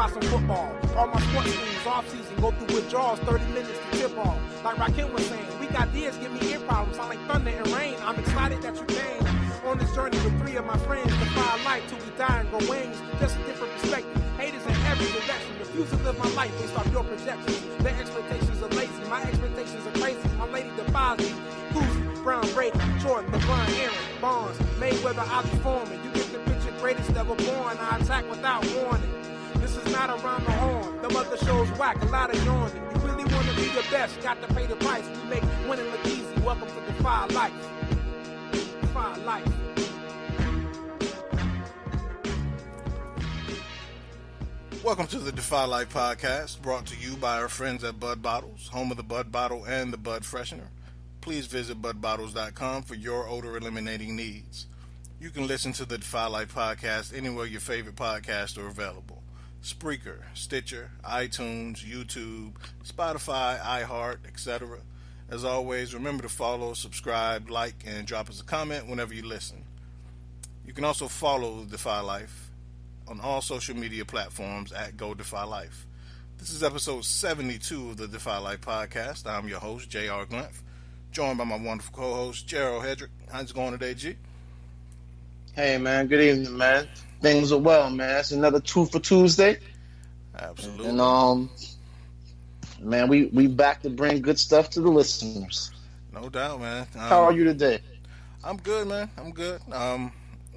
watch some football. All my sports teams off-season go through withdrawals, 30 minutes to tip off. Like Rakim was saying, we got Diaz give me ear problems. Sound like thunder and rain. I'm excited that you came on this journey with 3 of my friends. Defy life till we die and grow wings. Just a different perspective. Haters in every direction. Refuse to live my life based off your projections. Their expectations are lazy. My expectations are crazy. My lady defies me. Kuzma, Brown, Brady, Jordan, LeBron, Aaron, Bonds, Mayweather, Ali Foreman. You get the picture, greatest ever born. I attack without warning. This is not around the horn. Them other shows whack, a lot of yawning. You really want to be the best, got to pay the price. We make winning look easy. Welcome to Defy Life. Defy Life. Welcome to the Defy Life Podcast, brought to you by our friends at Bud Bottles, home of the Bud Bottle and the Bud Freshener. Please visit budbottles.com for your odor eliminating needs. You can listen to the Defy Life Podcast anywhere your favorite podcasts are available. Spreaker, Stitcher, iTunes, YouTube, Spotify, iHeart, etc. As always, remember to follow, subscribe, like, and drop us a comment whenever you listen. You can also follow Defy Life on all social media platforms at Go Defy Life. This is episode 72 of the Defy Life Podcast. I'm your host, J.R. Glymph, joined by my wonderful co-host, Gerald Hedrick. How's it going today, G? Hey, man. Good evening, man. Things are well, man. It's another Truth for Tuesday. Absolutely. And, man, we back to bring good stuff to the listeners. No doubt, man. How are you today? I'm good, man. I'm good.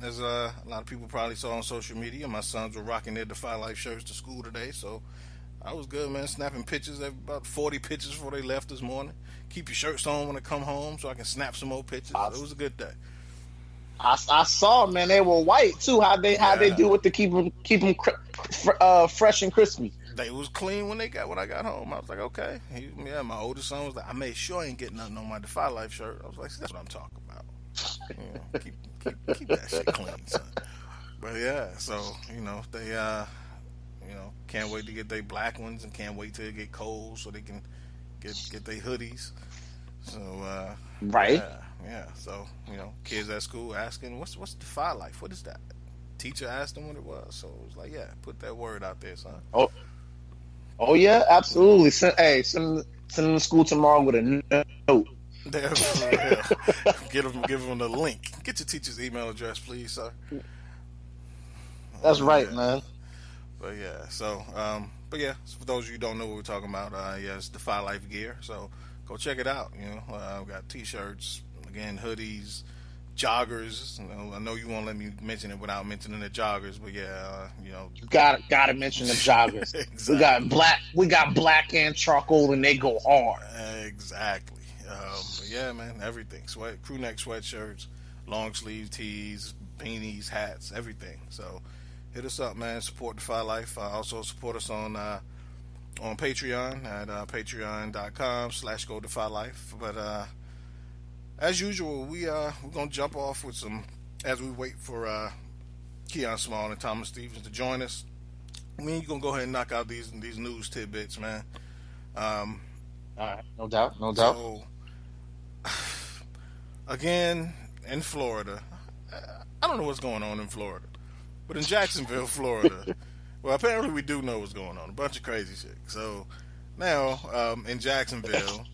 As a lot of people probably saw on social media, my sons were rocking their Defy Life shirts to school today, so I was good, man. Snapping pictures, about 40 pictures before they left this morning. Keep your shirts on when they come home so I can snap some more pictures. It was a good day. I saw, man, they were white too. How they do it to keep them fresh and crispy? They was clean when I got home. I was like, okay. My oldest son was like, I made sure I ain't getting nothing on my Defy Life shirt. I was like, that's what I'm talking about. Keep that shit clean, son. But yeah, so they can't wait to get their black ones and can't wait till it get cold so they can get their hoodies. So right. Yeah. So, kids at school asking, what's Defy Life? What is that? Teacher asked them what it was. So it was like, yeah, put that word out there, son. Oh yeah, absolutely. Send them to school tomorrow with a note. Give them the link. Get your teacher's email address, please, sir. That's right, man. But yeah, so for those of you who don't know what we're talking about, it's Defy Life gear. So go check it out. We got t-shirts, again, hoodies, joggers. I know you won't let me mention it without mentioning the joggers, but yeah, you gotta mention the joggers. Exactly. We got black and charcoal, and they go hard. Exactly. But yeah, man, everything. Crew neck sweatshirts, long sleeve tees, beanies, hats, everything. So hit us up, man. Support Defy Life. Also support us on Patreon at patreon.com/GoDefyLife. But as usual, we're gonna jump off with some, as we wait for Keyonne Small and Thomas Stevens to join us. You're gonna go ahead and knock out these news tidbits, man. All right, no doubt. So, again, in Florida, I don't know what's going on in Florida, but in Jacksonville, Florida, well, apparently we do know what's going on. A bunch of crazy shit. So now, in Jacksonville,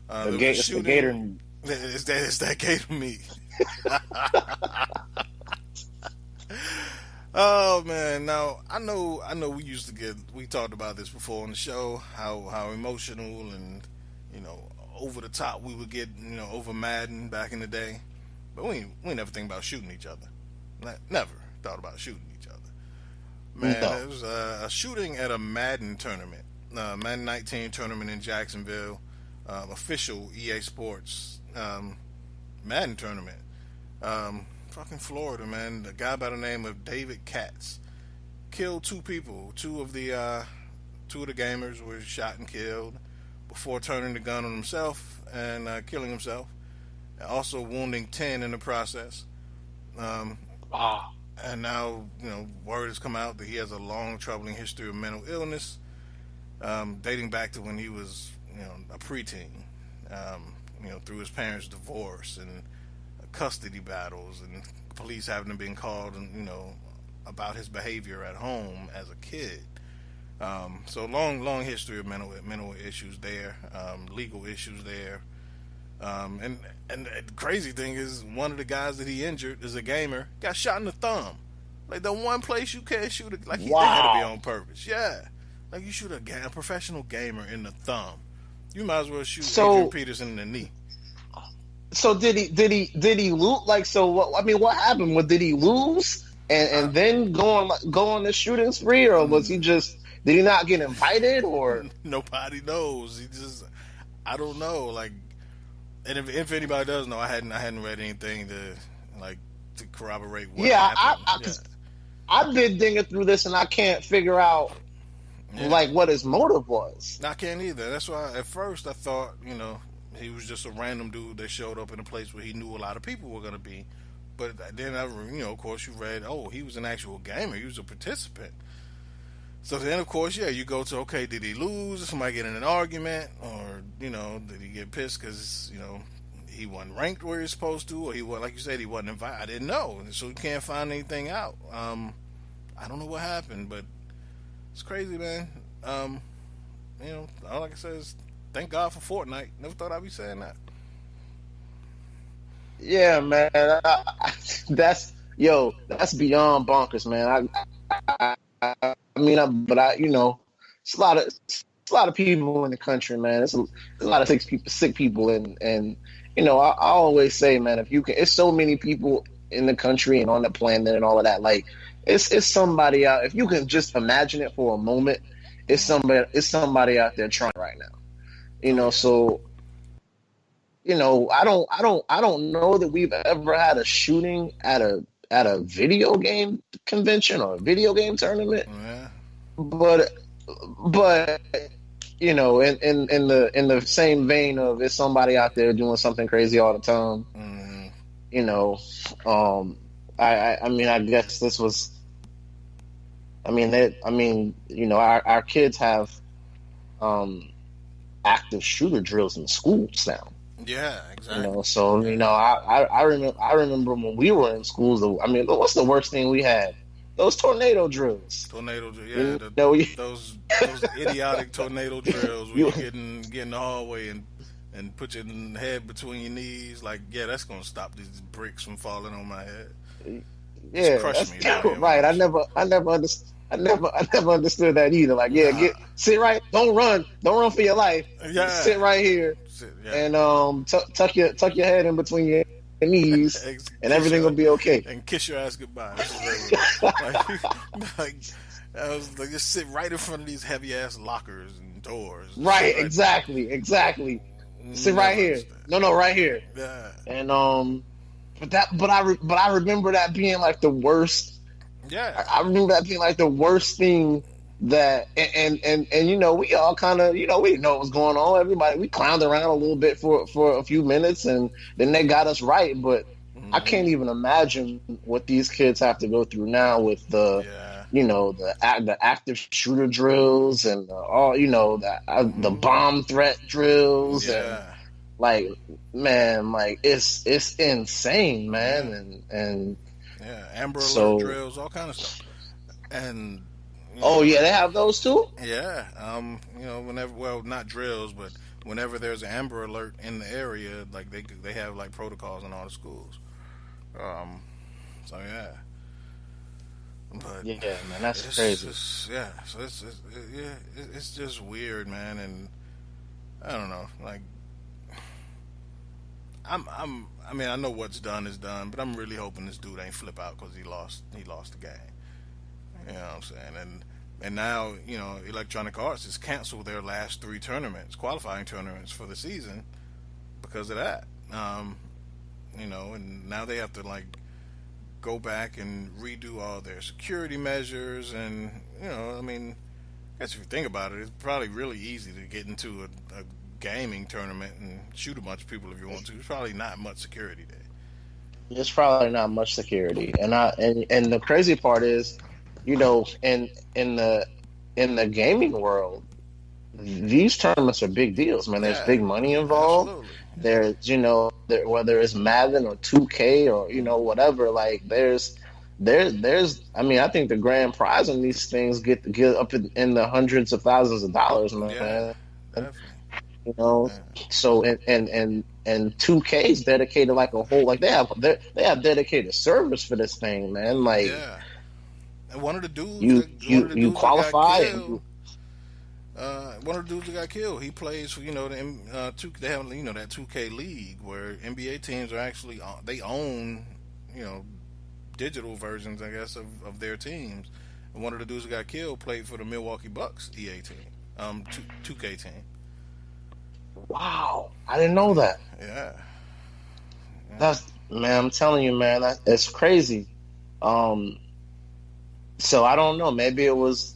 it's the gator. It's that gator meat. Oh man, now I know we talked about this before on the show, how emotional and over the top we would get over Madden back in the day, but we never think about shooting each other. Never thought about shooting each other. Man, No. There was a shooting at a Madden tournament, Madden 19 tournament in Jacksonville, official EA Sports Madden tournament. Fucking Florida, man. A guy by the name of David Katz killed 2 people. Two of the gamers were shot and killed before turning the gun on himself and killing himself, also wounding 10 in the process. And now, word has come out that he has a long, troubling history of mental illness, dating back to when he was, a preteen, through his parents' divorce and custody battles and police having been called, about his behavior at home as a kid. So long history of mental issues there, legal issues there. And the crazy thing is, one of the guys that he injured is a gamer, got shot in the thumb. Like the one place you can't shoot it, like that had to be on purpose. Yeah, like you shoot a professional gamer in the thumb, you might as well shoot Adrian Peterson in the knee. So did he lose? Like, so what? I mean, what happened? Did he lose and then go on the shooting spree, or was he just? Did he not get invited, or nobody knows? I don't know. Like, and if anybody does know, I hadn't read anything to corroborate what happened. I've been digging through this and I can't figure out like what his motive was. I can't either. That's why at first I thought, he was just a random dude that showed up in a place where he knew a lot of people were going to be. But then of course you read, he was an actual gamer. He was a participant. So then, of course, you go to, okay, did he lose? Did somebody get in an argument? Or, did he get pissed because, he wasn't ranked where he's supposed to? Or he was, like you said, he wasn't invited? I didn't know. So we can't find anything out. I don't know what happened, but it's crazy, man. All I can say is thank God for Fortnite. Never thought I'd be saying that. Yeah, man. That's beyond bonkers, man. It's a lot of people in the country, man. It's a lot of sick people, and I always say, man, if you can, it's so many people in the country and on the planet and all of that. Like, it's somebody out. If you can just imagine it for a moment, it's somebody out there trying right now. So I don't know that we've ever had a shooting at a video game convention or a video game tournament. Yeah. But in the same vein of it's somebody out there doing something crazy all the time. Mm-hmm. I guess this was. Our kids have active shooter drills in schools now. Yeah, exactly. I remember when we were in schools. What's the worst thing we had? Those tornado drills. Those idiotic tornado drills where you get in the hallway and put your head between your knees. Like, that's gonna stop these bricks from falling on my head. Yeah, crush me. Right. I never understood that either. Like, sit right, don't run for your life. Yeah. Sit right here and tuck your head in between your knees, and everything will be okay. And kiss your ass goodbye. I was like, just sit right in front of these heavy ass lockers and doors. Right, exactly. Sit right here. No, right here. Yeah. And but I remember that being like the worst. Yeah. I remember that being like the worst thing that and we all kind of we didn't know what was going on. Everybody, we clowned around a little bit for a few minutes, and then they got us right. But I can't even imagine what these kids have to go through now with the the active shooter drills and the bomb threat drills and like, man, like it's insane, man. And Amber Alert drills, all kind of stuff. And they have those too? Yeah. Whenever, not drills, but whenever there's an Amber Alert in the area, like they have like protocols in all the schools. But yeah, man, that's crazy. It's just weird, man, and I don't know. Like, I know what's done is done, but I'm really hoping this dude ain't flip out because he lost the game. You know what I'm saying? And now, Electronic Arts has canceled their last 3 qualifying tournaments for the season because of that. And now they have to like go back and redo all their security measures, and I guess if you think about it, it's probably really easy to get into a gaming tournament and shoot a bunch of people if you want to. There's probably not much security there. There's probably not much security, and the crazy part is, in the gaming world, these tournaments are big deals, man. There's big money involved. Absolutely. There's whether it's Madden or 2K or whatever, like there's there's I mean, I think the grand prize on these things get up in the hundreds of thousands of dollars, man. Yeah, definitely. You know, Yeah. so and 2K's dedicated like a whole, like they have dedicated servers for this thing, man. Like Yeah. And one of the dudes, you qualify that got and killed, one of the dudes that got killed, he plays for, they have, that 2K league where NBA teams are actually they own, digital versions, I guess, of their teams. And one of the dudes that got killed played for the Milwaukee Bucks EA team, 2K team. wow, I didn't know that. Yeah. That's, man, I'm telling you, man, it's crazy. So I don't know. Maybe it was.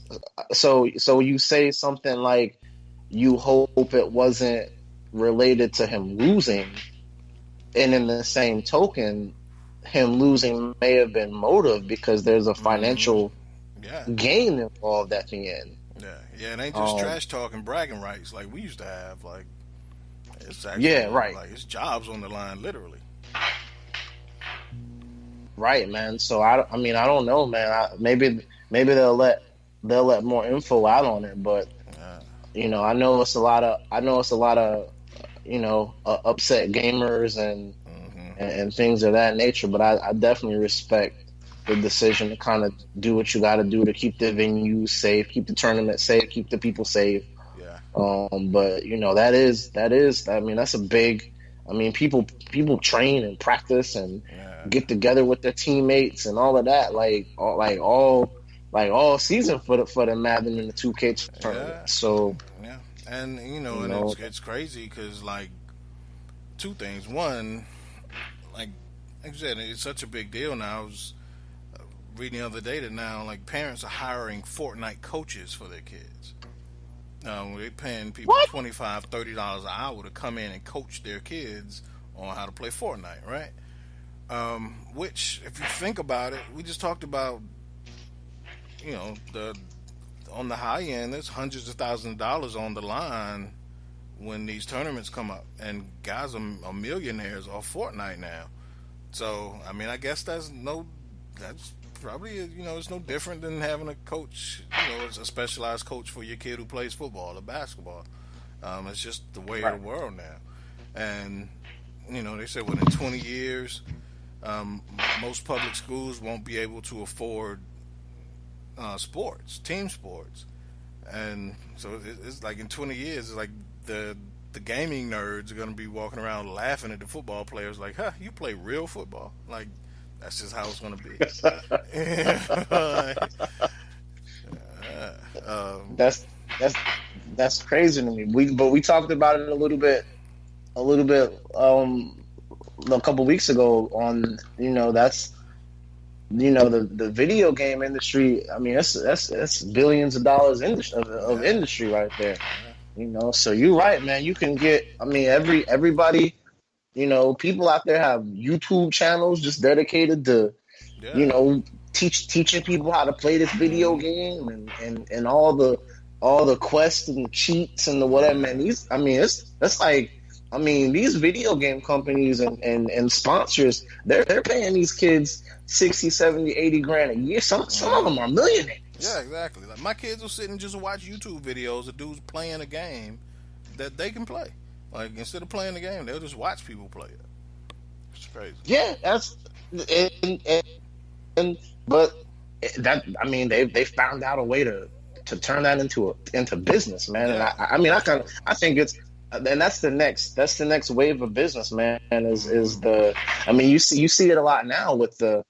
So you say something like you hope it wasn't related to him losing, and in the same token, him losing may have been motive because there's a financial gain involved at the end. Yeah. It ain't just trash talking, bragging rights like we used to have. Like it's actually, right. Like it's jobs on the line, literally. Right, man. So I mean, I don't know, man. Maybe they'll let more info out on it, but I know it's a lot of upset gamers and things of that nature. But I definitely respect the decision to kind of do what you got to do to keep the venue safe, keep the tournament safe, keep the people safe. Yeah. But that is. I mean, that's a big. I mean, people train and practice and get together with their teammates and all of that, like all season for the Madden and the 2K tournament. Yeah. So and it's crazy because like two things. One, like I said, it's such a big deal now. I was reading the other day that now like parents are hiring Fortnite coaches for their kids. They're paying people $25, $30 an hour to come in and coach their kids on how to play Fortnite, right? Which, if you think about it, we just talked about, on the high end, there's hundreds of thousands of dollars on the line when these tournaments come up, and guys are millionaires off Fortnite now. So, I mean, I guess that's probably, it's no different than having a coach, it's a specialized coach for your kid who plays football or basketball. It's just the way of the world now. And, they said within 20 years, most public schools won't be able to afford team sports. And so it's like in 20 years, it's like the gaming nerds are going to be walking around laughing at the football players like, huh, you play real football? Like, that's just how it's going to be. That's crazy to me. We talked about it a little bit a couple weeks ago on that's the video game industry. I mean that's billions of dollars of industry right there. So you're right, man. You can get. I mean everybody. People out there have YouTube channels just dedicated to, teaching people how to play this video game and all the quests and the cheats and the whatever, man. These video game companies and sponsors, they're paying these kids 60, 70, 80 grand a year. Some of them are millionaires. Yeah, exactly. Like my kids will sit and just watch YouTube videos of dudes playing a game that they can play. Like instead of playing the game, they'll just watch people play it. It's crazy. Yeah, but they found out a way to turn that into business, man. Yeah. And I think it's, and that's the next wave of business, man. You see it a lot now with the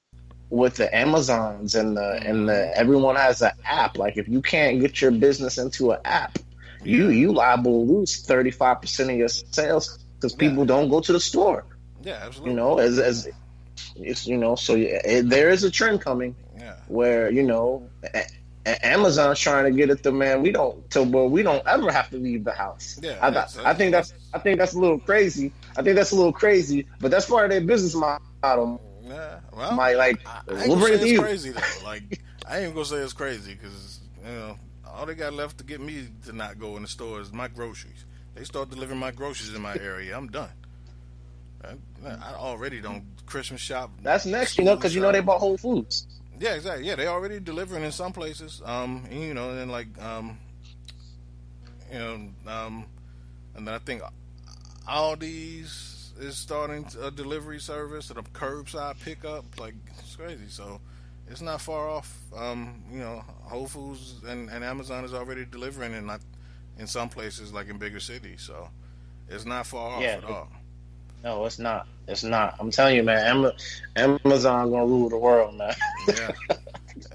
Amazons and the everyone has an app. Like if you can't get your business into an app, you liable to lose 35% of your sales because people don't go to the store. Yeah, absolutely. There is a trend coming where Amazon's trying to get at the man. We don't ever have to leave the house. Yeah, I think that's a little crazy. But that's part of their business model. Yeah, well, we'll bring it to you. Crazy though. Like I ain't gonna say it's crazy because all they got left to get me to not go in the store is my groceries. They start delivering my groceries in my area, I'm done. I already don't Christmas shop. That's next, because they bought Whole Foods. Yeah, exactly. Yeah, they already delivering in some places. You know, and then like you know, and then I think Aldi's is starting a delivery service and a curbside pickup. Like it's crazy. So it's not far off. You know, Whole Foods and Amazon is already delivering in some places like in bigger cities. So it's not far off at all. No, it's not. It's not. I'm telling you, man. Amazon gonna rule the world, man. Yeah,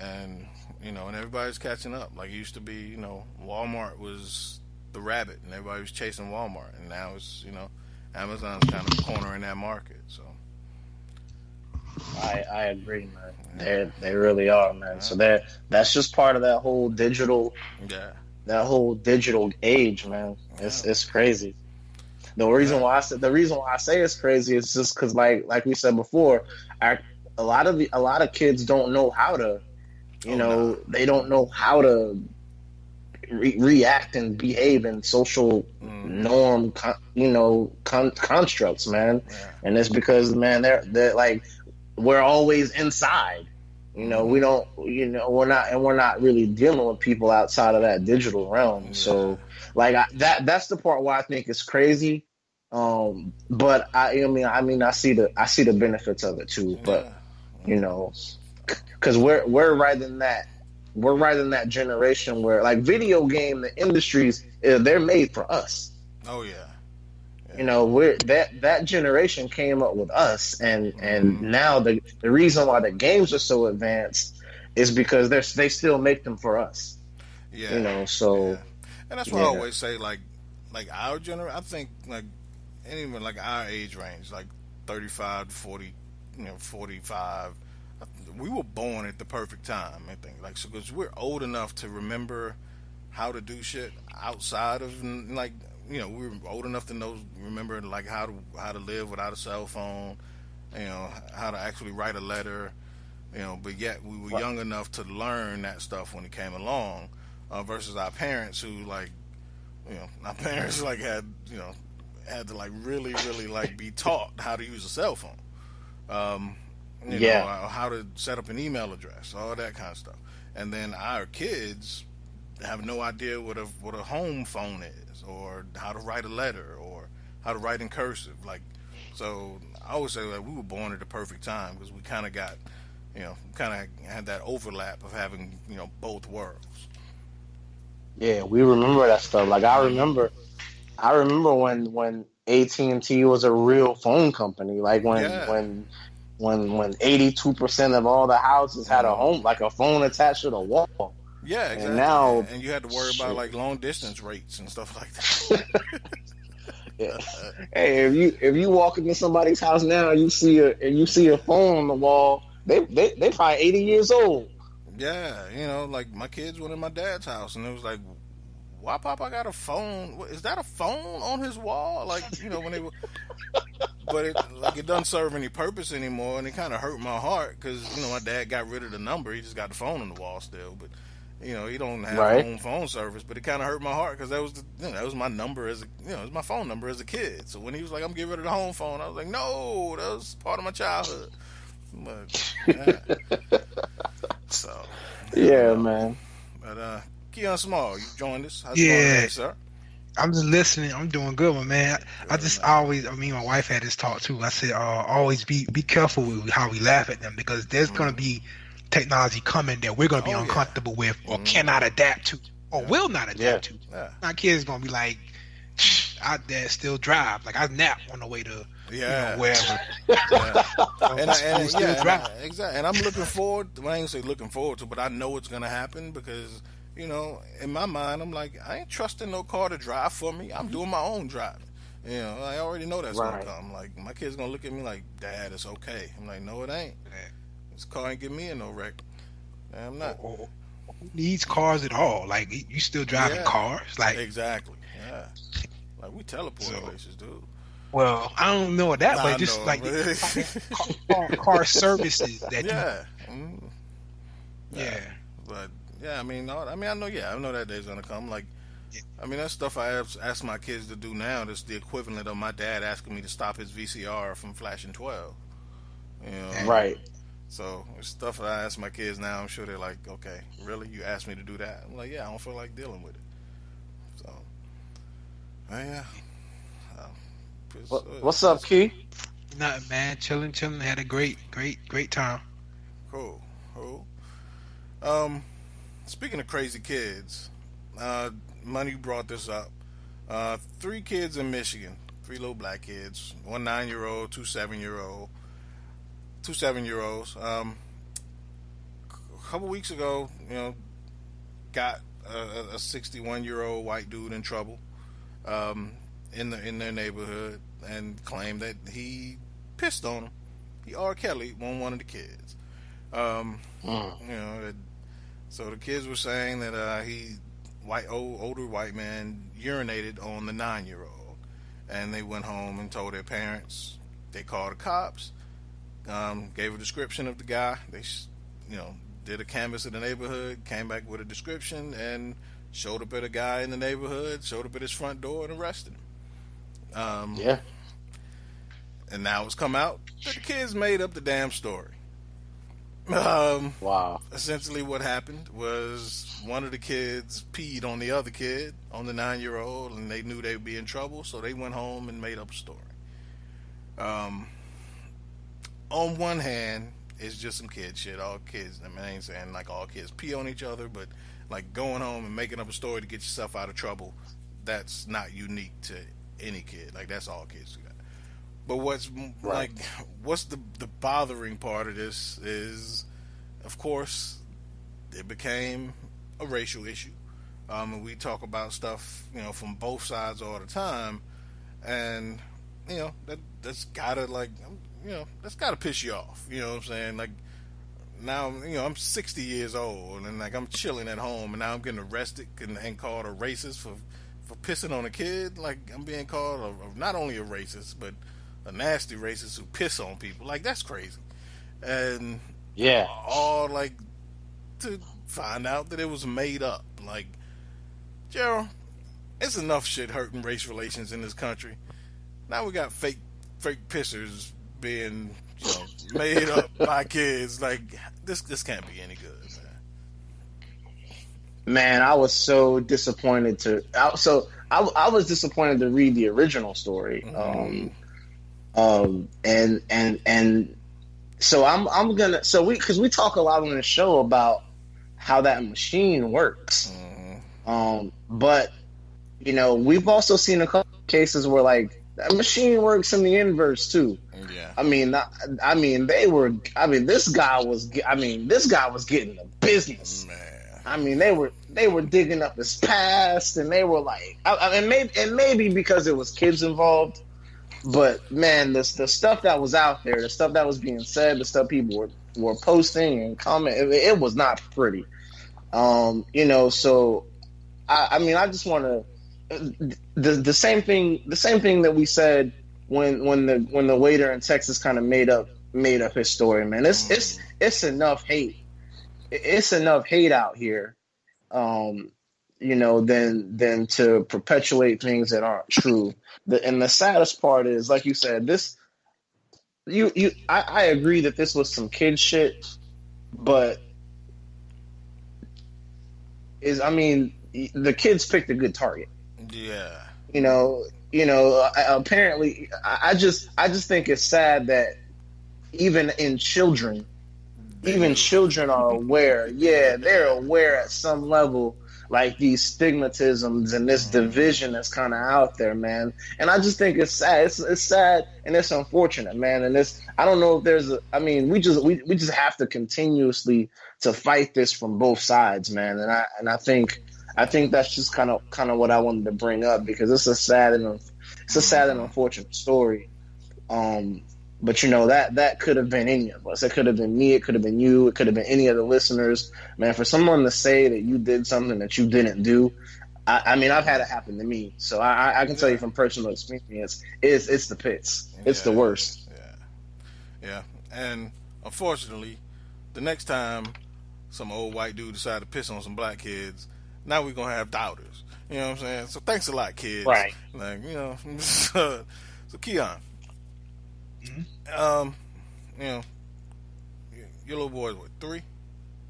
and you know, and everybody's catching up. Like it used to be, you know, Walmart was the rabbit, and everybody was chasing Walmart, and now it's, you know, Amazon's kind of cornering that market. So I agree, man. They really are, man. So that's just part of that whole digital, age, man. It's crazy. The reason why I say it's crazy is just because, like we said before, a lot of kids don't know how to, they don't know how to react and behave in social norm, constructs, man. Yeah. And it's because, man, they're like, we're always inside. We don't, we're not really dealing with people outside of that digital realm. Yeah. So, like that's the part where I think it's crazy. But I see the benefits of it too. But because we're right in that generation where, like, video game, the industries, they're made for us. Oh yeah. We're that generation came up with us, and now the reason why the games are so advanced is because they still make them for us. Yeah. So. Yeah. And that's why I always say, like our generation, I think, like, anyone like our age range, like 35 to 40, 45, we were born at the perfect time, I think. Like, so because we're old enough to remember how to do shit outside of, like, we were old enough to remember like how to live without a cell phone, how to actually write a letter, but yet we were young enough to learn that stuff when it came along. Versus our parents who, like, our parents like had to like really like be taught how to use a cell phone, how to set up an email address, all that kind of stuff. And then our kids have no idea what a home phone is, or how to write a letter, or how to write in cursive. Like, so I always say that we were born at the perfect time because we kind of got, had that overlap of having, both worlds. Yeah, we remember that stuff. Like, I remember when AT&T was a real phone company. Like when 82% of all the houses had a phone attached to the wall. Yeah, exactly. And now, and you had to worry about like long distance rates and stuff like that. Yeah. Hey, if you walk into somebody's house now and you see a phone on the wall, they probably 80 years old. Yeah, like my kids went in my dad's house and it was like, why Papa got a phone? Is that a phone on his wall? Like, when they were, but it doesn't serve any purpose anymore, and it kind of hurt my heart because my dad got rid of the number. He just got the phone on the wall still, but he don't have home phone service. But it kind of hurt my heart because that was that was my number as it was my phone number as a kid. So when he was like, I'm getting rid of the home phone, I was like, no, that was part of my childhood. But so man. But Keyonne Small, you joined us. How's it going today, sir? I'm just listening. I'm doing good, my man. My wife had this talk too. I said, always be careful with how we laugh at them, because there's going to be technology coming that we're going to be uncomfortable with, or cannot adapt to, or will not adapt to. Yeah. My kids going to be like, our dad still drive. Like, I nap on the way to wherever. Exactly. And I'm looking forward. Well, I ain't say looking forward to, but I know it's going to happen because, in my mind, I'm like, I ain't trusting no car to drive for me. I'm doing my own driving. I already know that's going to come. Like, my kid's going to look at me like, Dad, it's okay. I'm like, no, it ain't. This car ain't getting me in no wreck. I'm not. Who needs cars at all? Like, you still driving cars? Like, exactly. Yeah. Like, we teleport places, dude. Well, I don't know that, but just like car services that yeah. But I know that day's gonna come. Like, that's stuff I ask my kids to do now. That's the equivalent of my dad asking me to stop his VCR from flashing 12. Right. So it's stuff that I ask my kids now. I'm sure they're like, okay, really? You asked me to do that? I'm like, yeah, I don't feel like dealing with it. So, yeah. What's up, Key? Nothing, man. Chilling. Had a great time. Cool. Speaking of crazy kids, Money brought this up. 3 kids in Michigan, 3 little black kids, 1 9-year-old, 2 7-year-olds. A couple weeks ago, got a 61-year-old white dude in trouble in their neighborhood and claimed that he pissed on him. He R. Kelly on one of the kids. So the kids were saying that older white man urinated on the 9-year-old, and they went home and told their parents. They called the cops, gave a description of the guy. They, did a canvass of the neighborhood, came back with a description, and showed up at a guy in the neighborhood, showed up at his front door, and arrested him. Yeah. And now it's come out that the kids made up the damn story. Wow. Essentially what happened was one of the kids peed on the other kid, on the 9-year-old, and they knew they would be in trouble, so they went home and made up a story. On one hand, it's just some kid shit. All kids, I ain't saying like all kids pee on each other, but like going home and making up a story to get yourself out of trouble, that's not unique to any kid. Like, that's all kids do that. But what's the bothering part of this is, of course, it became a racial issue. And we talk about stuff, from both sides all the time, and that's gotta that's gotta piss you off. You know what I'm saying? Like, now, I'm 60 years old, and like I'm chilling at home, and now I'm getting arrested and called a racist for pissing on a kid. Like, I'm being called not only a racist, but a nasty racist who piss on people. Like, that's crazy. And yeah, all like to find out that it was made up. Like, Gerald, it's enough shit hurting race relations in this country. Now we got fake pissers being made up by kids. Like, this can't be any good, man. I was so disappointed I was disappointed to read the original story. Mm-hmm. And so I'm gonna, because we talk a lot on the show about how that machine works. Mm-hmm. But we've also seen a couple cases where like that machine works in the inverse too. Yeah. This guy was getting the business. Man. They were digging up his past, and they were like, maybe because it was kids involved. But man, the stuff that was out there, the stuff that was being said, the stuff people were posting and commenting, it was not pretty. So I just want to the same thing that we said when the waiter in Texas kind of made up his story, man. It's enough hate. It's enough hate out here, than to perpetuate things that aren't true. And the saddest part is, like you said, I agree that this was some kid shit, but the kids picked a good target. Yeah. Apparently, I just think it's sad that even children are aware. Yeah, they're aware at some level, like these stigmatisms and this division that's kind of out there, man. And I just think it's sad. It's sad and it's unfortunate, man. And I don't know if there's we just have to continuously to fight this from both sides, man. And I think that's just kind of what I wanted to bring up, because it's a sad and unfortunate story. But that could have been any of us. It could have been me. It could have been you. It could have been any of the listeners. Man, for someone to say that you did something that you didn't do, I've had it happen to me. So I can tell you from personal experience, it's the pits. It's the worst. Yeah. And unfortunately, the next time some old white dude decide to piss on some black kids, now we're going to have doubters. You know what I'm saying? So thanks a lot, kids. Right. Like, so Keyonne. your little boy is what, 3?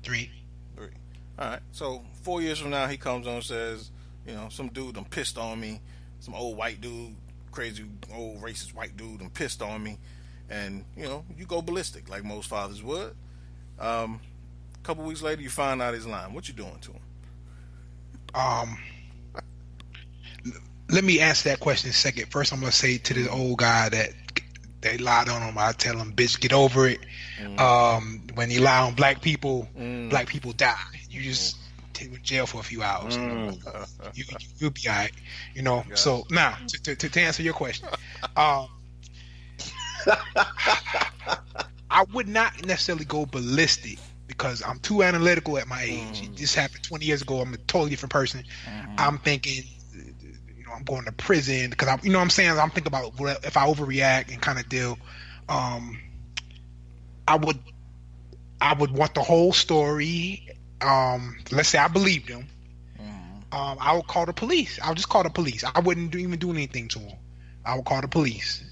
3. All right. So 4 years from now, he comes on and says, some dude done pissed on me, some old white dude, crazy old racist white dude done pissed on me, and you go ballistic like most fathers would. A couple weeks later, you find out he's lying. What you doing to him? Let me answer that question in a second. First, I'm gonna say to this old guy that they lied on him. I tell him, "Bitch, get over it." When you lie on black people die. You just take to jail for a few hours. You'll be all right. Yeah. So now to answer your question, I would not necessarily go ballistic because I'm too analytical at my age. This happened 20 years ago. I'm a totally different person. I'm thinking, I'm going to prison because I'm saying? I'm thinking about if I overreact and kind of deal. I would want the whole story. Let's say I believed him. I would call the police. I would just call the police. I wouldn't even do anything to him. I would call the police.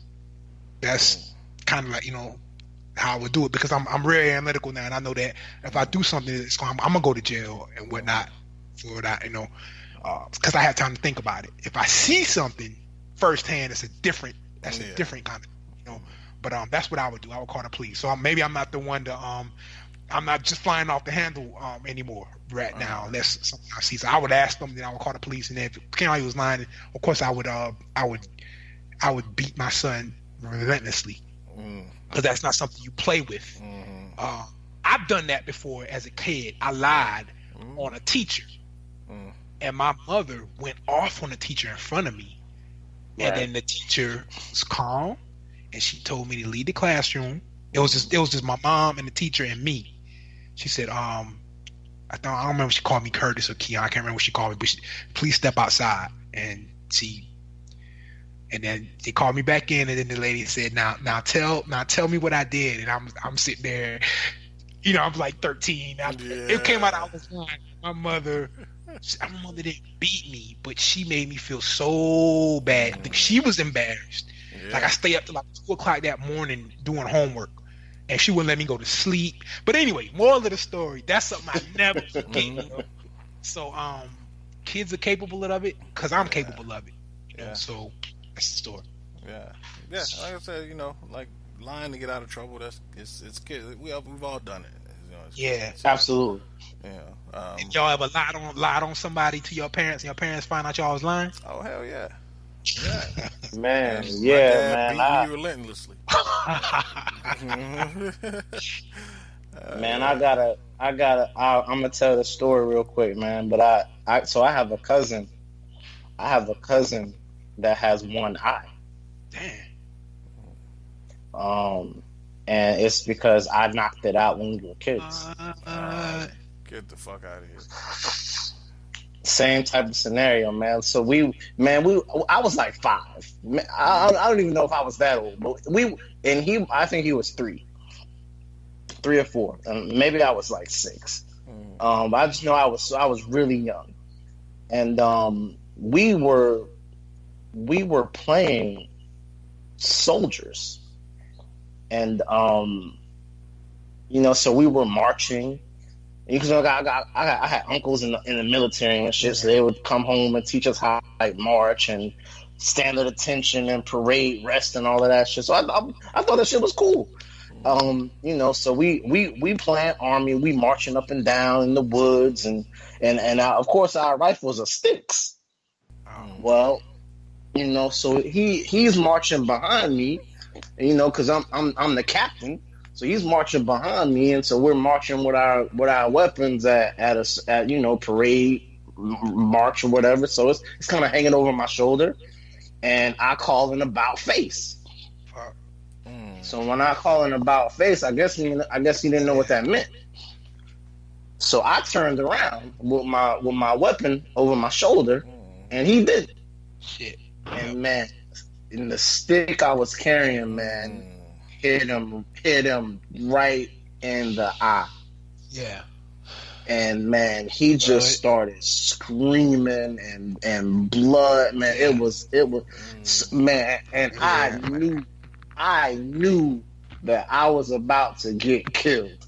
That's kind of like how I would do it because I'm very analytical now, and I know that if I do something, I'm gonna go to jail and whatnot for that. Because I have time to think about it. If I see something firsthand, that's a different kind of, But that's what I would do. I would call the police. So maybe I'm not the one to I'm not just flying off the handle anymore right now. Unless something I see. So I would ask them, then I would call the police, and if Keyonne was lying, of course I would beat my son relentlessly because that's not something you play with. I've done that before as a kid. I lied on a teacher. And my mother went off on the teacher in front of me. Right. And then the teacher was calm, and she told me to leave the classroom. It was just my mom and the teacher and me. She said, I don't remember if she called me Curtis or Keyonne. I can't remember what she called me, but please step outside. And then they called me back in, and then the lady said, now tell me what I did. And I'm sitting there, I'm like 13. It came out I was lying. My mother didn't beat me, but she made me feel so bad. I think she was embarrassed. Yeah. Like I stay up till like 2 o'clock that morning doing homework, and she wouldn't let me go to sleep. But anyway, moral of the story, that's something I never forget. So kids are capable of it because I'm capable of it. So that's the story. Yeah. Like I said, like lying to get out of trouble. It's kids. We've all done it. Absolutely. Yeah. And y'all ever lied on somebody to your parents, and your parents find out y'all was lying? Oh hell yeah. Man, my man. Beat me relentlessly. Man, I'm gonna tell the story real quick, man. But I have a cousin. That has one eye. Damn. And it's because I knocked it out when we were kids. Get the fuck out of here. Same type of scenario, man. So I was like 5. I don't even know if I was that old, but I think he was 3 or 4. Maybe I was like 6. I just know I was really young, and we were playing soldiers, and so we were marching. Because I had uncles in the military and shit, so they would come home and teach us how to march and stand at attention and parade, rest, and all of that shit. So I thought that shit was cool. So we playing army, we marching up and down in the woods, and of course our rifles are sticks. Well, so he's marching behind me, because I'm the captain. So he's marching behind me, and so we're marching with our weapons at parade march or whatever. So it's kind of hanging over my shoulder, and I call an about face. So when I call an about face, I guess he didn't know what that meant. So I turned around with my weapon over my shoulder, and he did it. Shit. And man, in the stick I was carrying, man. Hit him right in the eye. Yeah. And man, he just started screaming and blood, man. It was man, and I knew that I was about to get killed.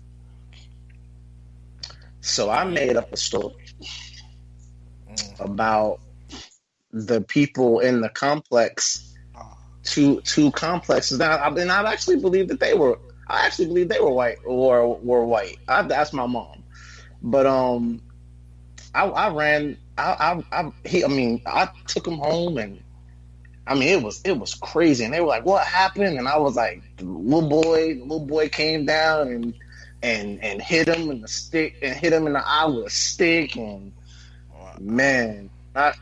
So I made up a story about the people in the complex, two complexes. Now, I actually believe that they were. I actually believe they were white or were white. I've asked my mom, but I ran. I took him home, and I mean it was crazy. And they were like, "What happened?" And I was like, "The little boy came down and hit him in the stick and hit him in the eye with a stick." And man, my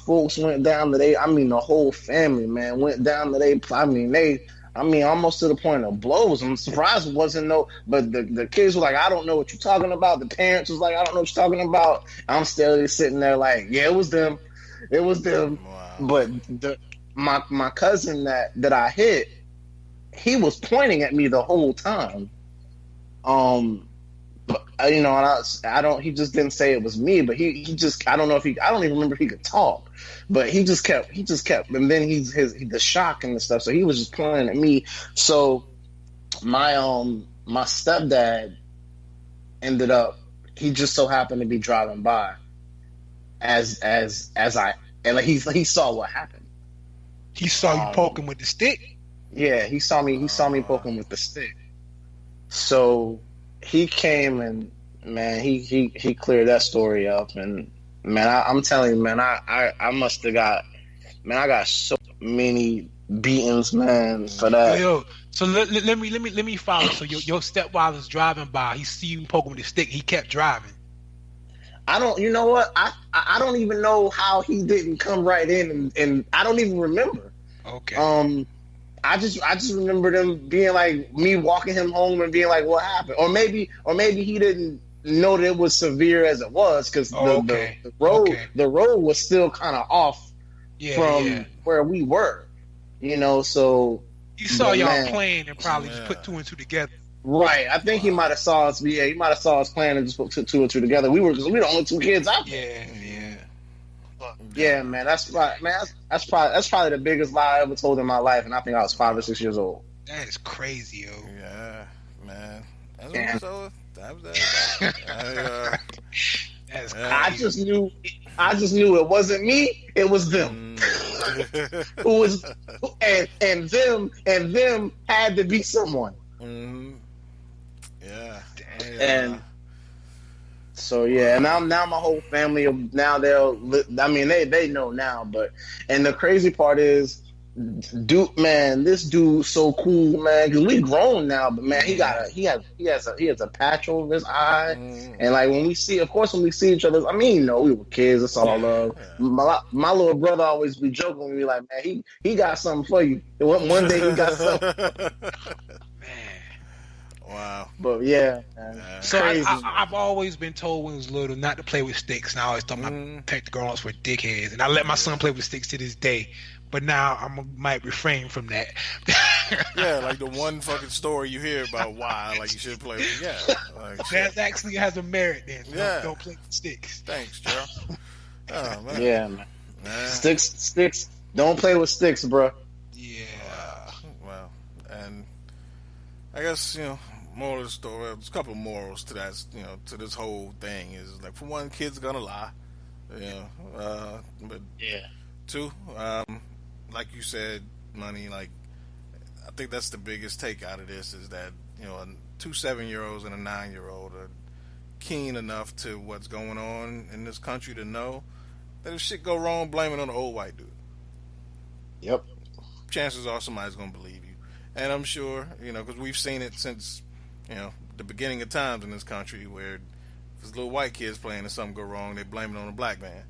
folks went down to the whole family, man, went down to they almost to the point of blows. I'm surprised it wasn't but the kids were like, "I don't know what you're talking about." The parents was like, "I don't know what you're talking about." I'm still sitting there like, "Yeah, it was them. It was them." Wow. But my cousin that I hit, he was pointing at me the whole time. But, and he just didn't say it was me, but he just, I don't even remember if he could talk, but he just kept, and then the shock and the stuff. So he was just pointing at me. So my stepdad ended up, he just so happened to be driving by he saw what happened. He saw you poking with the stick? Yeah, he saw me poking with the stick. So he came and, man, he cleared that story up. And, man, I'm telling you, man, I must have got, man, I got so many beatings, man, for that. Yo, so let me follow. So your stepfather's driving by. He see you poking with the stick. He kept driving. You know what? I don't even know how he didn't come right in, and I don't even remember. Okay. I just remember them being like, me walking him home and being like, "What happened?" Or maybe he didn't know that it was severe as it was, because the road was still kind of off from where we were, So he saw y'all playing and probably just put two and two together. Right. I think he might have saw us. Yeah, he might have saw us playing and just put two and two together. Because we were the only two kids out there. Yeah, man. That's probably the biggest lie I ever told in my life, and I think I was 5 or 6 years old. That is crazy, yo. Yeah, man. That's crazy. I just knew it wasn't me. It was them. Who was and them had to be someone. Mm-hmm. Yeah. And so and now my whole family, now they know now. And the crazy part is, this dude's so cool, man, because we grown now, but man, he has a patch over his eye. And like when we see each other, we were kids, that's all I love. My little brother always be joking with me like, "Man, he got something for you." One day he got something. Wow. But yeah, man. So I've always been told when I was little not to play with sticks, and I always thought my pet girls were dickheads, and I let my son play with sticks to this day. But now I might refrain from that. Yeah, like the one fucking story you hear about why you should play with. Yeah, that actually has a merit. Then don't play with sticks. Thanks, Gerald. Oh man. Yeah, man. Sticks. Don't play with sticks, bro. Yeah. Well, and I guess moral of the story, there's a couple of morals to that, to this whole thing is, like, for one, kids gonna lie, but two, like you said, Money, like, I think that's the biggest take out of this is that, 2 7-year-olds and a 9-year-old are keen enough to what's going on in this country to know that if shit go wrong, blame it on the old white dude. Yep. Chances are somebody's gonna believe you. And I'm sure, because we've seen it since, the beginning of times in this country where if there's little white kids playing and something go wrong, they blame it on a black man.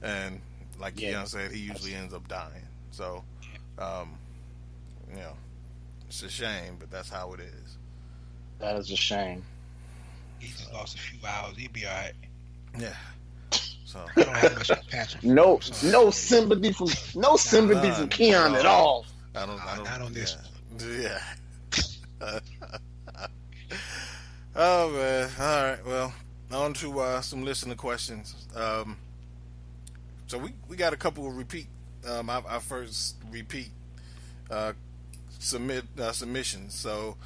And like Keyonne said, he usually ends up dying. So, it's a shame, but that's how it is. That is a shame. He just lost a few hours. He'll be all right. Yeah. So I don't have much compassion. No sympathy from Keyonne at all. I don't. Not on this. Yeah. Oh man! All right. Well, on to some listener questions. So we got a couple of repeat. Our first repeat submissions. So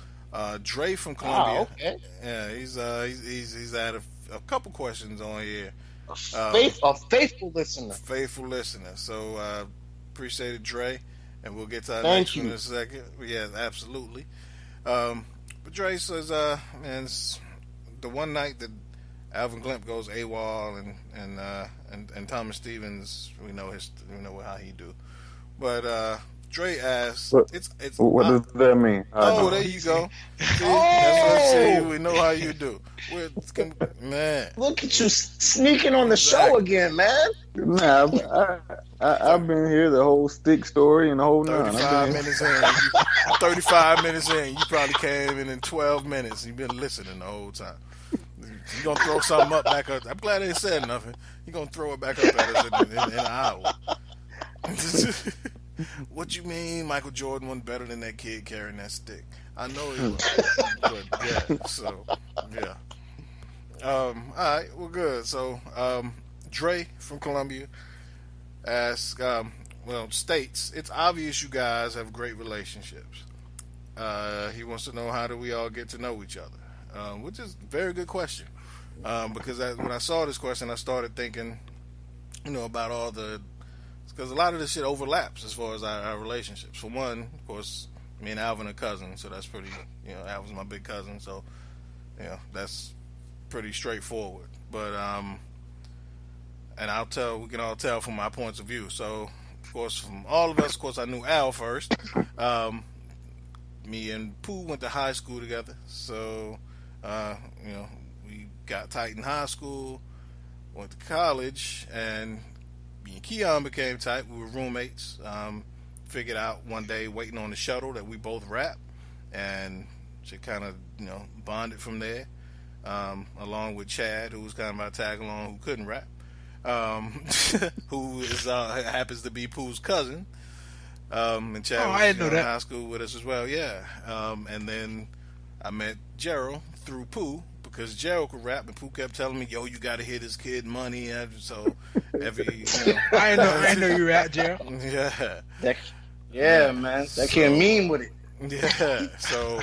Dre from Columbia. Oh, okay. Yeah, he's had a couple questions on here. A faithful listener. Faithful listener. So appreciate it, Dre, and we'll get to our Thank next you. one in a second. Yeah, absolutely. But Dre says, man, it's the one night that Alvin Glymph goes AWOL and Thomas Stevens, we know how he do. But Dre asks, what does that mean? There you go. See, that's what I'm saying. We know how you do. Man, Look at you sneaking on the show again, man. Nah, I've been here the whole stick story and the whole 35 minutes in. 35 minutes in. You probably came in 12 minutes. You've been listening the whole time. You're going to throw something up back up. I'm glad they said nothing. You're going to throw it back up at us in an hour. What you mean Michael Jordan wasn't better than that kid carrying that stick? I know he was. But yeah, so, yeah. All right, well, good. So, Dre from Columbia asks, states, it's obvious you guys have great relationships. He wants to know, how do we all get to know each other? Which is a very good question. Because when I saw this question, I started thinking, about all the, because a lot of this shit overlaps as far as our relationships. For one, of course, me and Alvin are cousins, so that's pretty, Alvin's my big cousin, so, that's pretty straightforward. But, and we can all tell from my points of view. So, of course, from all of us, of course, I knew Al first. Me and Pooh went to high school together, so, we got tight in high school, went to college, and me and Keyonne became tight. We were roommates. Figured out one day waiting on the shuttle that we both rap, and she kind of bonded from there. Along with Chad, who was kind of my tag along, who couldn't rap, who is happens to be Pooh's cousin. And Chad was I didn't know that. in high school with us as well. Yeah. And then I met Gerald through Pooh, because Gerald could rap, and Pooh kept telling me, "Yo, you got to hear this kid money." So every, I didn't know you rap, Gerald. Yeah. Man, that kid mean with it. Yeah. So,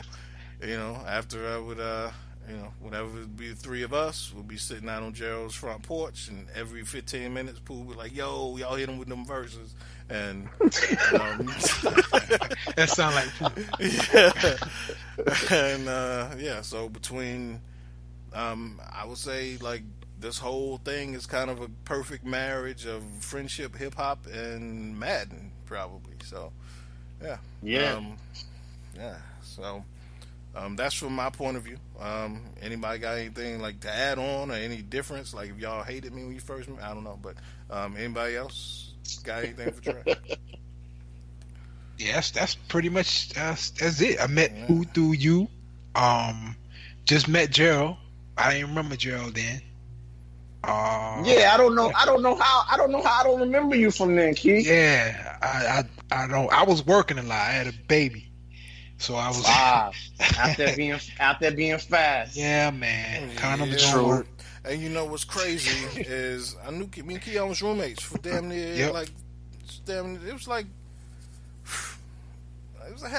after I would, whenever it would be the three of us, we'll be sitting out on Gerald's front porch, and every 15 minutes, Pooh would be like, "Yo, y'all hit him with them verses," and That sound like Pooh. Yeah, and so between, I would say, like, this whole thing is kind of a perfect marriage of friendship, hip hop, and Madden, probably. So, yeah. So, that's from my point of view. Anybody got anything like to add on, or any difference? Like, if y'all hated me when you first met, I don't know. But anybody else got anything for Trey? Yes, that's pretty much that's it. I met Pooh through you. Just met Gerald. I didn't remember Gerald then. I don't know how I don't remember you from then, Key. Yeah, I don't. I was working a lot. I had a baby, so I was out there being fast. Yeah, man. Kind of true. And you know what's crazy is I knew me and Keyonne was roommates for damn near it was a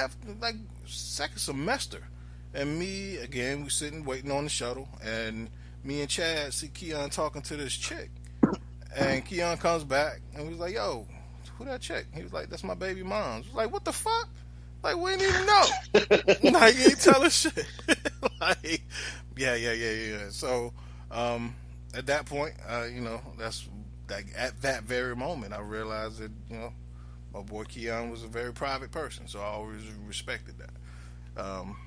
second semester, and me again we sitting waiting on the shuttle, and me and Chad see Keyonne talking to this chick, and Keyonne comes back and we was like, "Yo, who that chick?" He was like, "That's my baby mom." I was like, "What the fuck?" Like, we didn't even know. Like, you ain't tell us shit. Like, yeah. So, at that point, that's like at that very moment, I realized that my boy Keyonne was a very private person, so I always respected that.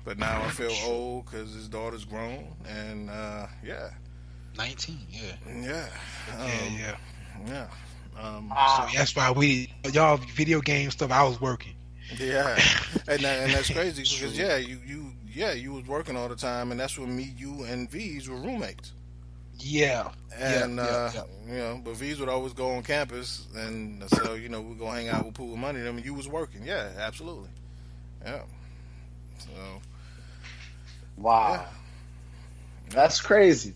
But now I feel old because his daughter's grown, and 19, yeah. So that's why y'all video game stuff. I was working. Yeah, and that's crazy because you was working all the time, and that's when me, you, and V's were roommates. Yeah, and but V's would always go on campus, and so we'd go hang out with Pooh and Money. And you was working, yeah, absolutely, yeah. So, wow, that's crazy.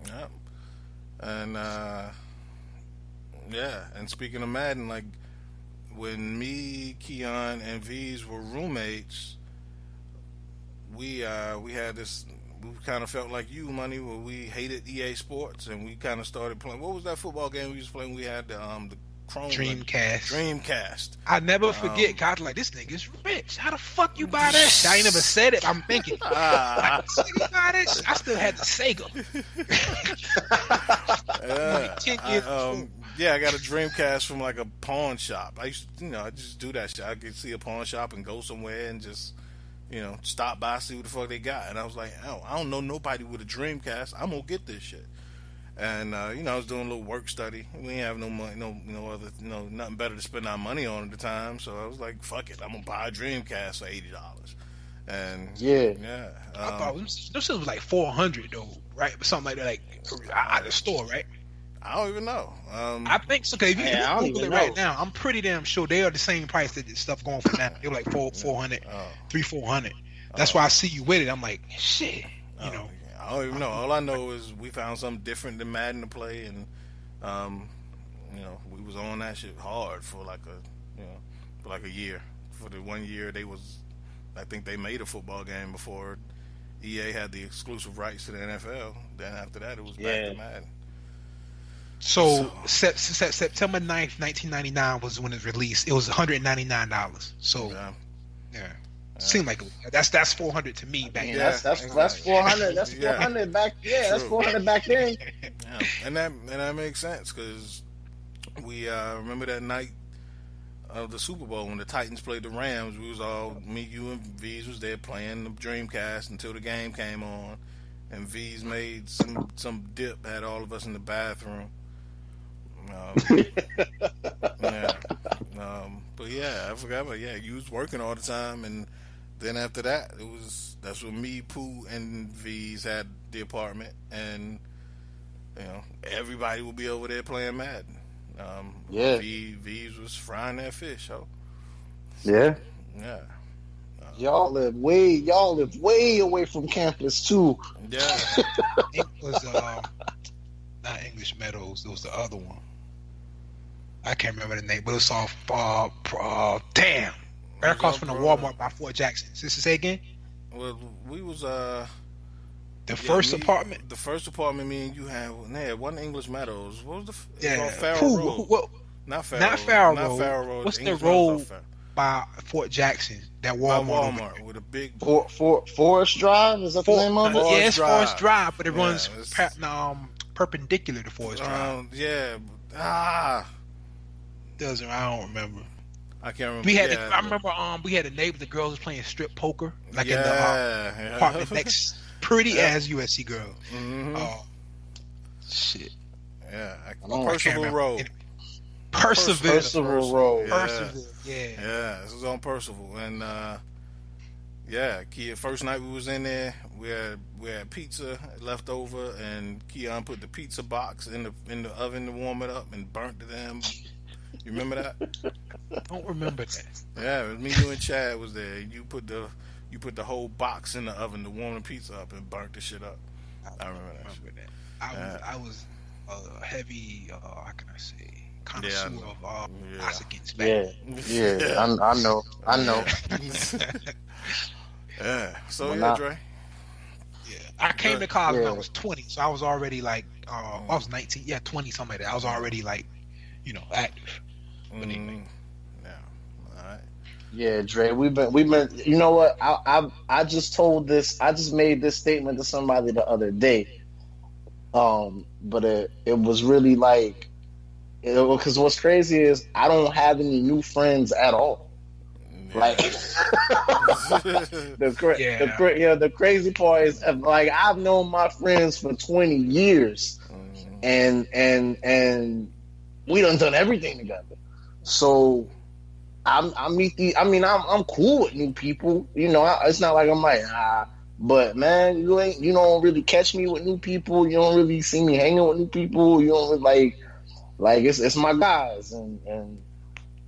Yeah, and and speaking of Madden, like when me, Keyonne, and V's were roommates, we had this. We kind of felt like you, Money, where we hated EA Sports, and we kind of started playing. What was that football game we used to play? We had the Chrome Dreamcast. I never forget. God, like, this nigga's rich. How the fuck you buy that shit? I ain't never said it. I'm thinking. I still had the Sega. Like 10 years before. Yeah, I got a Dreamcast from like a pawn shop. I used to, I just do that shit. I could see a pawn shop and go somewhere and just, stop by, see what the fuck they got. And I was like, oh, I don't know nobody with a Dreamcast. I'm gonna get this shit. And I was doing a little work study. We didn't have no money, nothing better to spend our money on at the time. So I was like, fuck it, I'm gonna buy a Dreamcast for $80. And I thought this shit was like $400 though, right? Something like that, like at the store, right? I don't even know. I think so. Cause if you Google it right now, I'm pretty damn sure they are the same price that this stuff going for now. They're like $400, $400. That's why I see you with it. I'm like, shit, I don't even know. All I know is we found something different than Madden to play, and we was on that shit hard for like a year. For the 1 year, I think they made a football game before EA had the exclusive rights to the NFL. Then after that, it was back to Madden. So September 9th, 1999 was when it was released. It was $199. So seemed like that's $400 to me back then. That's $400. That's $400 back. Yeah, that's $400 back then. Yeah. And that makes sense because we remember that night of the Super Bowl when the Titans played the Rams. We was all you and V's was there playing the Dreamcast until the game came on, and V's made some dip, had all of us in the bathroom. But yeah, I forgot about you was working all the time, and then after that that's when me, Pooh, and V's had the apartment, and everybody would be over there playing Madden. V's was frying that fish, Yeah. Y'all live way away from campus too. Yeah. It was not English Meadows. It was the other one. I can't remember the name, but it was off. Damn, right across from the Walmart by Fort Jackson. Say again. Well, we was the first apartment. The first apartment me and you had. It wasn't English Meadows. What was the? Farrell Road. Not Farrell Road. What's the road by Fort Jackson? That Walmart with a big Forest Drive. Is that the name of it? Yeah, it's Forest Drive, but it runs perpendicular to Forest Drive. I don't remember. I can't remember. I remember. We had a neighbor. The girls was playing strip poker, like in the apartment next. Pretty as USC girl. Mm-hmm. Shit. Yeah, Percival Road. Percival Road. Yeah. This was on Percival, and first night we was in there, we had pizza left over, and Keyonne put the pizza box in the oven to warm it up and burnt the damn. You remember that? I don't remember that. Yeah, it was me, you, and Chad was there. You put the whole box in the oven to warm the pizza up and burnt the shit up. I remember that. I was a heavy, how can I say, connoisseur of Oxicans back. Yeah. I know. Yeah. So Dre. Yeah, I came to college when I was 20, so I was already like, I was 19, 20, something like that. I was already like, active. But anyway. Yeah. All right. Yeah, Dre, we've been. You know what? I just made this statement to somebody the other day. But it was really like, because what's crazy is I don't have any new friends at all. Like the crazy part is like I've known my friends for 20 years, and we done everything together. So I'm cool with new people. It's not like I'm like but man, you don't really catch me with new people. You don't really see me hanging with new people. You don't really, like it's my guys, and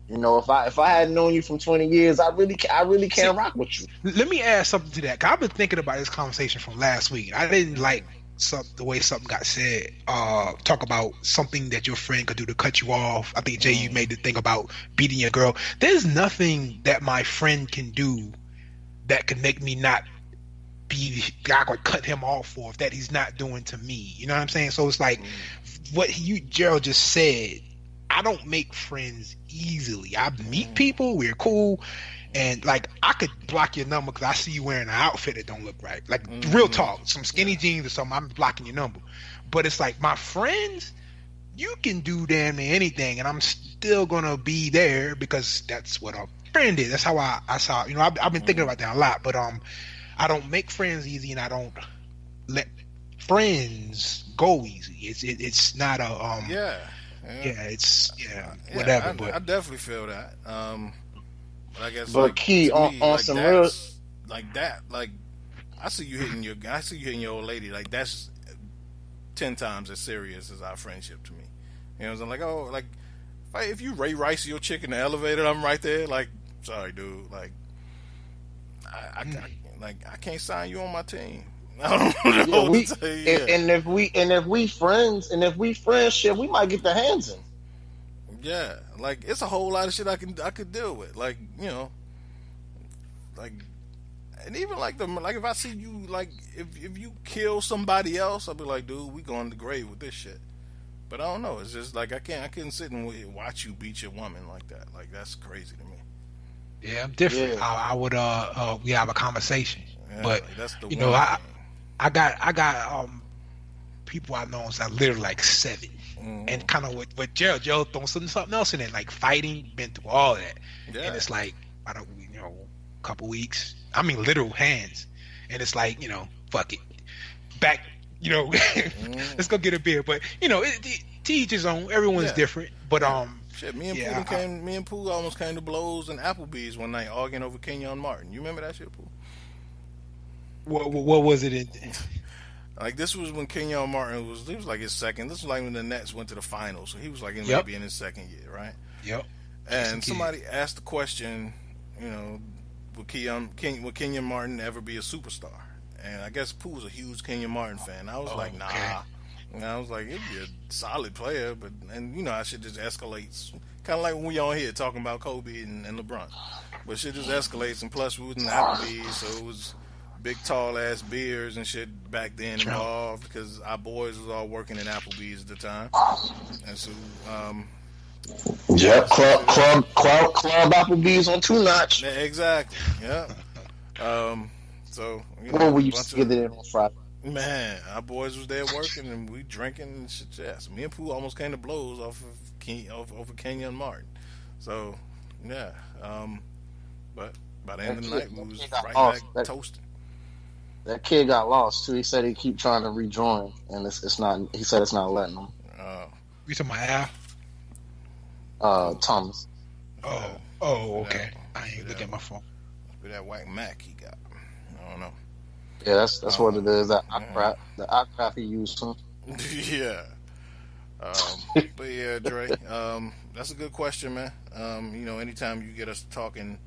if I hadn't known you from 20 years, I really can't rock with you. Let me add something to that. 'Cause I've been thinking about this conversation from last week. I didn't like the way something got said. Talk about something that your friend could do to cut you off. I think Jay, you made the thing about beating your girl. There's nothing that my friend can do that could make me not be I could cut him off for that he's not doing to me. You know what I'm saying? So it's like what Gerald just said. I don't make friends easily. I meet people, we're cool, and like I could block your number because I see you wearing an outfit that don't look right. Like real talk, some skinny jeans or something. I'm blocking your number. But it's like my friends, you can do damn near anything, and I'm still gonna be there because that's what a friend is. That's how I saw. You know, I've been thinking about that a lot. But I don't make friends easy, and I don't let friends go easy. It's not a whatever. But I definitely feel that. But I guess, but like, Key to me, on like, some real like that. Like I see you hitting your old lady. Like that's 10 times as serious as our friendship to me. You know what I'm saying? Like, oh, like if you Ray Rice your chick in the elevator, I'm right there. Like, sorry, dude. Like, I can't sign you on my team. I don't know what to tell you. And if we friends, shit, we might get the hands in. Yeah, like it's a whole lot of shit I could deal with. Like, you know, like, and even like if I see you, like if you kill somebody else, I'll be like, dude, we going to the grave with this shit. But I don't know. It's just like I couldn't sit and watch you beat your woman like that. Like that's crazy to me. Yeah, I'm different. Yeah. I would we have a conversation, but like that's the you know I got people I know that literally like 7. And kind of with Gerald throwing something else in it, like fighting, been through all that. Yeah. And it's like, a couple weeks. I mean, literal hands. And it's like, fuck it. Back, let's go get a beer. But, to each his own. Everyone's different. But, shit, me and Pooh almost came to blows in Applebee's one night arguing over Keyonne Martin. You remember that shit, Pooh? What was it? Like this was when Keyonne Martin was like his second. This was like when the Nets went to the finals, so he was like maybe in his second year, right? Yep. And somebody asked the question, would Keyonne Martin ever be a superstar? And I guess Pooh was a huge Keyonne Martin fan. I was like, nah. Okay. And I was like, he'd be a solid player, but our shit just escalates. Kind of like when we on here talking about Kobe and LeBron, but shit just escalates. And plus, we was in Applebee's, so it was big tall ass beers and shit back then involved because our boys was all working in Applebee's at the time, and so club Applebee's on 2 Notch. Yeah, exactly. Yeah. So we used to get it in on Friday. Man, our boys was there working and we drinking and shit. Yeah, so me and Pooh almost came to blows off of Keyonne Martin. So yeah, but by the end of the night we was right back toasting. That kid got lost too. He said he keep trying to rejoin, and it's not. He said it's not letting him. You talking about Al? Thomas. Oh, okay. I ain't looking at my phone. With that whack Mac he got. I don't know. Yeah, that's what it is. That crap he used him. Yeah. But yeah, Dre. That's a good question, man. Anytime you get us talking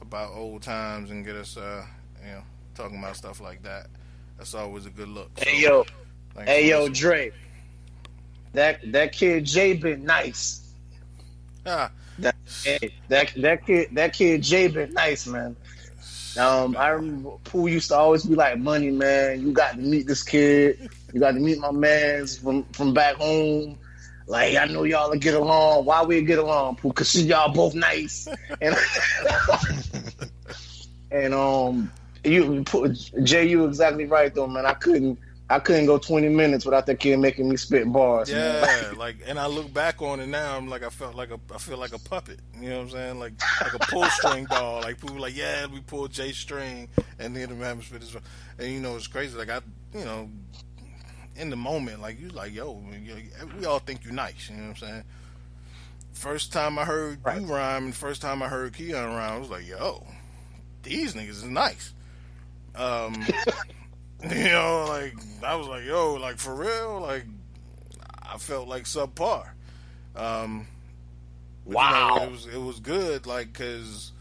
about old times and get us, talking about stuff like that, that's always a good look. So, hey yo, Dre. That kid Jay been nice. That kid Jay been nice, man. I remember Pooh used to always be like, "Money, man, you got to meet this kid. You got to meet my mans from back home. Like, I know y'all will get along. Why we get along, Pooh? Cause y'all both nice." And Jay, you exactly right though, man. I couldn't go 20 minutes without that kid making me spit bars. Yeah, man. And I look back on it now, I'm like, I feel like a puppet. You know what I'm saying? Like a pull string doll. Like people like, yeah, we pulled Jay's string, and then the man spit his. And it's crazy. Like in the moment, like you like, yo, we all think you nice. You know what I'm saying? First time I heard you rhyme, and first time I heard Keyonne rhyme, I was like, yo, these niggas is nice. Like I was like, yo, like for real, like I felt like subpar. Wow, it was good, like because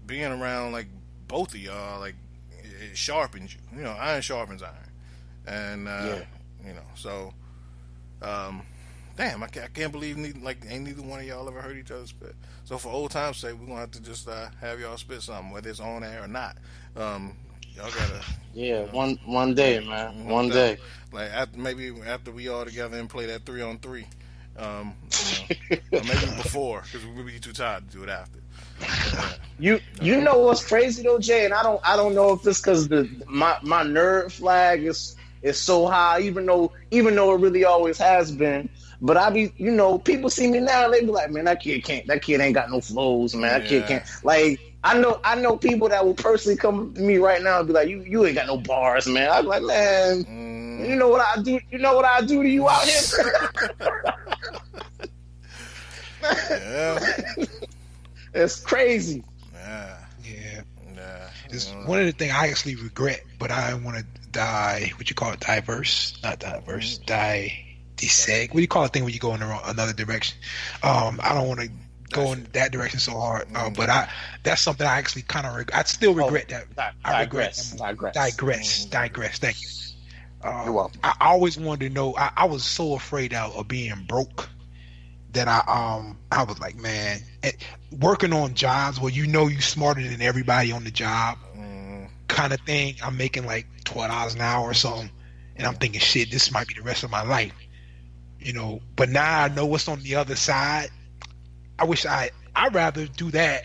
being around like both of y'all, like it sharpens you. Iron sharpens iron, and so damn, I can't believe ain't neither one of y'all ever heard each other spit. So for old time's sake, we're gonna have to just have y'all spit something, whether it's on air or not. Y'all gotta. Yeah, one day, man. One day. Like maybe after we all together and play that 3-on-3, or maybe before, because we'll be too tired to do it after. You know what's crazy though, Jay, and I don't know if it's because my nerd flag is so high, even though it really always has been. But I be, people see me now and they be like, man, that kid ain't got no flows, man. That kid can't. Like, I know people that will personally come to me right now and be like, you ain't got no bars, man. I'm like, man, you know what I do? You know what I do to you out here? Yeah. It's crazy. Yeah. It's one of the things I actually regret, but I want to diverse, not diverse, deseg. What do you call a thing when you go in another direction? I don't want to go in that direction so hard, but that's something I actually kind of regret. I still regret that. Digress. Thank you. You're welcome. I always wanted to know. I was so afraid of being broke that I was like, man, working on jobs where you smarter than everybody on the job, kind of thing. I'm making like $12 an hour or something, and I'm thinking, shit, this might be the rest of my life, But now I know what's on the other side. I wish I'd rather do that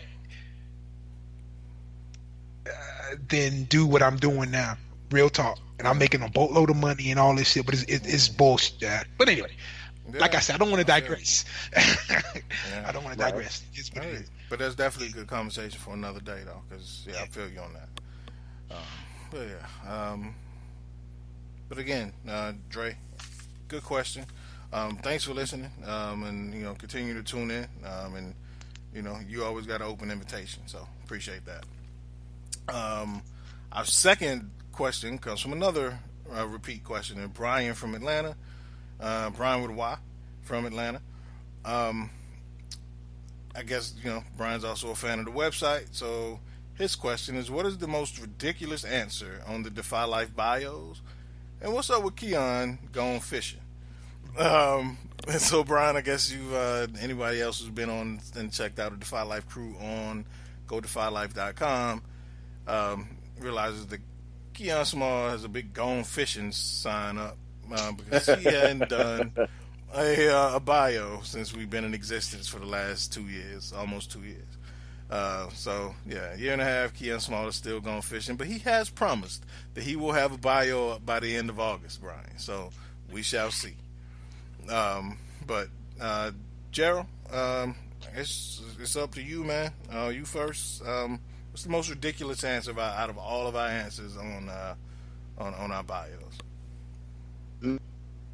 than do what I'm doing now. Real talk. And I'm making a boatload of money and all this shit, but it's bullshit. But anyway. Like I said, I don't want to digress. I don't want to digress. It's what it is. But that's definitely a good conversation for another day, though, because I feel you on that. But again, Dre, good question. Thanks for listening, and continue to tune in. And you always got an open invitation, so appreciate that. Our second question comes from another repeat question, and Brian from Atlanta. Brian with a Y from Atlanta. I guess, Brian's also a fan of the website. So his question is, what is the most ridiculous answer on the Defy Life bios? And what's up with Keyonne going fishing? And so, Brian, I guess anybody else who's been on and checked out the Defy Life crew on GoDefyLife.com realizes that Keyonne Small has a big gone fishing sign up. Because he hadn't done a bio since we've been in existence for the last 2 years, almost 2 years. So, a year and a half, Keyonne Small is still going fishing, but he has promised that he will have a bio by the end of August, Brian. So, we shall see. But, Gerald, it's up to you, man. You first. What's the most ridiculous answer out of all of our answers on our bios?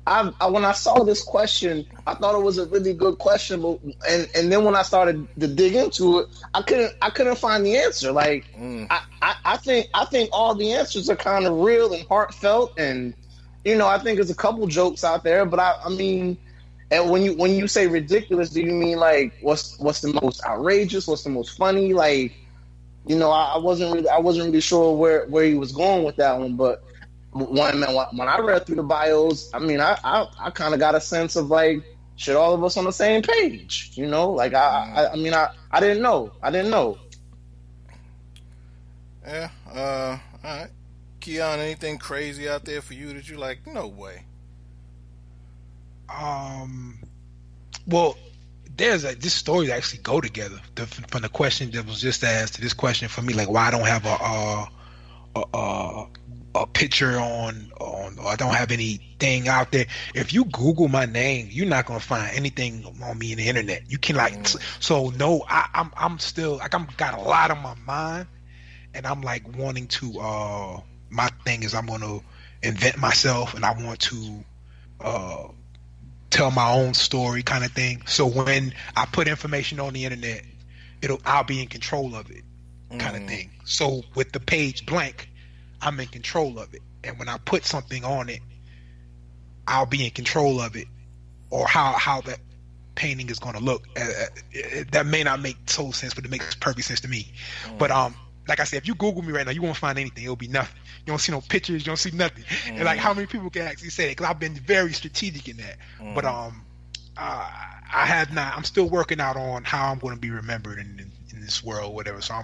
When I saw this question, I thought it was a really good question, but and then when I started to dig into it, I couldn't find the answer. Like I think all the answers are kind of real and heartfelt, and I think there's a couple jokes out there, but I mean, and when you say ridiculous, do you mean like what's the most outrageous? What's the most funny? Like, I wasn't really sure where he was going with that one, but. When I read through the bios, I mean, I kind of got a sense of like, should all of us on the same page? Like I mean, I didn't know. Yeah. All right. Keyonne, anything crazy out there for you that you're like, no way? Well, there's this story that actually go together from the question that was just asked to this question for me, like why I don't have a picture on or I don't have anything out there. If you Google my name, you're not gonna find anything on me in the internet. You can so no, I'm still like I'm got a lot on my mind, and I'm like wanting to. My thing is I'm gonna invent myself, and I want to tell my own story, kind of thing. So when I put information on the internet, I'll be in control of it, kind of thing. So with the page blank, I'm in control of it, and when I put something on it, I'll be in control of it, or how that painting is going to look. That may not make total sense, but it makes perfect sense to me. But like I said, if you Google me right now, you won't find anything. It'll be nothing. You don't see no pictures. You don't see nothing. And like, how many people can actually say that? Because I've been very strategic in that. But I have not. I'm still working out on how I'm going to be remembered in this world, whatever. So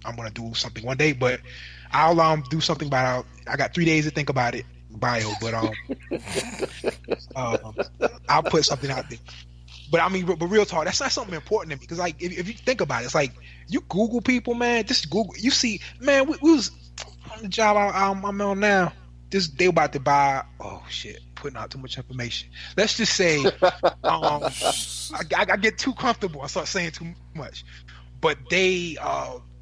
I'm gonna do something one day, but I'll do something about. I got 3 days to think about it. Bio, but I'll put something out there. But I mean, but real talk, that's not something important to me because, like, if you think about it, it's like you Google people, man. Just Google. You see, man, we was on the job I'm on now. They about to buy. Oh shit, putting out too much information. Let's just say, I get too comfortable. I start saying too much. But they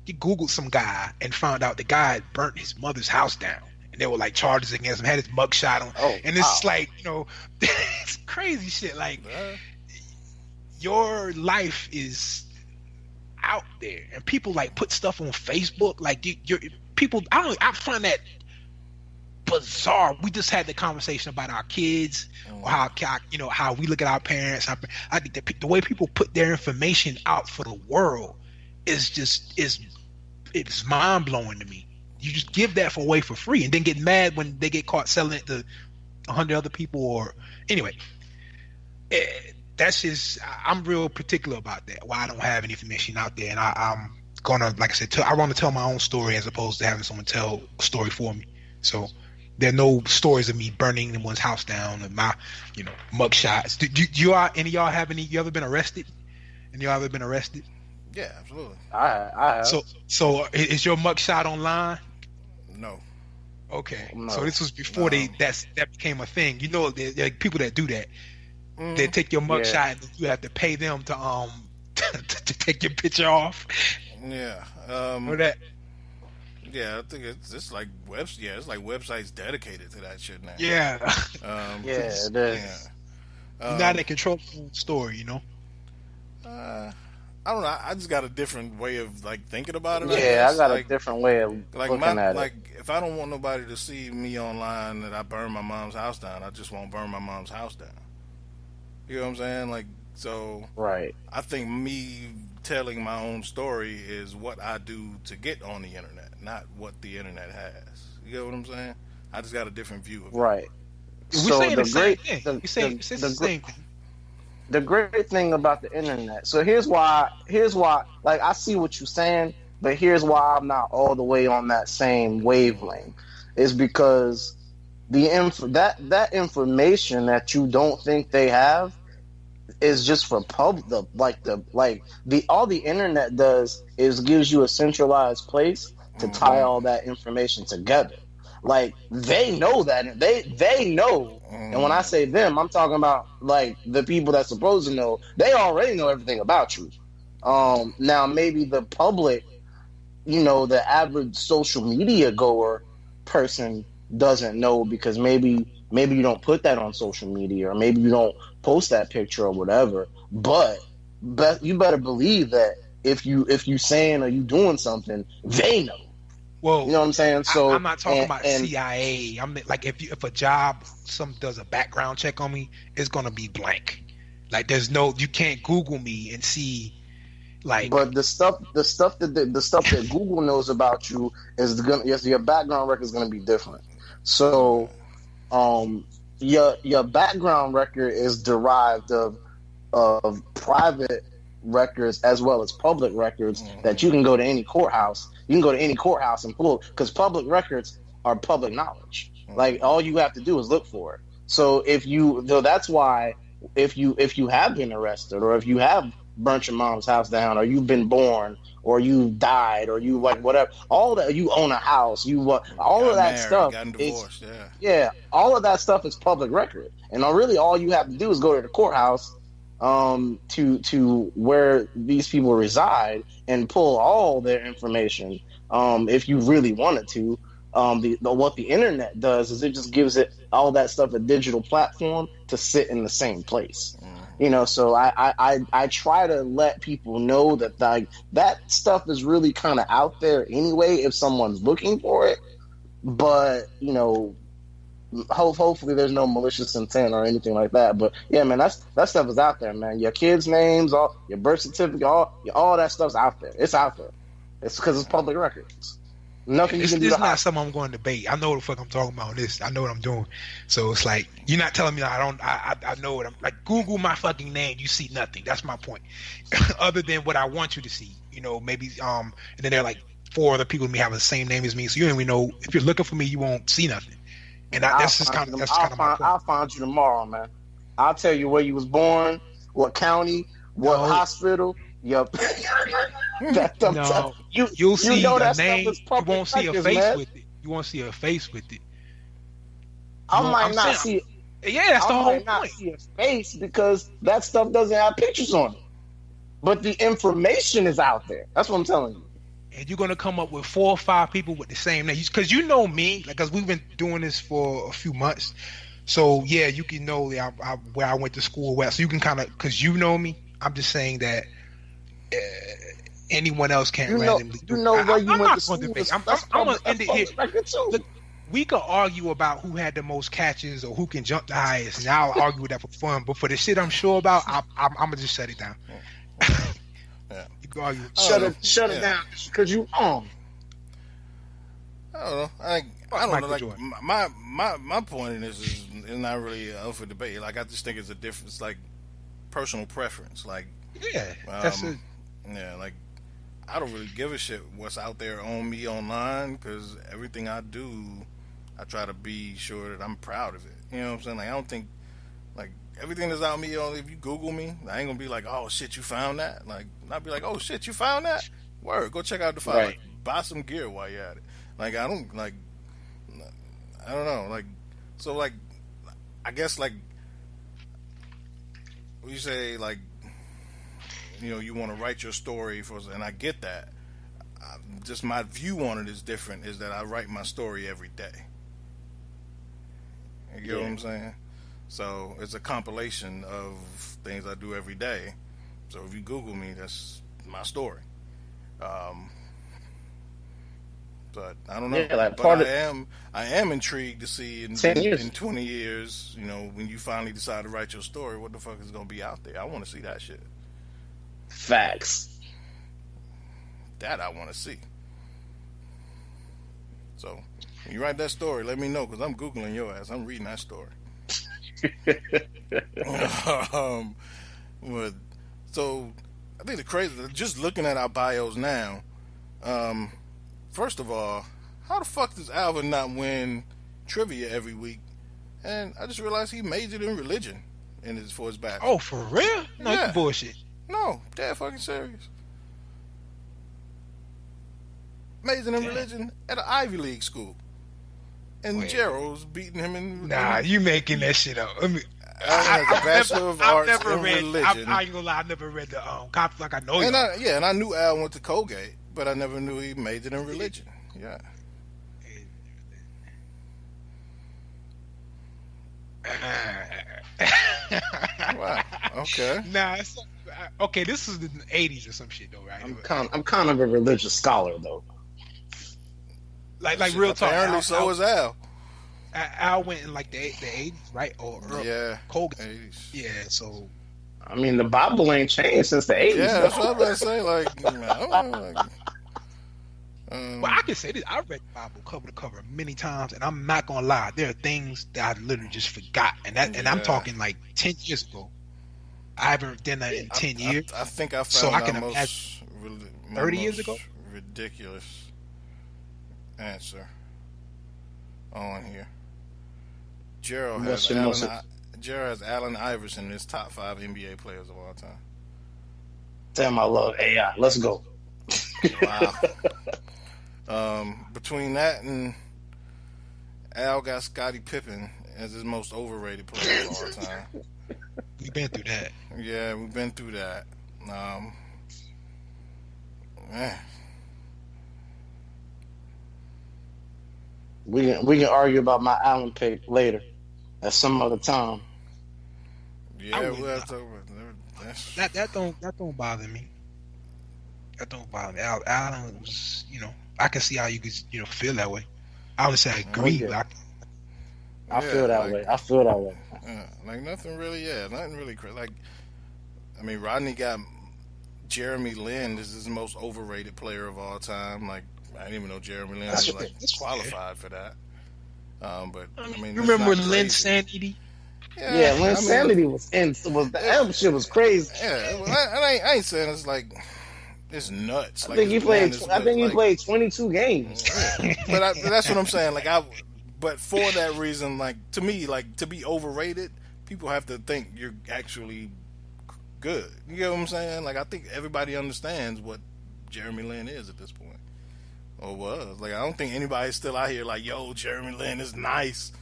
Googled some guy and found out the guy had burnt his mother's house down. And there were like charges against him, had his mugshot on. Oh, and it's like, it's crazy shit. Like, your life is out there. And people like put stuff on Facebook. Like, people, I find that bizarre. We just had the conversation about our kids, or how we look at our parents. I think that the way people put their information out for the world it's mind blowing to me. You just give that away for free, and then get mad when they get caught selling it to 100 other people. Or anyway, that's just, I'm real particular about that. Why I don't have any information out there, and I'm gonna, like I said, I want to tell my own story as opposed to having someone tell a story for me. So there are no stories of me burning anyone's house down and my, mug shots. Do you any of y'all have any? You ever been arrested? Any of y'all ever been arrested? Yeah, absolutely. I have. So is your mug shot online? No. Okay. No. So this was before that became a thing. There are people that do that. They take your mug shot and you have to pay them to to take your picture off. Yeah. Or that. Yeah, I think it's like it's like websites dedicated to that shit now. Yeah. It is. Yeah. Not in control of the story, I don't know. I just got a different way of like thinking about it. I got a different way of looking at it. Like, if I don't want nobody to see me online that I burned my mom's house down, I just won't burn my mom's house down. You know what I'm saying? Like, so. Right. I think me telling my own story is what I do to get on the internet, not what the internet has. You get what I'm saying? I just got a different view of it. Right. We saying the same thing. We say the same thing. The great thing about the internet. So here's why. Like, I see what you're saying, but here's why I'm not all the way on that same wavelength. Is because that information that you don't think they have is just for all the internet does is gives you a centralized place to tie all that information together. Like, they know that. They know. And when I say them, I'm talking about, like, the people that's supposed to know. They already know everything about you. Now, maybe the public, the average social media goer person doesn't know because maybe you don't put that on social media, or maybe you don't post that picture or whatever. But you better believe that if you saying or you doing something, they know. Well, you know what I'm saying? So I'm not talking about CIA. I'm like, if a job, does a background check on me, it's gonna be blank. Like, you can't Google me and see, like. But the stuff that Google knows about you your background record is gonna be different. So, your background record is derived of private records as well as public records that you can go to any courthouse. You can go to any courthouse and pull, because public records are public knowledge. Like, all you have to do is look for it. So that's why if you have been arrested, or if you have burnt your mom's house down, or you've been born, or you died, or you like whatever, all that, you own a house, all of that stuff divorced, all of that stuff is public record. And really all you have to do is go to the courthouse to where these people reside and pull all their information if you really wanted to. What the internet does is it just gives it all that stuff a digital platform to sit in the same place. So I try to let people know that, like, that stuff is really kind of out there anyway if someone's looking for it. But hopefully there's no malicious intent or anything like that. But yeah, man, that stuff is out there, man. Your kids' names, all your birth certificate, all that stuff's out there. It's out there. It's because it's public records. Nothing you can do. It's not something I'm going to debate. I know what the fuck I'm talking about on this. I know what I'm doing. So it's like, you're not telling me I know what I'm like. Google my fucking name, you see nothing. That's my point. Other than what I want you to see. Maybe and then they're like, 4 other people may have the same name as me, so you don't even know. If you're looking for me, you won't see nothing. And that's just kind of my point. I'll find you tomorrow, man. I'll tell you where you was born, what county, what hospital. Yup. You'll see a name. You won't see a face with it. You won't see a face with it. I might not see it. Yeah, that's the whole point. I might not see a face because that stuff doesn't have pictures on it. But the information is out there. That's what I'm telling you. And you're gonna come up with 4 or 5 people with the same name, because you know me, because we've been doing this for a few months. So yeah, you can know where I went to school, so you can kind of, because you know me. I'm just saying that anyone else can't randomly. Where you went to school. I'm gonna end it here. Look, we could argue about who had the most catches or who can jump the highest, and I'll argue with that for fun. But for the shit I'm sure about, I'm gonna just shut it down. Yeah. You can argue. Shut it down because you on. I don't know. I don't know. Like my point in this is not really up for debate. Like I just think it's a difference, like personal preference. Like that's it. Yeah, like I don't really give a shit what's out there on me online, because everything I do, I try to be sure that I'm proud of it. You know what I'm saying? Like I don't think like everything that's out me. If you Google me, I ain't gonna be like, oh shit, you found that. Like I'll be like, oh shit, you found that. Word, go check out Defy. Right. Like, buy some gear while you're at it. Like I don't know. Like so, like I guess like you say, like you want to write your story for, and I get that. Just my view on it is different. Is that I write my story every day. You get what I'm saying? So it's a compilation of things I do every day. So if you Google me, that's my story. But I don't know. Yeah, like but I am intrigued to see in 20 years, when you finally decide to write your story, what the fuck is going to be out there. I want to see that shit. Facts. That I want to see. So when you write that story, let me know, because I'm Googling your ass. I'm reading that story. But so I think the crazy, just looking at our bios now, first of all, how the fuck does Alvin not win trivia every week? And I just realized he majored in religion for his bachelor. Oh, for real? No, you bullshit. No, dead fucking serious. Majored in religion at an Ivy League school. And Gerald's beating him in... Nah, you making that shit up. Alvin has a Bachelor of Arts in Religion. I ain't gonna lie, I never read the cops like I know you. And I knew Al went to Colgate, but I never knew he majored in religion. Yeah. Wow. Okay. Nah, okay. This is the 80s or some shit, though, right? I'm kind of a religious scholar, though. Like real talk. Apparently, so is Al. Al went in like the 80s, right? Or Colgate. 80s. Yeah. So. I mean, the Bible ain't changed since the 80s. Yeah, that's what I'm about to say. Like, well, I can say this. I read the Bible cover to cover many times, and I'm not gonna lie. There are things that I literally just forgot, and I'm talking like 10 years ago. I haven't done that in 10 years. I think I found so I can my imagine most 30 years ago. Ridiculous answer on here. Gerald has Allen Iverson in his top 5 NBA players of all time. Damn, I love AI. Let's go. Wow. Between that and Al got Scottie Pippen as his most overrated player of all time. We've been through that. Yeah, we've been through that. Man. We can argue about my Allen pick later at some other time. Yeah, we'll have to talk about that. That don't bother me. That don't bother me. Allen was, I can see how you could, feel that way. I would say I agree. Okay. I feel that way. I feel that way. Like nothing really. Yeah, nothing really crazy. Like, I mean, Rodney got Jeremy Lin is his most overrated player of all time. Like, I didn't even know Jeremy Lin was like qualified for that. But I mean, you remember Lin Sanity? Yeah, Lin Sanity was that shit was crazy. Yeah, well, I ain't saying it's like it's nuts. I think he played. I think he played 22 games. Yeah. But that's what I'm saying. Like but for that reason, like to me, like to be overrated, people have to think you're actually good. You get what I'm saying? Like I think everybody understands what Jeremy Lin is at this point, or was. Like I don't think anybody's still out here like, yo, Jeremy Lin is nice.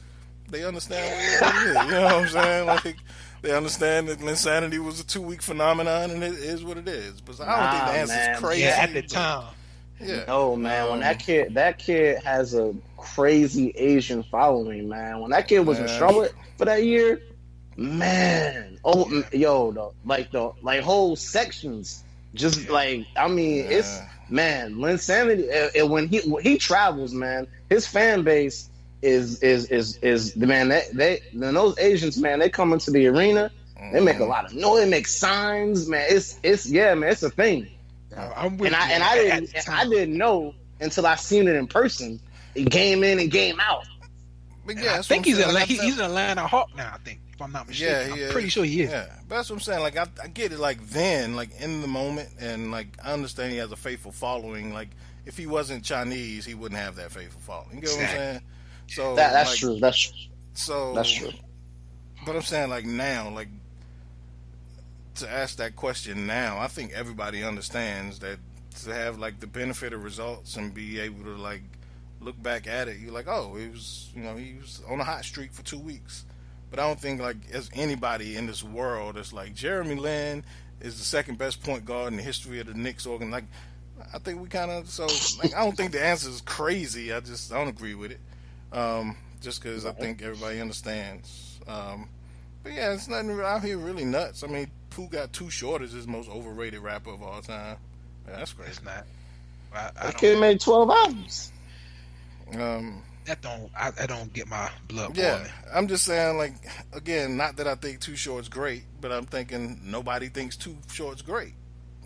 They understand what it is. You know what I'm saying? Like they understand that Linsanity was a 2-week phenomenon, and it is what it is. But I don't think the answer's crazy. Yeah, at the time. Yeah. No, man. When that kid has a crazy Asian following, man. When that kid was in Charlotte for that year, man. Oh, yo, the whole sections, just like it's man. Linsanity. When he travels, man, his fan base is the man. They those Asians, man. They come into the arena. They make a lot of noise. They make signs, man. It's man. It's a thing. I didn't know until I seen it in person, game in and game out. But yeah, I think he's an Atlanta Hawk now. I think, if I'm not mistaken. Yeah, I'm pretty sure he is. Yeah, but that's what I'm saying. Like I get it. Like then, like in the moment, and like I understand he has a faithful following. Like if he wasn't Chinese, he wouldn't have that faithful following. You get what I'm saying? So that's true. That's true. So that's true. But I'm saying like now, like to ask that question now, I think everybody understands that to have like the benefit of results and be able to like look back at it, you're like, oh, he was on a hot streak for 2 weeks. But I don't think like as anybody in this world that's like Jeremy Lin is the second best point guard in the history of the Knicks organ. Like I think we kind of I don't think the answer is crazy. I don't agree with it. Just because I think everybody understands. But yeah, it's nothing out here really nuts. I mean, Pooh Got Too Short is his most overrated rapper of all time. Man, that's crazy. It's not. That kid made 12 albums. I don't get my blood boiling. Yeah, I'm just saying, like, again, not that I think Too Short's great, but I'm thinking nobody thinks Too Short's great.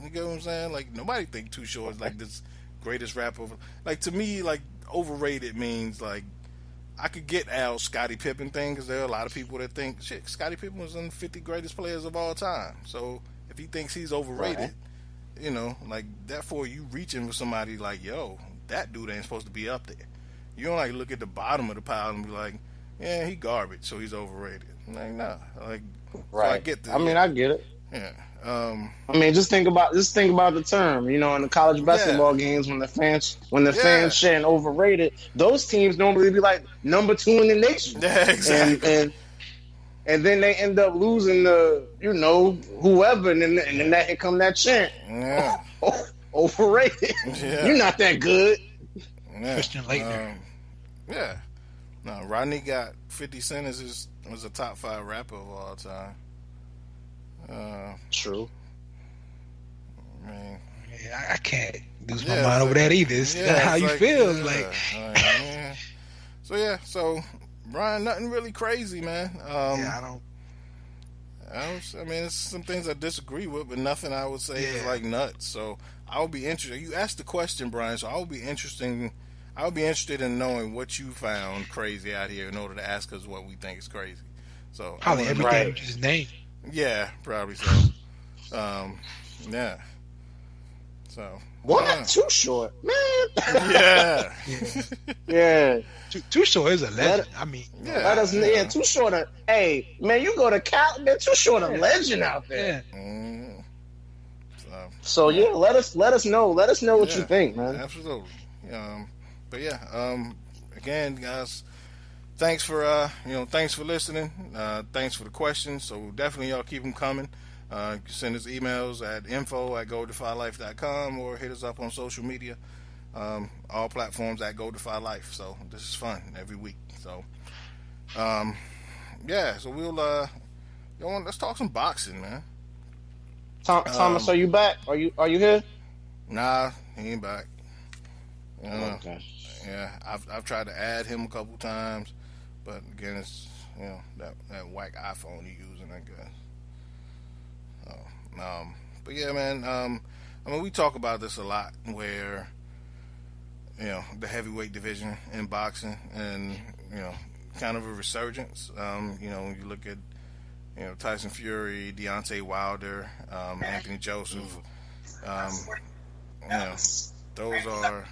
You get what I'm saying? Like, nobody thinks Too Short's like this greatest rapper. Like, to me, like, overrated means, like, I could get Al's Scottie Pippen thing, because there are a lot of people that think, shit, Scottie Pippen was in the 50 greatest players of all time. So, if he thinks he's overrated, you know, like, therefore you reaching for somebody like, yo, that dude ain't supposed to be up there. You don't, like, look at the bottom of the pile and be like, yeah, he garbage, so he's overrated. I'm like, nah. Like, so I get that. I mean, I get it. Yeah. I mean, just think about the term. You know, in the college basketball games, when the fans chant overrated, those teams normally be like number 2 in the nation. Yeah, exactly. And then they end up losing the, whoever, and then that here come that chant. Yeah. Overrated. Yeah. You're not that good. Yeah. Christian Laettner. Yeah. No, Rodney got 50 Cent was a top 5 rapper of all time. True. Man. Yeah, I can't lose my mind over that either. It's how you feel. Yeah. So Brian, nothing really crazy, man. I mean, it's some things I disagree with, but nothing I would say is like nuts. So I would be interested. You asked the question, Brian, so I would be interested in knowing what you found crazy out here in order to ask us what we think is crazy. So probably everything you just named. Yeah, probably so. Yeah. So. What? Too Short, man. Yeah. Yeah. Too Short is a legend. I mean, Too Short. Hey, man, you go to Cal, man. Too Short a legend out there. Yeah. So let us know. Let us know what you think, man. Absolutely. But again, guys. Thanks for listening. Thanks for the questions. So definitely y'all keep them coming. You can send us emails at info@godefylife.com or hit us up on social media. All platforms at GoDefyLife. So this is fun every week. So so we'll let's talk some boxing, man. Thomas, are you back? Are you here? Nah, he ain't back. Okay. Yeah, I've tried to add him a couple times, but again, it's that whack iPhone you using, I guess. But yeah, man. I mean, we talk about this a lot, where the heavyweight division in boxing, and kind of a resurgence. When you look at Tyson Fury, Deontay Wilder, Anthony Joseph. Yeah, those are.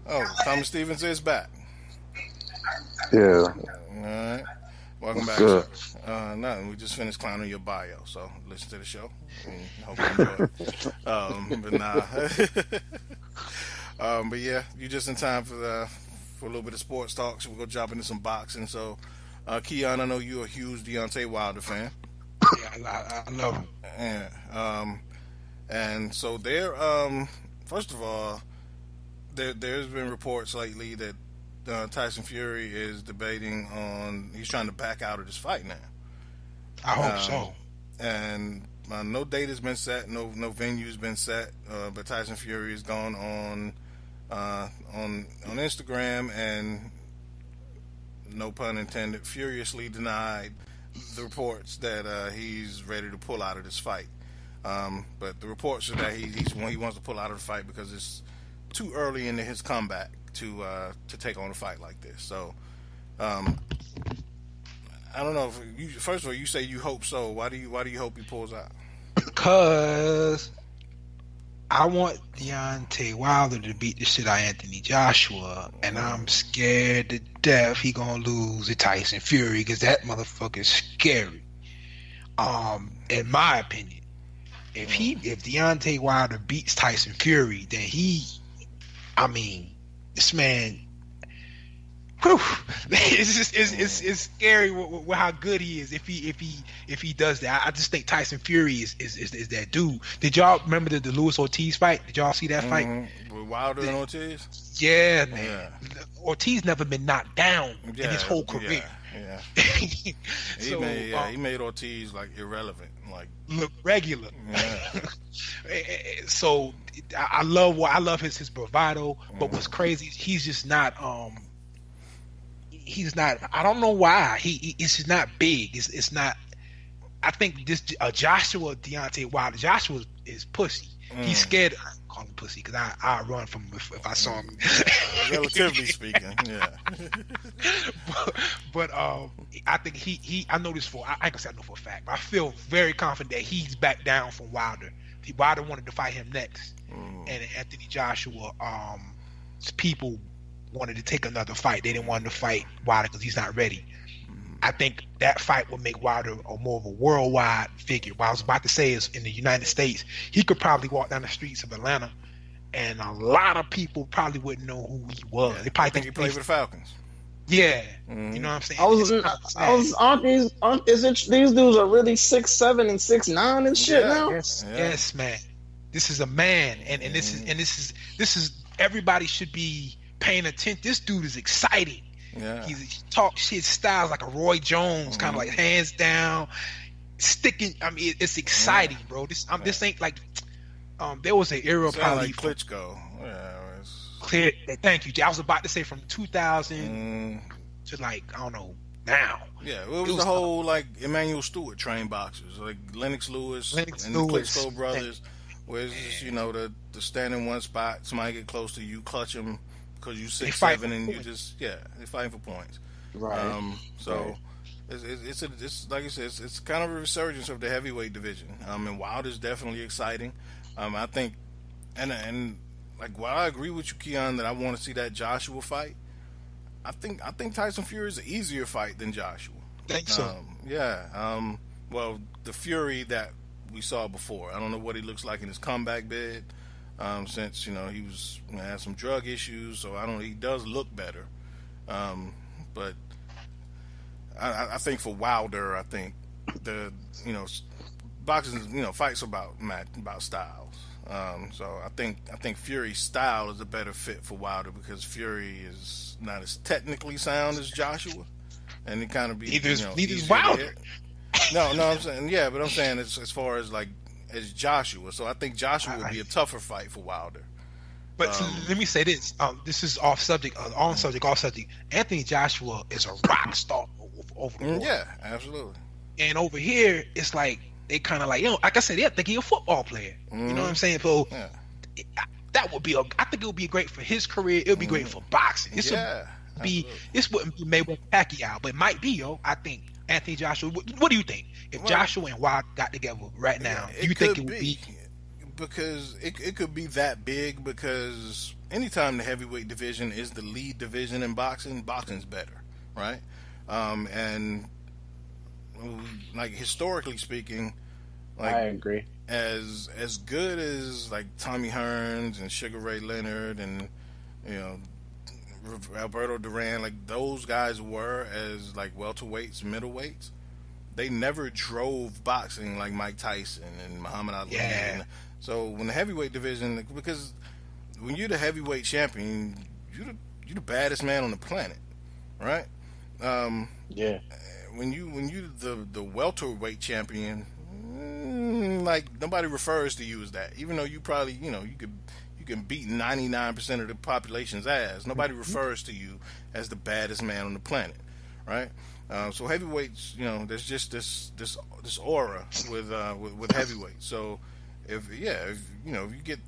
Oh, Thomas Stevens is back. Yeah. All right. Welcome back. Good. Nothing. We just finished clowning your bio, so listen to the show. Hope you enjoy it. But nah. But yeah, you just in time for a little bit of sports talk, so we'll go jump into some boxing. So, Keyonne, I know you're a huge Deontay Wilder fan. Yeah, I love him. Yeah. And so there, first of all, there's been reports lately that Tyson Fury is debating he's trying to back out of this fight now. I hope so. And no date has been set, no venue's been set, but Tyson Fury has gone on Instagram and, no pun intended, furiously denied the reports that he's ready to pull out of this fight. But the reports are that he wants to pull out of the fight because it's too early into his comeback to take on a fight like this. So, I don't know. First of all, you say you hope so. Why do you hope he pulls out? Because I want Deontay Wilder to beat the shit out of Anthony Joshua, and I'm scared to death he gonna lose to Tyson Fury because that motherfucker's scary. In my opinion, if Deontay Wilder beats Tyson Fury, then this man, whew, it's scary with how good he is if he does that. I just think Tyson Fury is that dude. Did y'all remember the Luis Ortiz fight? Did y'all see that fight? With Wilder and Ortiz? Yeah, man. Yeah. Ortiz never been knocked down in his whole career. Yeah. So, he made Ortiz like irrelevant, like look regular. Yeah. So I love his bravado, but what's crazy is he's just not I don't know why it's just not big. It's not. I think this Joshua Deontay Wilder. Joshua is pussy. He's scared. I call him pussy because I run from him if I saw him. Relatively speaking, yeah. but I think he I know this I can say I know for a fact. But I feel very confident that he's back down from Wilder. Wilder wanted to fight him next, and Anthony Joshua people wanted to take another fight. They didn't want to fight Wilder because he's not ready. I think that fight would make Wilder more of a worldwide figure. What I was about to say is in the United States, he could probably walk down the streets of Atlanta, and a lot of people probably wouldn't know who he was. Yeah, they probably think he played for the Falcons. Yeah, you know what I'm saying. These dudes are really 6'7" and 6'9" and shit now. Yes, man. This is a man, and this is everybody should be paying attention. This dude is exciting. Yeah. He talks shit styles like a Roy Jones, kind of like hands down, sticking. I mean, it's exciting, bro. This ain't like there was an era probably like Klitschko. Clear. Thank you, Jay. I was about to say from 2000 to like I don't know now. Yeah, it was the whole like Emmanuel Stewart trained boxers, like Lennox Lewis and the Klitschko brothers, where it's just the stand in one spot, somebody get close to you, clutch them. Because you 6'7" and you just they're fighting for points, right? It's like I said, it's kind of a resurgence of the heavyweight division. And Wilder's definitely exciting. I think, and like while I agree with you, Keyonne, that I want to see that Joshua fight. I think Tyson Fury is an easier fight than Joshua. Think so? Yeah. Well, the Fury that we saw before, I don't know what he looks like in his comeback bid. Since he had some drug issues, so he does look better. But I think for Wilder, I think the boxing fights about styles. So I think Fury's style is a better fit for Wilder because Fury is not as technically sound as Joshua, and it kind of be neither Wilder. No, I'm saying but I'm saying as far as like. As Joshua, so I think Joshua would be a tougher fight for Wilder. But let me say this: this is off subject, off subject. Anthony Joshua is a rock star over the world. Yeah, absolutely. And over here, it's like they kind of like like I said, think he's a football player. You know what I'm saying? So that would be I think it would be great for his career. It would be great for boxing. This wouldn't be Mayweather Pacquiao, but it might be. I think Anthony Joshua. What do you think? If Joshua and Wilder got together right now, do you think it would be? because it could be that big, because anytime the heavyweight division is the lead division in boxing, boxing's better, right? And like historically speaking, like I agree. As good as like Tommy Hearns and Sugar Ray Leonard and Alberto Duran, like those guys were as like welterweights, middleweights, they never drove boxing like Mike Tyson and Muhammad Ali. Yeah. And so when the heavyweight division, because when you're the heavyweight champion, you're the baddest man on the planet, right? Yeah. When you the welterweight champion, like nobody refers to you as that, even though you probably you can beat 99% of the population's ass. Nobody refers to you as the baddest man on the planet, right? So heavyweights, there's just this aura with heavyweights. So if you get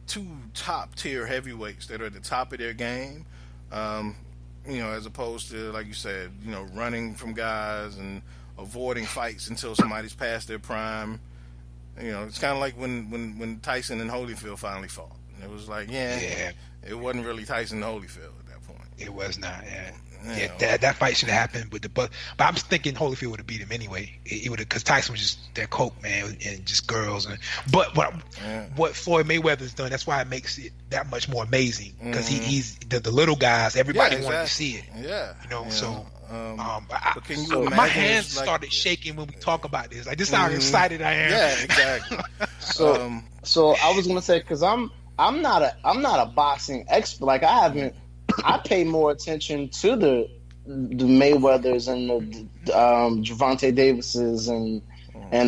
two top tier heavyweights that are at the top of their game, as opposed to, like you said, running from guys and avoiding fights until somebody's past their prime. It's kind of like when Tyson and Holyfield finally fought. It was like, it wasn't really Tyson and Holyfield at that point. It was not. That fight should have happened with but I'm thinking Holyfield would have beat him anyway. It would have, because Tyson was just that coke man and just girls. But what Floyd Mayweather's done, that's why it makes it that much more amazing, because he's the little guys. Everybody wanted to see it. So. But can you imagine my hands started shaking when we talk about this. Like, this is how excited I am. Yeah, exactly. So I was gonna say, because I'm not a boxing expert. Like, I pay more attention to the Mayweathers and the Gervonta Davises and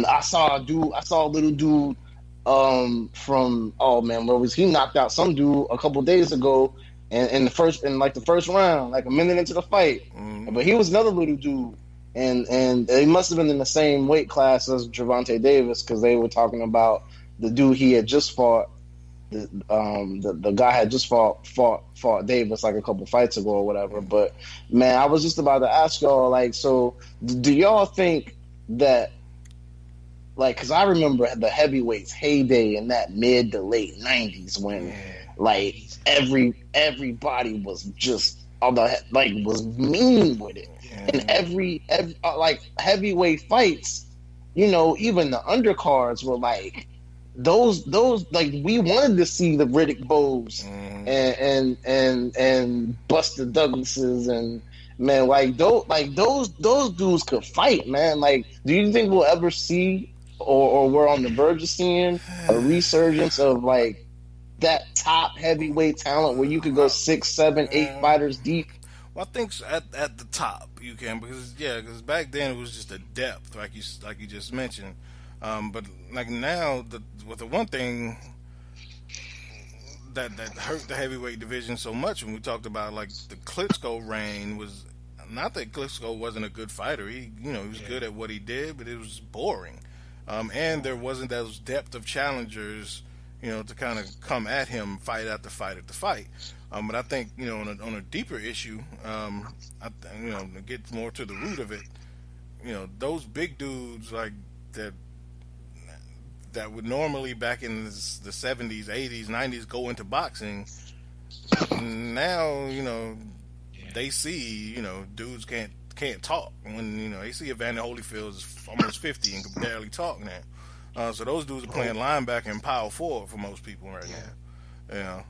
I saw a little dude from where was he knocked out some dude a couple days ago in the first round, like a minute into the fight. But he was another little dude, and they must have been in the same weight class as Gervonta Davis, because they were talking about the dude he had just fought. The guy had just fought Davis like a couple fights ago or whatever. But man, I was just about to ask y'all, like, so do y'all think that, like, because I remember the heavyweights heyday in that mid to late 90s when like everybody was just was mean with it, and every like heavyweight fights, even the undercards were like those like, we wanted to see the Riddick Bows and Buster Douglases, and man, like those dudes could fight, man. Like, do you think we'll ever see, or we're on the verge of seeing a resurgence of like that top heavyweight talent where you could go 6, 7, 8 fighters deep? Well, I think at the top you can, because back then it was just a depth, like you just mentioned. But like now, the one thing that hurt the heavyweight division so much, when we talked about like the Klitschko reign, was not that Klitschko wasn't a good fighter. He was good at what he did, but it was boring. And there wasn't those depth of challengers, to kind of come at him fight after fight after fight. But I think, on a deeper issue, to get more to the root of it, those big dudes like that would normally back in the 70s, 80s, 90s go into boxing, now, they see, dudes can't talk. When, they see Evander Holyfield is almost 50 and can barely talk now. So those dudes are playing linebacker and power forward for most people right now.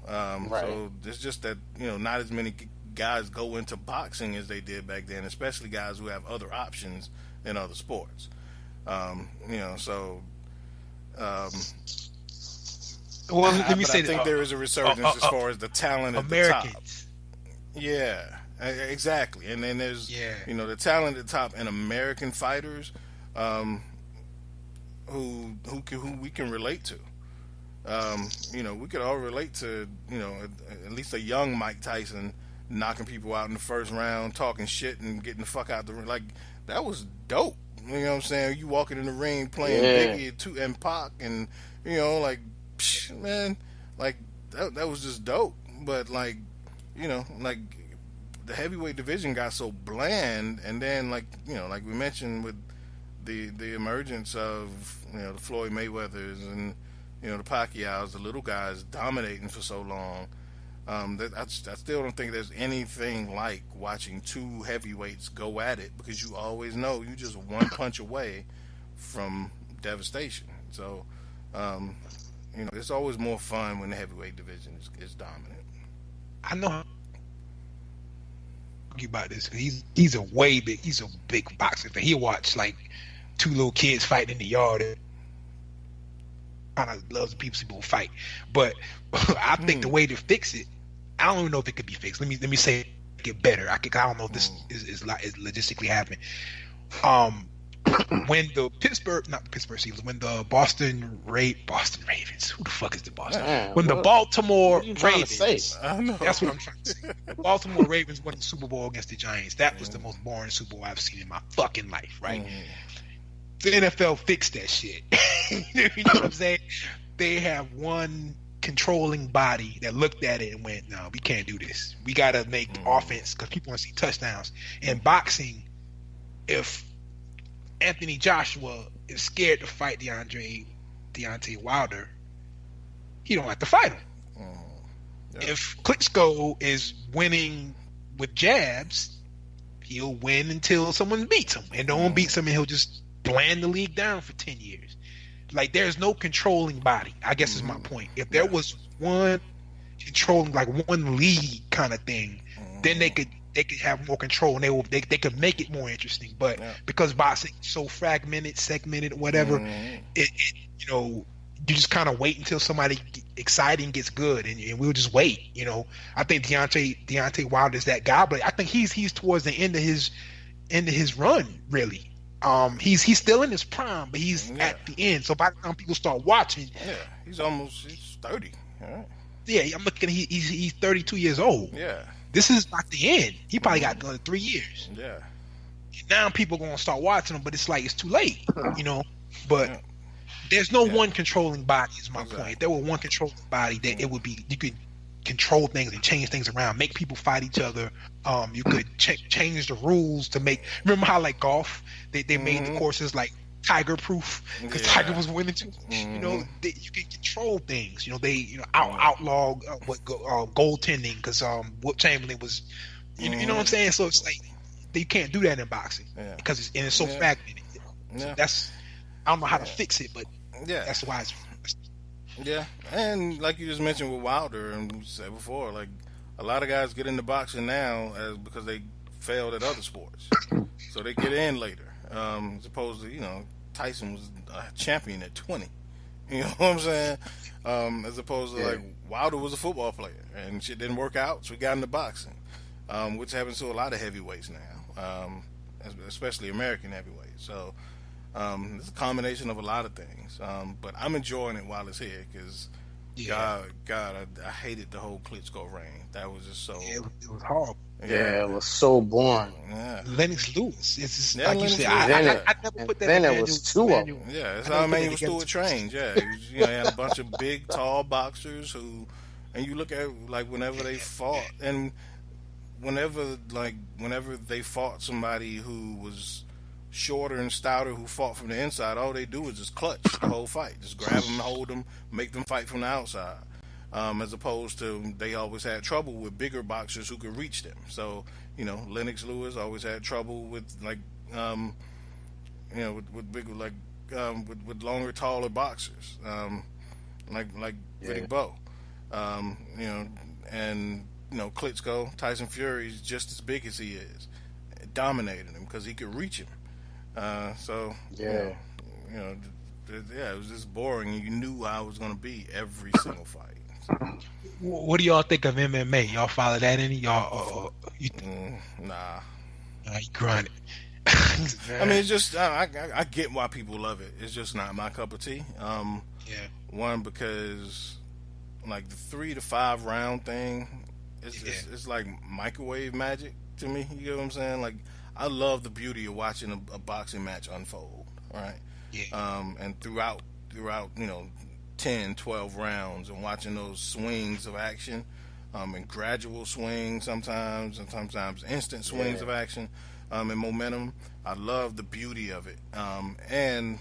Right. So it's just that, not as many guys go into boxing as they did back then, especially guys who have other options in other sports. Well, let me say I think there is a resurgence as far as the talent at Americans. the top. Yeah, exactly. And then there's the talent at the top, and American fighters who we can relate to. We could all relate to at least a young Mike Tyson knocking people out in the first round, talking shit and getting the fuck out the ring. Like, that was dope. You know what I'm saying? You walking in the ring playing Biggie and Pac, and man, like that was just dope. But like the heavyweight division got so bland, and then like we mentioned with the emergence of the Floyd Mayweathers and the Pacquiaos, the little guys dominating for so long. That I still don't think there's anything like watching two heavyweights go at it, because you always know you just one punch away from devastation. So, it's always more fun when the heavyweight division is dominant. I know about this. He's a big boxer fan. He watched like two little kids fighting in the yard. Kind of loves the people fight, but I think the way to fix it, I don't even know if it could be fixed. Let me say get better. I don't know if this is logistically happening. When the when the Boston Ravens, who the fuck is the Boston? When the Baltimore Ravens, that's what I'm trying to say. The Baltimore Ravens won the Super Bowl against the Giants. That was the most boring Super Bowl I've seen in my fucking life, right? The NFL fixed that shit. You know what I'm saying? They have one controlling body that looked at it and went, no, we can't do this. We got to make offense because people want to see touchdowns. In boxing, if Anthony Joshua is scared to fight Deontay Wilder, he don't have to fight him. Yep. If Klitschko is winning with jabs, he'll win until someone beats him. And no one beats him, and he'll just bland the league down for 10 years. Like, there's no controlling body, I guess is my point. If there was one controlling, like one league kind of thing, then they could have more control, and they could make it more interesting. But because boxing is so fragmented, segmented, whatever, you just kind of wait until somebody exciting gets good, and we'll just wait. I think Deontay Wilder is that guy, but I think he's towards the end of his run, really. He's still in his prime, but he's at the end. So by the time people start watching, he's 30. Right? Yeah, I'm looking. He's 32 years old. Yeah, this is not the end. He probably got 3 years. Yeah. Now people are gonna start watching him, but it's like it's too late, But there's no one controlling body. Is my point. If there were one controlling body, then it would be you could control things and change things around, make people fight each other. You could change the rules to make. Remember how like golf, they made the courses like tiger proof because Tiger was winning too. You can control things. They outlaw goaltending because Wilt Chamberlain was. You know what I'm saying? So it's like you can't do that in boxing because it's so fragmented. So that's I don't know how to fix it, but that's why it's. Yeah, and like you just mentioned with Wilder, and we said before, like a lot of guys get into boxing now because they failed at other sports, so they get in later. As opposed to Tyson was a champion at 20. You know what I'm saying? As opposed to like Wilder was a football player and shit didn't work out, so he got into boxing, which happens to a lot of heavyweights now, especially American heavyweights. So. It's a combination of a lot of things, but I'm enjoying it while it's here because, God, I hated the whole Klitschko reign. That was just so. It was horrible. Yeah, it was so boring. Yeah. Lennox Lewis. It's just, like you said. I never put that. Then it was two of them. Yeah, that's how Emmanuel Stewart trained. Yeah, he had a bunch of big, tall boxers and you look at like whenever they fought, and whenever they fought somebody who was shorter and stouter who fought from the inside, all they do is just clutch the whole fight. Just grab them, hold them, make them fight from the outside. As opposed to they always had trouble with bigger boxers who could reach them. So, Lennox Lewis always had trouble with with bigger with longer, taller boxers. Like Riddick Bowe. And Klitschko, Tyson Fury is just as big as he is. It dominated him because he could reach him. It was just boring. You knew how it was going to be every single fight. What do y'all think of MMA? Y'all follow that any? Y'all? Nah. You grind it. I mean, it's just I get why people love it. It's just not my cup of tea. One, because like the 3 to 5 round thing, it's like microwave magic to me. You get what I'm saying? Like, I love the beauty of watching a boxing match unfold, right? Yeah. And throughout 10, 12 rounds, and watching those swings of action, and gradual swings sometimes, and sometimes instant swings of action. and momentum. I love the beauty of it. And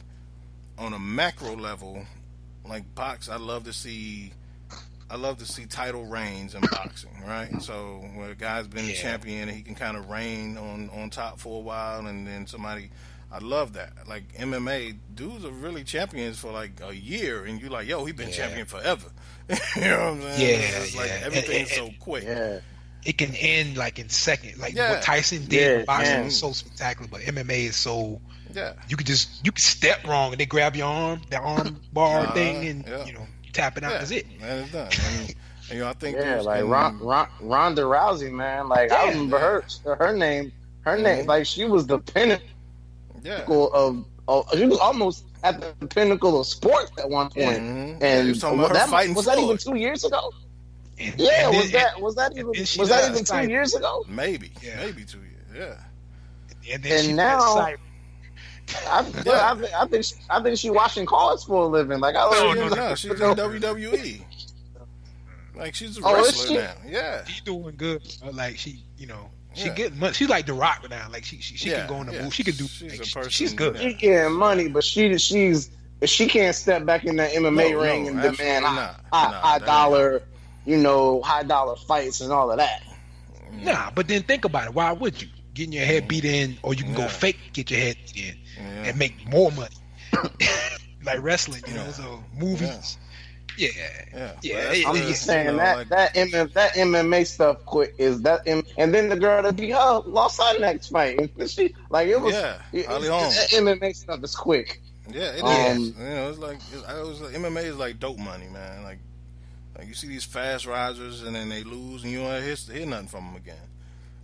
on a macro level, like I love to see title reigns in boxing, right? So where a guy's been a champion and he can kind of reign on top for a while, and then I love that. Like MMA, dudes are really champions for like a year, and you're like, yo, he been champion forever. You know what I'm saying? Yeah, it's just like everything's so quick. Yeah. It can end like in seconds. Like what Tyson did in boxing was so spectacular, but MMA is so. Yeah. You can step wrong and they grab your arm, the arm bar thing, and you tap it out. That's it. And it's done. And, I think like Ronda Rousey, man. Like I remember her name, like she was the pinnacle of she was almost at the pinnacle of sports at one point. And was that even 2 years ago? Was that even 2 years ago? Maybe 2 years. Yeah. And now I think she's washing cars for a living. Like no, she's in WWE. Like she's a wrestler now. Yeah, she's doing good. Like she get money. She's like The Rock now. Like she can go in the booth. She can do. She's good. She's getting money, but she can't step back in that MMA ring and demand high dollar fights and all of that. Nah, but then think about it. Why would you? Getting your head beat in, or you can go fake, get your head beat in, and make more money. Like wrestling, so movies. I'm just saying that MMA stuff quick is that, and then the girl that beat her lost her next fight. She like it was MMA stuff is quick. Yeah, it is. It's like MMA is like dope money, man. Like you see these fast risers and then they lose and you don't hear nothing from them again.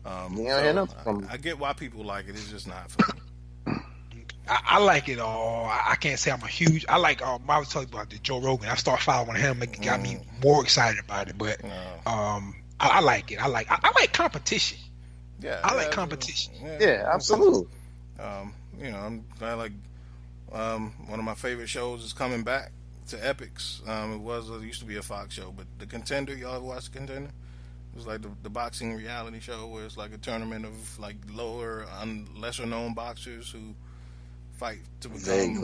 I get why people like it. It's just not for me. I like it all. I can't say I'm a huge. I like. I was telling you about the Joe Rogan. I started following him. It got me more excited about it. But I like it. I like competition. Yeah, I like competition. Yeah, absolutely. I'm glad one of my favorite shows is coming back to Epix. It used to be a Fox show, but The Contender. Y'all watch The Contender? It was like the boxing reality show where it's like a tournament of like lesser known boxers who fight to become.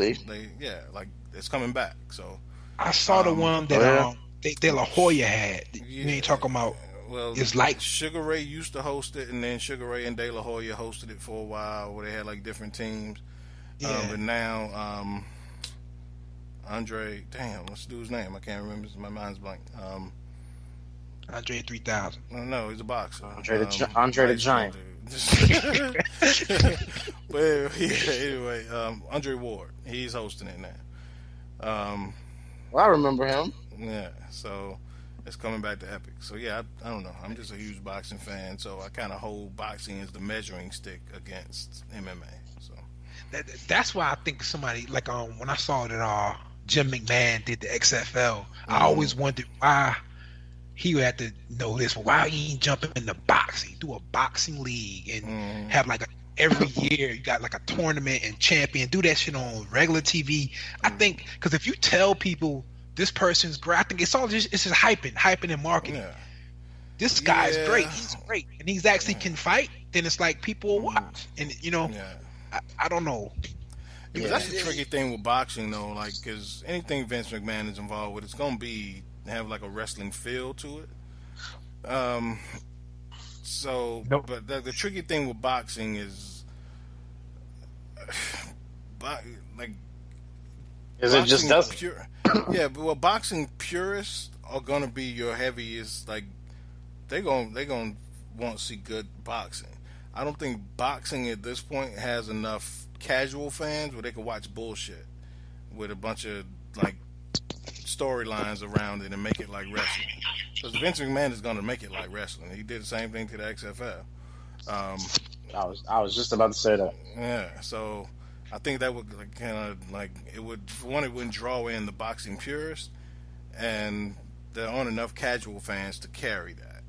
Like it's coming back. So I saw the one that De La Hoya had. You ain't talking about. Well, it's like Sugar Ray used to host it, and then Sugar Ray and De La Hoya hosted it for a while, where they had like different teams. But now Andre, what's the dude's name? I can't remember. My mind's blank. Andre 3000. No, he's a boxer. Andre the Giant. But anyway, Andre Ward, he's hosting it now. I remember him. Yeah, so it's coming back to Epic. So yeah, I don't know. I'm just a huge boxing fan, so I kind of hold boxing as the measuring stick against MMA. So that's why I think somebody like when I saw that Jim McMahon did the XFL, I always wondered why. He would have to know this, but why he ain't jumping into boxing, do a boxing league, and have like every year you got like a tournament and champion, do that shit on regular TV. I think because if you tell people this person's great, I think it's just hyping and marketing. Yeah. This guy is great, he's great, and he's actually can fight. Then it's like people will watch, and I don't know. Yeah, that's the tricky thing with boxing though, like because anything Vince McMahon is involved with, it's gonna have like a wrestling feel to it. But the tricky thing with boxing is, is it just does pure? Yeah, but boxing purists are gonna be your heaviest. Like they're gonna want to see good boxing. I don't think boxing at this point has enough casual fans where they can watch bullshit with a bunch of like storylines around it and make it like wrestling. Because Vince McMahon is going to make it like wrestling. He did the same thing to the XFL. I was just about to say that. Yeah, so I think that would kind of like it wouldn't draw in the boxing purists, and there aren't enough casual fans to carry that.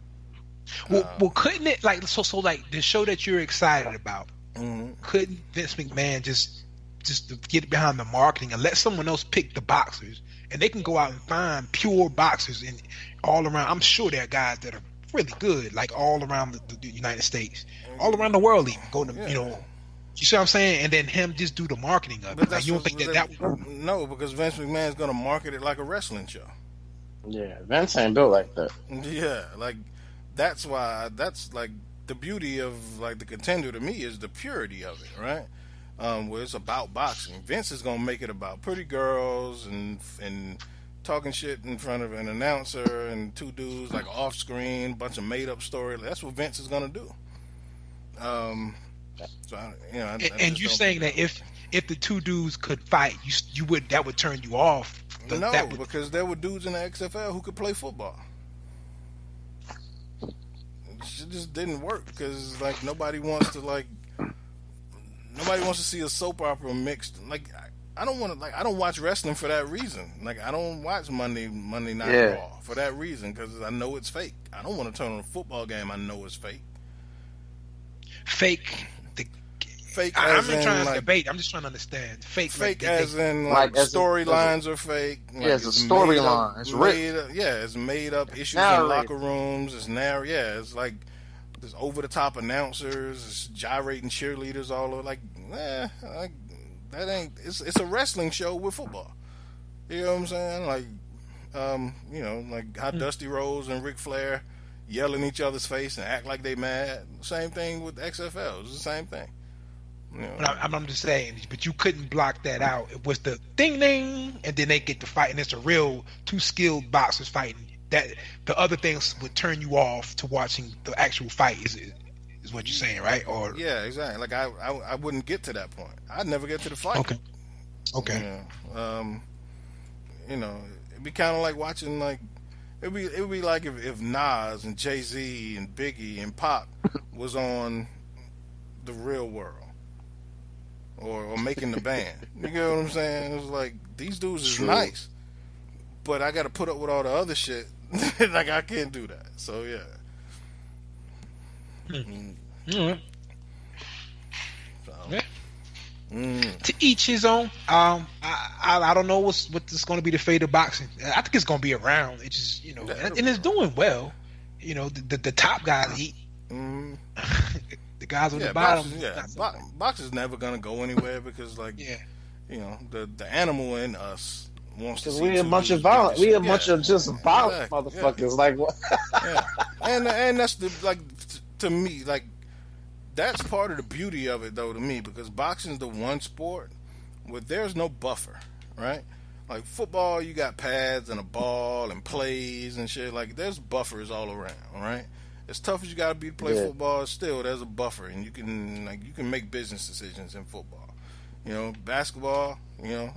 Well, couldn't it like so like the show that you're excited about? Couldn't Vince McMahon just get behind the marketing and let someone else pick the boxers, and they can go out and find pure boxers and all around? I'm sure there are guys that are really good, like all around the United States, all around the world, even go to you know. You see what I'm saying? And then him just do the marketing of it. Like, you don't think that would work? No, because Vince McMahon's gonna market it like a wrestling show. Yeah, Vince ain't built like that. Yeah, like that's why like the beauty of like the Contender to me is the purity of it, right? Where it's about boxing. Vince is gonna make it about pretty girls and talking shit in front of an announcer and two dudes like off screen, bunch of made up story. That's what Vince is gonna do. So and you saying that if the two dudes could fight, you would that would turn you off? Because there were dudes in the XFL who could play football. It just didn't work because like nobody wants to see a soap opera mixed. Like I don't want to I don't watch wrestling for that reason. Like I don't watch Monday Night Raw for that reason because I know it's fake. I don't want to turn on a football game I know it's fake. Fake. I'm not trying to debate. I'm just trying to understand. Fake as in storylines are fake. Yeah, it's a storyline. It's written. It's made up issues in locker rooms. It's narrow. Yeah, it's like there's over the top announcers. It's gyrating cheerleaders all over. Like that ain't. It's a wrestling show with football. You know what I'm saying? Like, like how Dusty Rhodes and Ric Flair yell in each other's face and act like they mad. Same thing with XFL. It's the same thing. But I'm just saying, but you couldn't block that out. It was the ding ding, and then they get to fight, and it's a real two skilled boxers fighting. That the other things would turn you off to watching the actual fight. Is what you're saying, right? Or yeah, exactly. Like I wouldn't get to that point. I'd never get to the fight. Okay. It'd be kind of like watching like it'd be like if Nas and Jay-Z and Biggie and Pop was on The Real World. Or making the band. You get what I'm saying? It's like these dudes is nice, but I got to put up with all the other shit. Like I can't do that. So yeah. Mm-hmm. To each his own. I don't know what's going to be the fate of boxing. I think it's going to be around. It's just and it's doing well. The top guys eat. The guys on the bottom. Boxing's never gonna go anywhere because, the animal in us wants to see. We a bunch of violent. We a bunch of just violent motherfuckers. Yeah. Like what? Yeah, and that's to me, that's part of the beauty of it, though, to me, because boxing's the one sport where there's no buffer, right? Like football, you got pads and a ball and plays and shit. Like there's buffers all around, right? As tough as you gotta be to play football, still there's a buffer, and you can make business decisions in football. Basketball,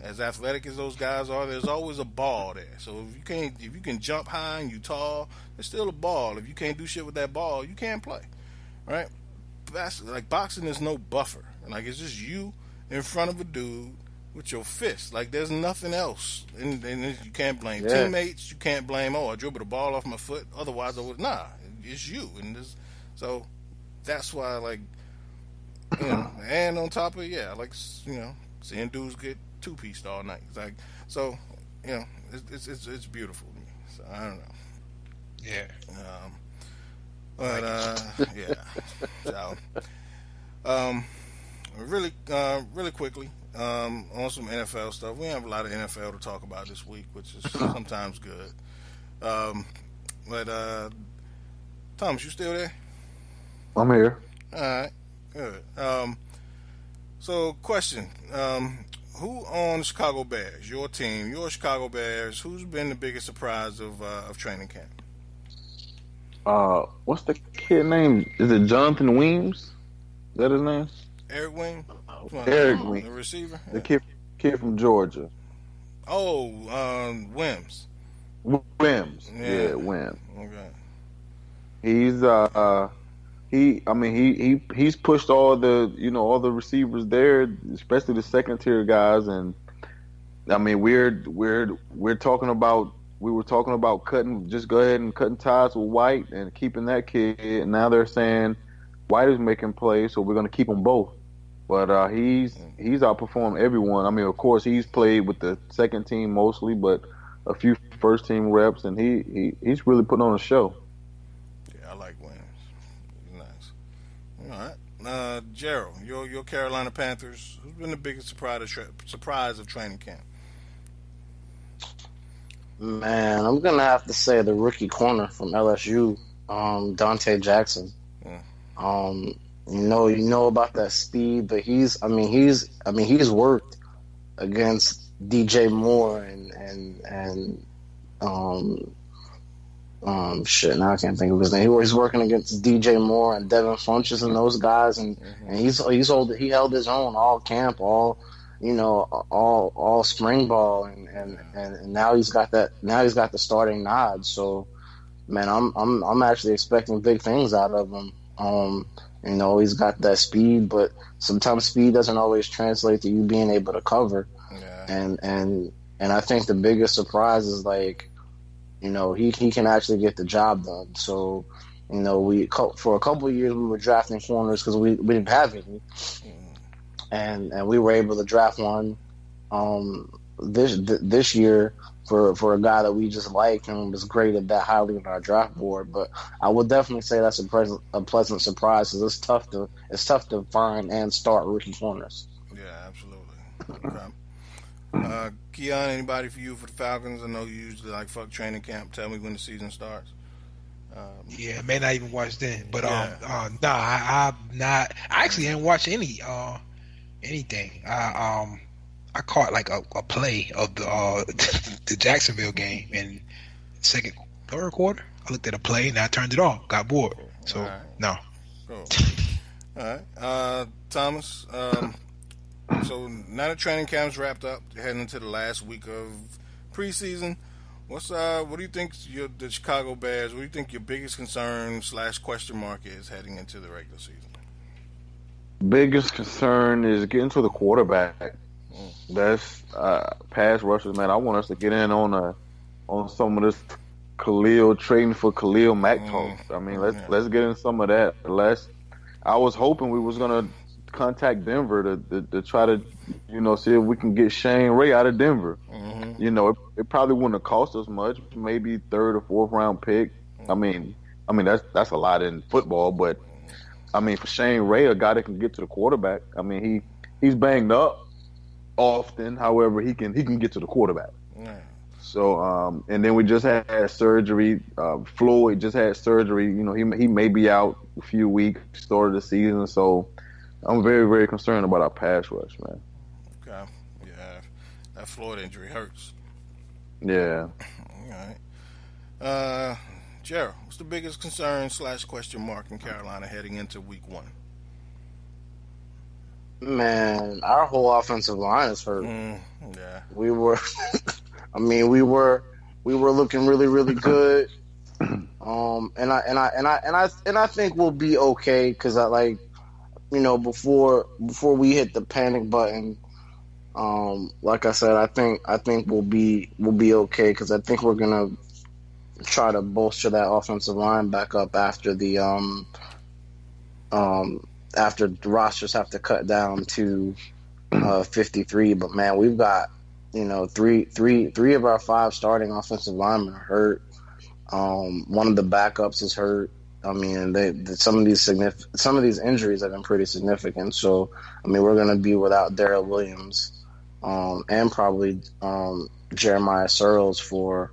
as athletic as those guys are, there's always a ball there. So if you can jump high and you tall, there's still a ball. If you can't do shit with that ball, you can't play, right? Boxing, there's no buffer. It's just you in front of a dude with your fist. There's nothing else, and you can't blame teammates. You can't blame I dribbled the ball off my foot. Otherwise, I would It's you, and so that's why, and on top of it, seeing dudes get two-pieced all night. It's beautiful to me. So I don't know. Yeah. Really quickly, on some NFL stuff. We have a lot of NFL to talk about this week, which is sometimes good. Thomas, you still there? I'm here. All right, good. So, question: who on the Chicago Bears? Your team, your Chicago Bears. Who's been the biggest surprise of training camp? What's the kid name? Is it Jonathan Weems? Is that his name? Eric Wing. Eric Wing, the receiver. The kid from Georgia. Oh, Wims. Wims. Yeah, Wims. Okay. He's pushed all the receivers there, especially the second tier guys, and we're talking about just go ahead and cutting ties with White and keeping that kid, and now they're saying White is making plays, so we're going to keep them both. But he's outperformed everyone. Of course he's played with the second team mostly, but a few first team reps, and he's really putting on a show. I Gerald, your Carolina Panthers. Who's been the biggest surprise of training camp? Man, I'm gonna have to say the rookie corner from LSU, Deontay Jackson. Yeah. You know about that speed, but he's worked against DJ Moore and shit. Now I can't think of his name. He's working against DJ Moore and Devin Funchess and those guys, and he held his own all camp, all spring ball, and now he's got the starting nod. So, man, I'm actually expecting big things out of him. He's got that speed, but sometimes speed doesn't always translate to you being able to cover. Yeah. And I think the biggest surprise is he can actually get the job done. So, for a couple of years we were drafting corners because we didn't have any, and we were able to draft one this year for a guy that we just liked and was graded that highly on our draft board. But I would definitely say that's a pleasant surprise because it's tough to find and start rookie corners. Yeah, absolutely. Okay. Keyonne, anybody for you for the Falcons? I know you usually fuck training camp. Tell me when the season starts. Yeah, may not even watch then. But yeah. I'm not. I actually didn't watch anything. I caught a play of the Jacksonville game in third quarter. I looked at a play and I turned it off. Got bored. So right. No. Cool. All right, Thomas. So now the training camp's wrapped up, heading into the last week of preseason. What do you think the Chicago Bears? What do you think your biggest concern / question mark is heading into the regular season? Biggest concern is getting to the quarterback. That's pass rushers, man. I want us to get in on some of this trading for Khalil Mack talk. I mean, let's get in some of that. I was hoping we was gonna contact Denver to try to see if we can get Shane Ray out of Denver. Mm-hmm. It probably wouldn't have cost us much, maybe third or fourth round pick. I mean that's a lot in football, but I mean for Shane Ray, a guy that can get to the quarterback. I mean he's banged up often, however he can get to the quarterback. Yeah. So and then we just had surgery. Floyd just had surgery. He may be out a few weeks, start of the season. So I'm very, very concerned about our pass rush, man. Okay. Yeah. That Floyd injury hurts. Yeah. All right. Gerald, what's the biggest concern / question mark in Carolina heading into week 1? Man, our whole offensive line is hurt. Yeah. We were looking really, really good. And I think we'll be okay because before we hit the panic button, like I said, I think we'll be okay because I think we're gonna try to bolster that offensive line back up after after the rosters have to cut down to 53. But man, we've got three of our 5 starting offensive linemen are hurt. One of the backups is hurt. I mean, some of these injuries have been pretty significant. So, I mean, we're going to be without Darrell Williams and probably Jeremiah Searles for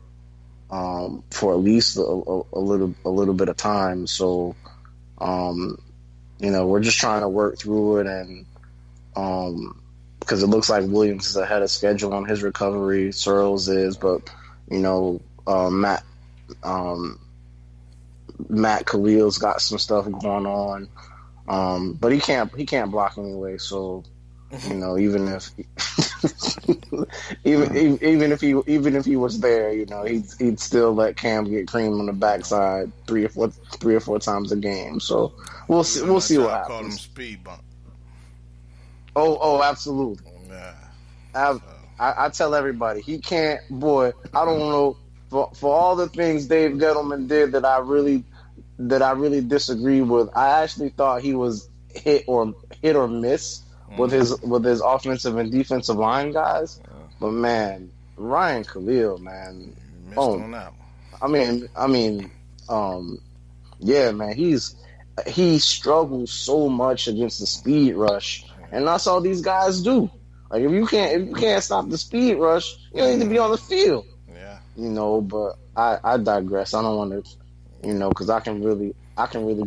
at least a little bit of time. So, we're just trying to work through it, and because it looks like Williams is ahead of schedule on his recovery, Searles is, but Matt Khalil's got some stuff going on, but he can't block anyway. So even if even if he was there, he'd still let Cam get cream on the backside 3 or 4 times a game. So we'll see what happens. Call him speed bump. Oh, absolutely. Yeah. I tell everybody he can't. Boy, I don't know for all the things Dave Gettleman did that I really disagree with. I actually thought he was hit or miss with his offensive and defensive line guys. But man, Ryan Khalil, man, missed on that one. yeah, man, he's he struggles so much against the speed rush, and that's all these guys do. Like if you can't stop the speed rush, you don't need to be on the field. Yeah. But I digress. I don't want to, because I can really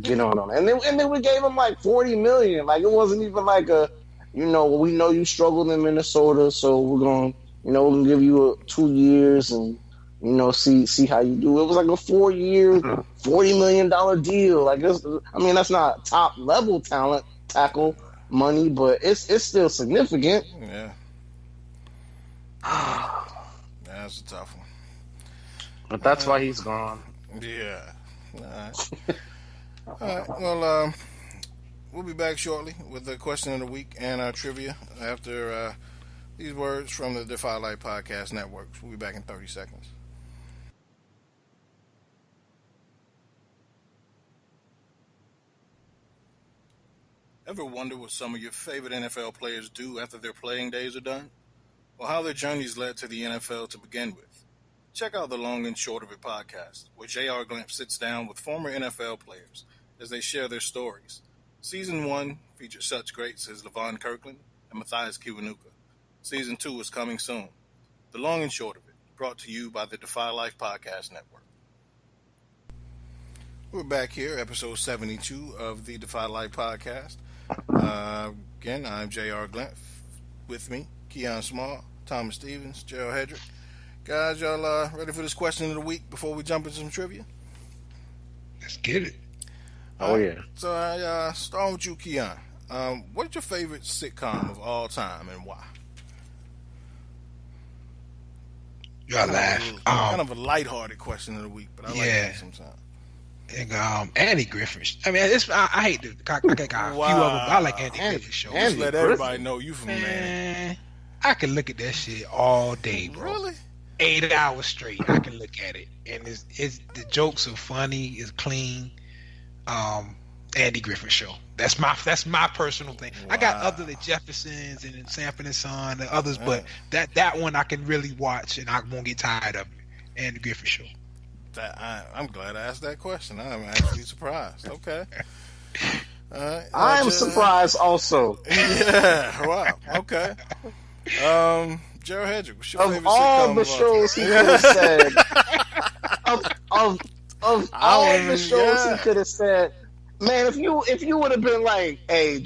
get on them. And then we gave him like $40 million. Like it wasn't even like a, we know you struggled in Minnesota, so we're gonna give you 2 years and see how you do. It was like a 4-year, $40 million deal. Like that's not top level talent tackle money, but it's still significant. Yeah. That's a tough one. But that's why he's gone. Yeah. All right. All right. Well, we'll be back shortly with the question of the week and our trivia after these words from the Defy Life Podcast Network. We'll be back in 30 seconds. Ever wonder what some of your favorite NFL players do after their playing days are done? Or how their journeys led to the NFL to begin with? Check out the Long and Short of It podcast, where J.R. Glymph sits down with former NFL players as they share their stories. Season 1 features such greats as LaVon Kirkland and Matthias Kiwanuka. Season 2 is coming soon. The Long and Short of It, brought to you by the Defy Life Podcast Network. We're back here, episode 72 of the Defy Life Podcast. Again, I'm J.R. Glymph. With me, Keyonne Small, Thomas Stevens, Gerald Hedrick. Guys, y'all ready for this question of the week before we jump into some trivia? Let's get it. Yeah. So I start with you, Keyonne. What's your favorite sitcom of all time and why? Y'all laugh. Kind of a lighthearted question of the week, but I like it sometimes. And Andy Griffith. I mean, I hate to I got a few of them. I like Andy Griffith's show. Just let everybody know you from man. I can look at that shit all day, bro. Really? 8 hours straight. I can look at it, and it's the jokes are funny. It's clean. Andy Griffith show. That's my personal thing. Wow. I got other the Jeffersons and Sanford and Son and others, but that one I can really watch and I won't get tired of it. Andy Griffith show. I'm glad I asked that question. I'm actually surprised. Okay. I'm surprised also. Yeah. Wow. Okay. Gerald Hedrick, what's your favorite of all the shows he could have said, of all the shows he could have said, man, if you would have been like, hey,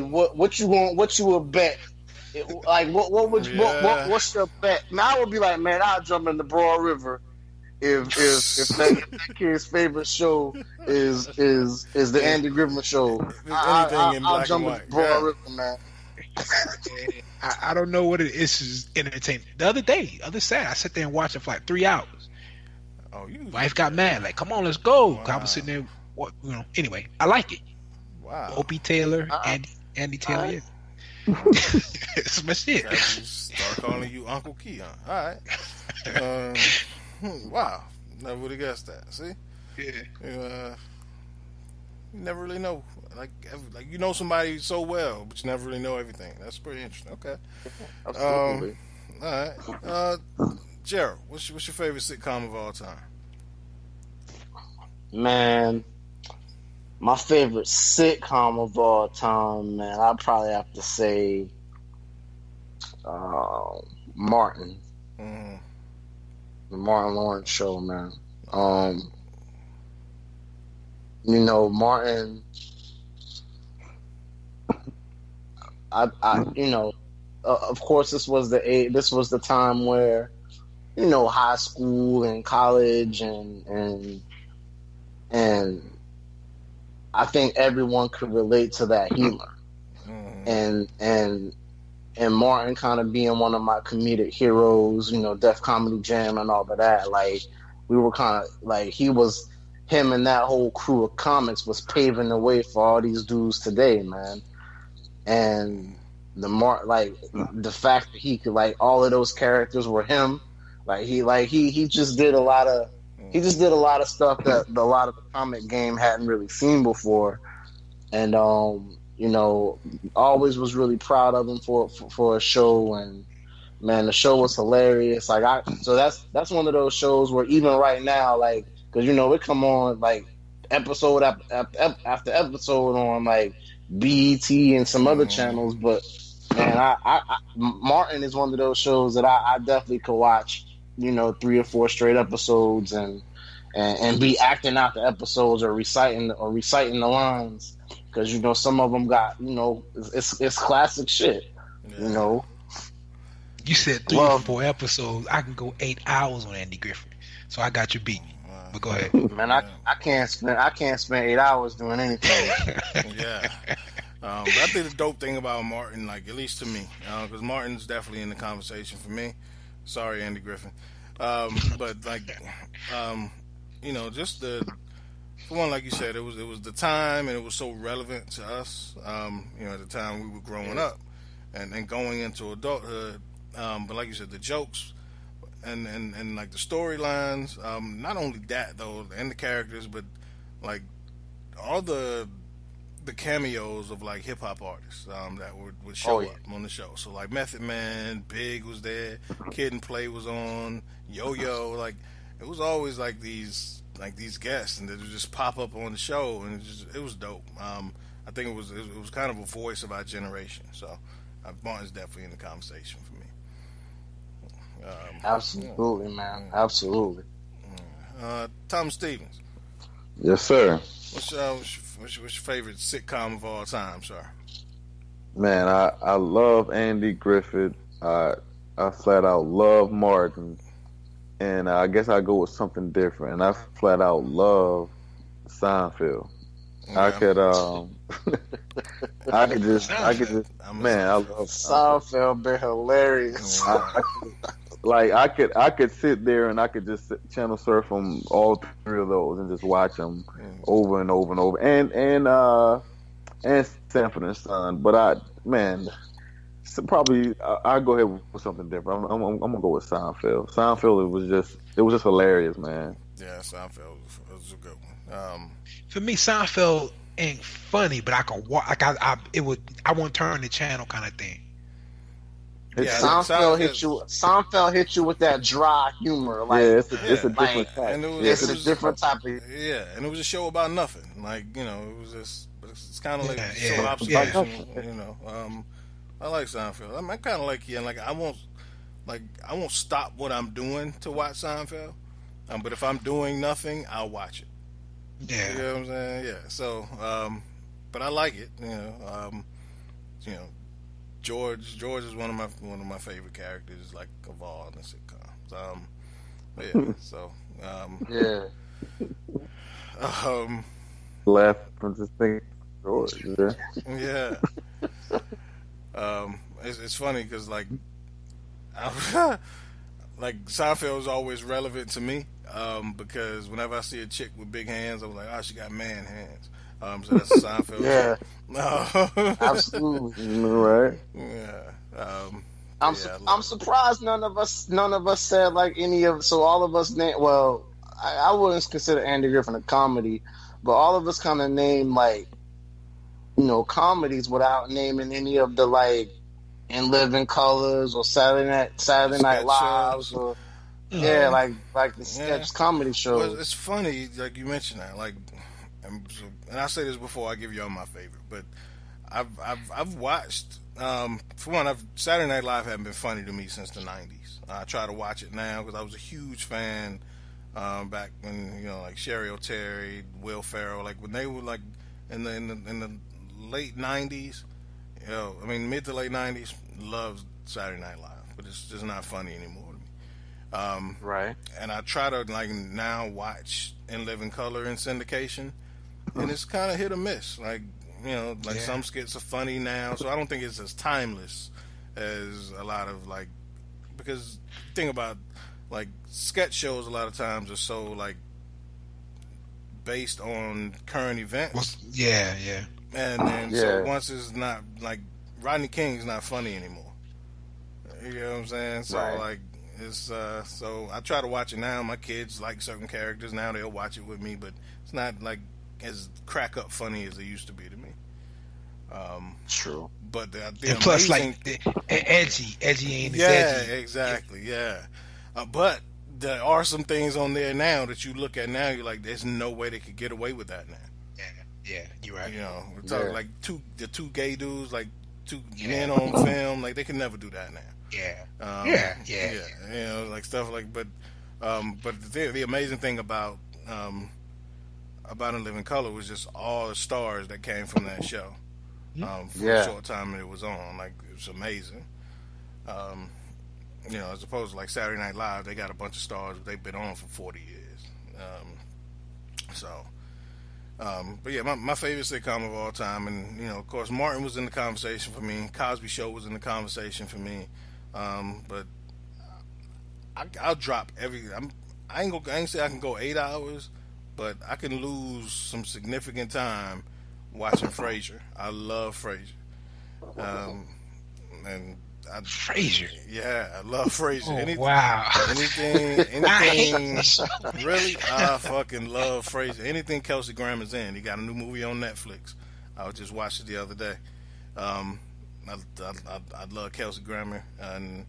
what you want? What you would bet? Like what's your bet? Now I would be like, man, I'll jump in the Broad River if that kid's favorite show is the Andy Griffith show. I'll jump in the Broad River, man. I don't know what it is. It's entertainment. The other Saturday, I sat there and watched it for like 3 hours. Oh, wife got mad, like, come on, let's go. Wow. I was sitting there, anyway, I like it. Wow. Opie Taylor, Andy Taylor, yeah. It's my shit. Start calling you Uncle Keyonne. All right. Wow. Never would have guessed that. See? Yeah. You never really know. Like you know somebody so well, but you never really know everything. That's pretty interesting. Okay. Absolutely. All right. Gerald, what's your favorite sitcom of all time? Man, my favorite sitcom of all time, man, I'd probably have to say Martin. Mm-hmm. The Martin Lawrence Show, man. Martin, of course, this was the time where, high school and college and I think everyone could relate to that humor. And Martin kind of being one of my comedic heroes, Def Comedy Jam and all of that. Like, we were kind of like, him and that whole crew of comics was paving the way for all these dudes today, man. And the fact that he could, like, all of those characters were him. He just did a lot of stuff that a lot of the comic game hadn't really seen before. And always was really proud of him for a show. And man, the show was hilarious. So that's one of those shows where even right now, like, because it come on, like, episode after episode on like BET and some other channels. But man, Martin is one of those shows that I definitely could watch. 3 or 4 straight episodes and be acting out the episodes or reciting the lines, because some of them got it's classic shit. Yeah. You said 3 or 4 episodes. I can go 8 hours on Andy Griffith, so I got you beat. But go ahead, man. I can't spend 8 hours doing anything. Yeah. But I think the dope thing about Martin, like, at least to me, because Martin's definitely in the conversation for me. Sorry, Andy Griffin. But like, just for one, like you said, it was the time, and it was so relevant to us. At the time we were growing up and going into adulthood. But like you said, the jokes and like the storylines. Not only that though, and the characters, but like all the cameos of like hip hop artists that would show up on the show. So like Method Man, Big was there, Kid and Play was on, Yo-Yo. Like it was always like these guests, and they would just pop up on the show, and it was dope. I think it was kind of a voice of our generation. So Martin's definitely in the conversation for me. Absolutely, man. Absolutely. Tom Stevens. Yes, sir. What's your favorite sitcom of all time, sir? Man, I love Andy Griffith. I flat out love Martin, and I guess I go with something different. And I flat out love Seinfeld. Yeah. I could just, man, I love Seinfeld. Been hilarious. I could sit there and I could just channel surf from all 3 of those and just watch them over and over and over. And Sanford and Son. But probably I'll go ahead with something different. I'm gonna go with Seinfeld. Seinfeld, it was just hilarious, man. Yeah, Seinfeld was a good one. For me, Seinfeld ain't funny, but I could watch. I won't turn the channel kind of thing. Yeah, Seinfeld hit you with that dry humor. Like, it's a different type. It's a different type of. Yeah, and it was a show about nothing. Like, it was just. It's kind of like yeah, so observational. I like Seinfeld. I kind of like Like I won't stop what I'm doing to watch Seinfeld. But if I'm doing nothing, I'll watch it. Yeah, you know what I'm saying. Yeah. So, but I like it. George is one of my favorite characters, like, of all in the sitcoms. Laugh from this thing, George. Yeah. It's funny because like Seinfeld is always relevant to me because whenever I see a chick with big hands, I'm like, oh, she got man hands. So that's a Seinfeld. Yeah, absolutely. Right. Yeah. I'm surprised none of us said like any of. So all of us named. Well, I wouldn't consider Andy Griffin a comedy, but all of us kind of named like, comedies without naming any of the like In Living Colors or Saturday Night Live or like the sketch comedy shows. Well, it's funny, like you mentioned that, like. And I say this before I give y'all my favorite, but I've watched. For one, Saturday Night Live hadn't been funny to me since the '90s. I try to watch it now because I was a huge fan back when like Sherry O'Terry, Will Ferrell, like when they were like in the late '90s. Mid to late '90s, loved Saturday Night Live, but it's just not funny anymore to me. Right. And I try to like now watch In Living Color in syndication. And it's kind of hit or miss. Like, some skits are funny now, so I don't think it's as timeless as a lot of, like, because the thing about, like, sketch shows a lot of times are so, like, based on current events. Yeah. And so once it's not, like, Rodney King's not funny anymore. You know what I'm saying? So, like, it's, so I try to watch it now. My kids like certain characters now. They'll watch it with me, but it's not, like, as crack up funny as they used to be to me. True. But the and plus, like, edgy ain't as edgy. Yeah, exactly. Yeah. But there are some things on there now that you look at now, you're like, there's no way they could get away with that now. Yeah, you're right. You know, we're talking like the two gay dudes, like two men on film, like they can never do that now. Yeah. You know, like stuff like, but the amazing thing about In Living Color was just all the stars that came from that show. For the short time that it was on, like it was amazing. You know, as opposed to like Saturday Night Live, they got a bunch of stars they've been on for 40 years. But yeah, my favorite sitcom of all time, and you know, of course, Martin was in the conversation for me. Cosby Show was in the conversation for me. But I'll drop I ain't say I can go 8 hours, but I can lose some significant time watching Frasier. I love Frasier. Frasier. Yeah, I love Frasier. Wow. Anything really? I fucking love Frasier. Anything Kelsey Grammer's in. He got a new movie on Netflix. I just watched it the other day. I love Kelsey Grammer, and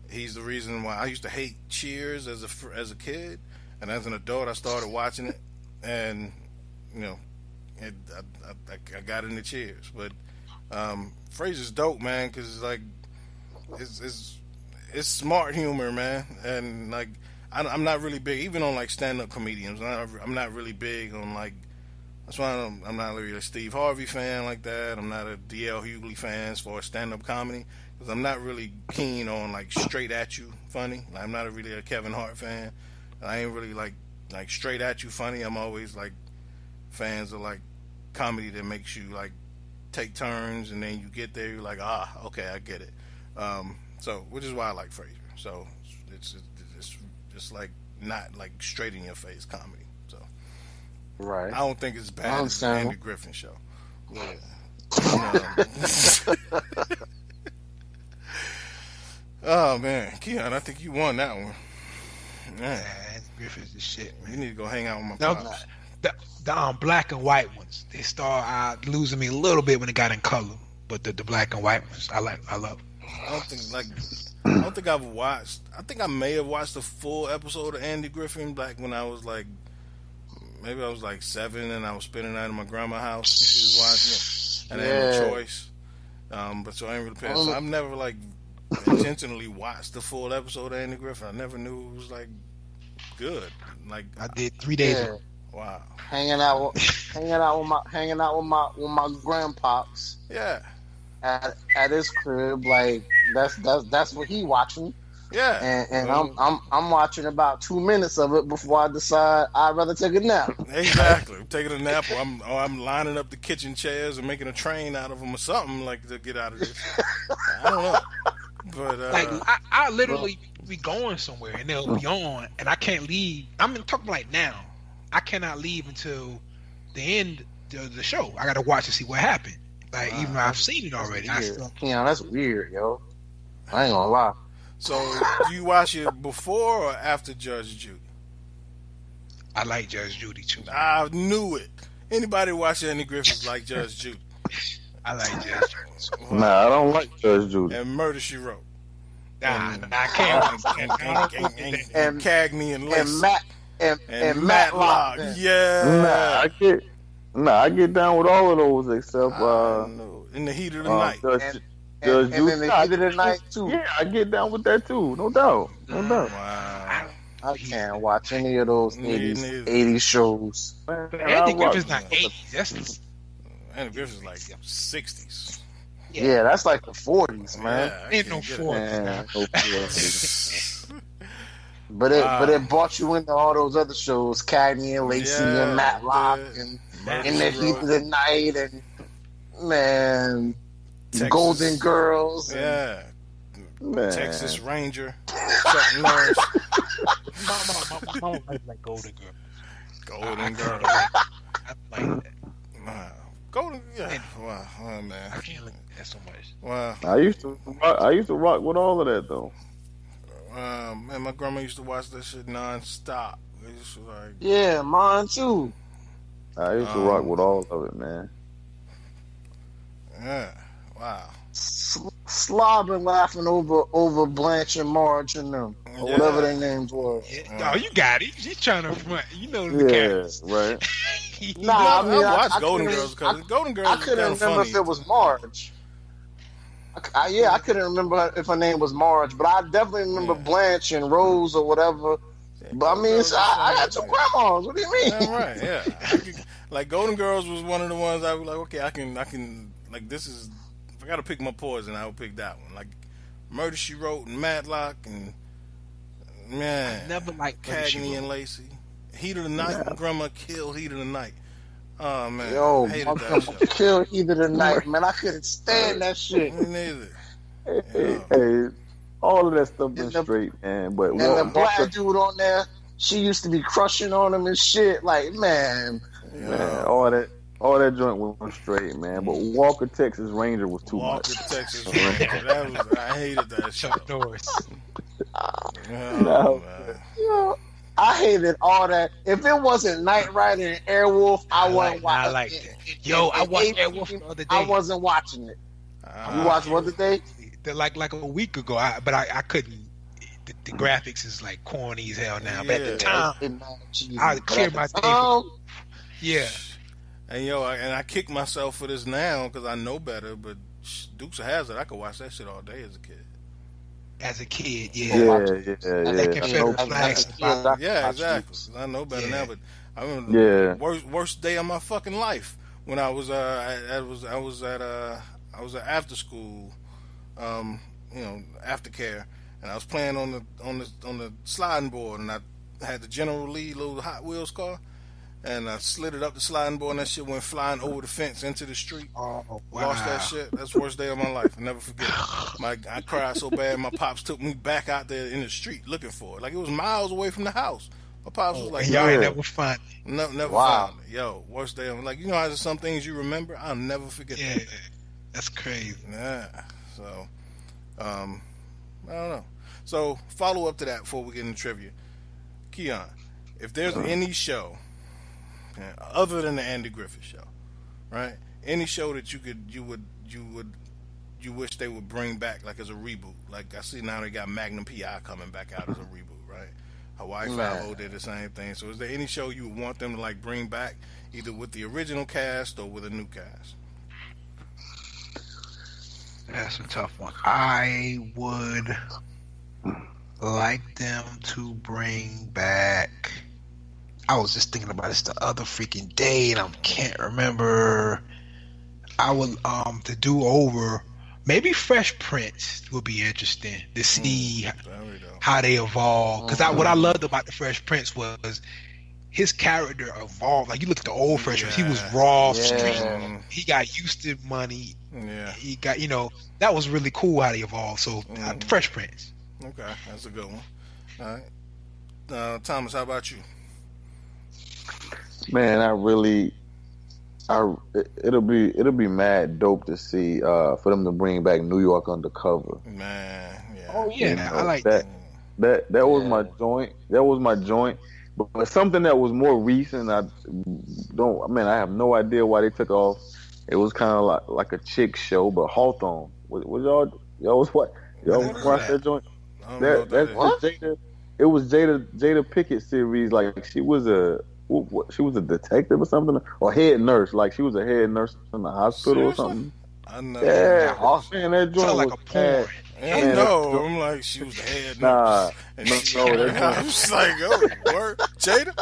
he's the reason why I used to hate Cheers as a kid, and as an adult I started watching it, and you know, I got into Cheers. But Frasier's dope, man, because like it's smart humor, man, and like I'm not really big even on like stand-up comedians. I'm not really big on like. That's why I'm not really a Steve Harvey fan like that. I'm not a D.L. Hughley fan as far as stand-up comedy, because I'm not really keen on like straight at you funny. Like, I'm not really a Kevin Hart fan. I ain't really like straight at you funny. I'm always like fans of like comedy that makes you like take turns, and then you get there, you're like, okay, I get it. So which is why I like Frasier. So it's just like not like straight in your face comedy. So right. I don't think it's bad as the Andy Griffin Show. Yeah. Oh man, Keyonne, I think you won that one. Man, Griffin's the shit, man. You need to go hang out with my pops. The black and white ones, they start losing me a little bit when it got in color, but the black and white ones, I love. I don't think I've watched. I think I may have watched a full episode of Andy Griffin back when I was like, maybe I was like 7, and I was spending the night at my grandma's house and she was watching it, and I had no choice. But so I ain't really paying. So I've never like intentionally watched the full episode of Andy Griffin. I never knew it was like good. Like I did 3 days ago. Wow. Hanging out with my grandpops. Yeah. At his crib, like that's what he watching. Yeah. And I'm watching about 2 minutes of it before I decide I'd rather take a nap. Exactly. I'm taking a nap, or I'm lining up the kitchen chairs and making a train out of them or something like to get out of this. I don't know. But like I literally be going somewhere and they'll be on and I can't leave. I'm talking like now. I cannot leave until the end of the show. I got to watch to see what happened. Like even though I've seen it already. That's weird, yo. I ain't gonna lie. So do you watch it before or after Judge Judy? I like Judge Judy too. I knew it. Anybody watch Andy Griffith like Judge Judy? I like Judge Judy. Nah, I don't like Judge Judy. And Murder, She Wrote. Nah, I can't. And Cagney and Lacey. And Matlock. Yeah. I get down with all of those except In the Heat of the Night. Judge and Judy. in the Heat of the Night too. Yeah, I get down with that too. No doubt. Wow. I can't watch any of those 80s shows. Andy Griffith's not 80s. Andy Griffith's like 60s. Yeah, that's like the 40s, man. Yeah, Ain't no 40s. But it brought you into all those other shows, Cagney and Lacey and Matlock and In the Heat of the Night and man, Texas. Golden Girls. Yeah. Man. Texas Ranger. Chuck Norris. My wife like Golden Girl. Golden Girl. I like that. Wow. Golden, yeah. Wow, oh, man. I can't look at that so much. Wow. I used to rock with all of that though. Man, my grandma used to watch that shit non-stop. It's like, Yeah, mine too. I used to rock with all of it, man. yeah. Wow. Slobbing laughing over Blanche and Marge and them. or whatever their names were. Oh, you got it. She's trying to front. You know the characters. Right. Nah, I mean, I watched I Golden couldn't- Girls because Golden Girls I was couldn't kind of remember funny. if it was Marge. I couldn't remember if her name was Marge, but I definitely remember Blanche and Rose or whatever. But I mean, I got two grandmas. What do you mean? Yeah, right, yeah. Like Golden Girls was one of the ones I was like, okay, I can like this is if I gotta pick my poison, I would pick that one. Like Murder She Wrote and Matlock and man, I never liked Murder, She Cagney Wrote. and Lacey. Heat of the Night, Grandma killed Heat of the Night. Oh man, Yo, I hated I'm that gonna show. kill either tonight, man. I couldn't stand that shit. Me neither. Hey, all of that stuff been And the- straight, man. But And the black dude on there, she used to be crushing on him and shit. Like, man, man, all that joint went straight, man. But Walker Texas Ranger was too Walker, much. Texas Ranger. I hated that show. Chuck Norris. No. Man. I hated all that. If it wasn't Knight Rider and Airwolf, I wasn't watching. I liked it. Yo, I watched Airwolf the other day. I wasn't watching it. You watched what today? Like a week ago, but I couldn't. The graphics is like corny as hell now. But at the Yeah. time, I cleared my day. Yeah. And yo, I kick myself for this now because I know better. But Dukes of Hazzard, I could watch that shit all day as a kid. As a kid, Yeah. Confederate flags. Yeah, exactly. I know better now, but I remember the worst day of my fucking life when I was at after school, aftercare, and I was playing on the sliding board, and I had the General Lee little Hot Wheels car, and I slid it up the sliding board, and that shit went flying over the fence into the street. Oh, wow. Lost that shit. That's the worst day of my life. I never forget it. I cried so bad, my pops took me back out there in the street looking for it. Like, it was miles away from the house. My pops was like, y'all ain't never fun. Never Wow. found it. Yo, worst day. I'm like, you know how there's some things you remember? I'll never forget Yeah, that. that's crazy. Yeah. So, I don't know. So, follow up to that before we get into trivia. Keyonne, if there's any show, other than the Andy Griffith Show, right? Any show that you wish they would bring back, like as a reboot. Like I see now they got Magnum PI coming back out as a reboot, right? Hawaii Five-0 did the same thing. So is there any show you would want them to like bring back, either with the original cast or with a new cast? That's a tough one. I would like them to bring back. I was just thinking about this the other freaking day, and I can't remember. I would to do over. Maybe Fresh Prince would be interesting to see how they evolve. Because what I loved about the Fresh Prince was his character evolved. Like you look at the old Fresh Prince, he was raw, street. He got used to money. Yeah, he got that was really cool how they evolved. So Fresh Prince. Okay, that's a good one. All right, Thomas, how about you? Man, it'll be mad dope to see for them to bring back New York Undercover. Man, yeah. Oh yeah, I like that. That was my joint. That was my joint. But something that was more recent, I have no idea why they took off. It was kind of like a chick show, but Hawthorne. Was y'all watch that joint? It was Jada Pickett series. Like she was a detective or something, or head nurse. Like she was a head nurse in the hospital or something. I know. Yeah, man, that joint sound like was a porn. I know. I'm like, she was the head nurse. I was like, oh, word, Jada.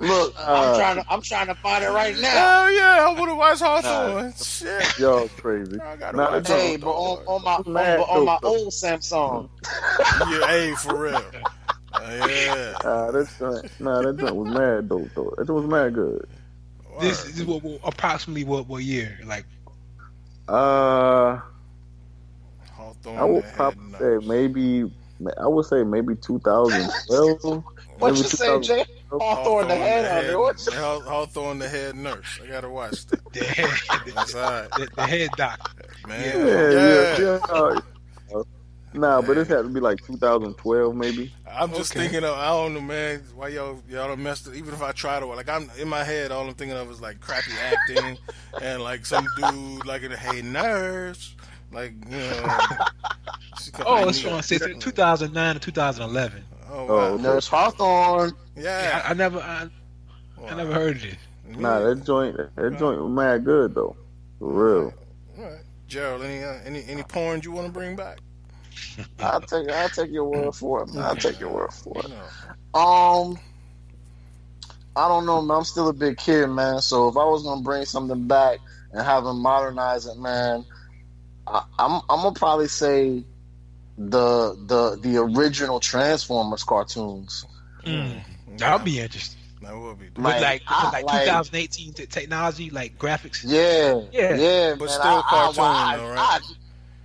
Look, I'm trying to find it right now. Hell yeah, I would have watched Hawthorne. Shit, yo, crazy. I gotta watch Hey, but on my old Samsung. Yeah, hey, for real. Yeah. That joint was mad dope though. That joint was mad good. This is approximately what year? Like, Hawthorne. I would probably say maybe 2012. What you say, Jay? Hawthorne the head hunter. Hawthorne the head nurse. I gotta watch that. That's all right. The head doctor. Man. Yeah. Nah, but this had to be like 2012 maybe. I'm just thinking of, I don't know, man, why y'all done messed it. Even if I try to, like, I'm in my head, all I'm thinking of is like crappy acting and like some dude like, hey, nurse, like, Oh, it's on 2009 to 2011. Oh, wow. Nurse Hawthorne. Yeah. I never heard of it. Nah, that joint was mad good though, for real. All right. Gerald, any porn you want to bring back? I'll take your word for it, man. I'll take your word for it. No. I don't know, man. I'm still a big kid, man. So if I was gonna bring something back and have them modernize it, man, I'm gonna probably say the original Transformers cartoons. That'll be interesting. That would be. Like 2018 technology, like graphics. Yeah. But man, still cartoon, though, right?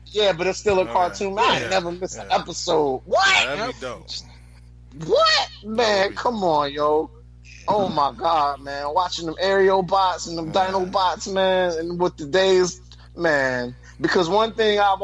Yeah, but it's still a cartoon. Man, I ain't never missed an episode. What? Yeah, that'd be dope. What? Man, come on, yo. Oh my God, man! Watching them aerial bots and them dino bots, man, and with the days, man. Because one thing I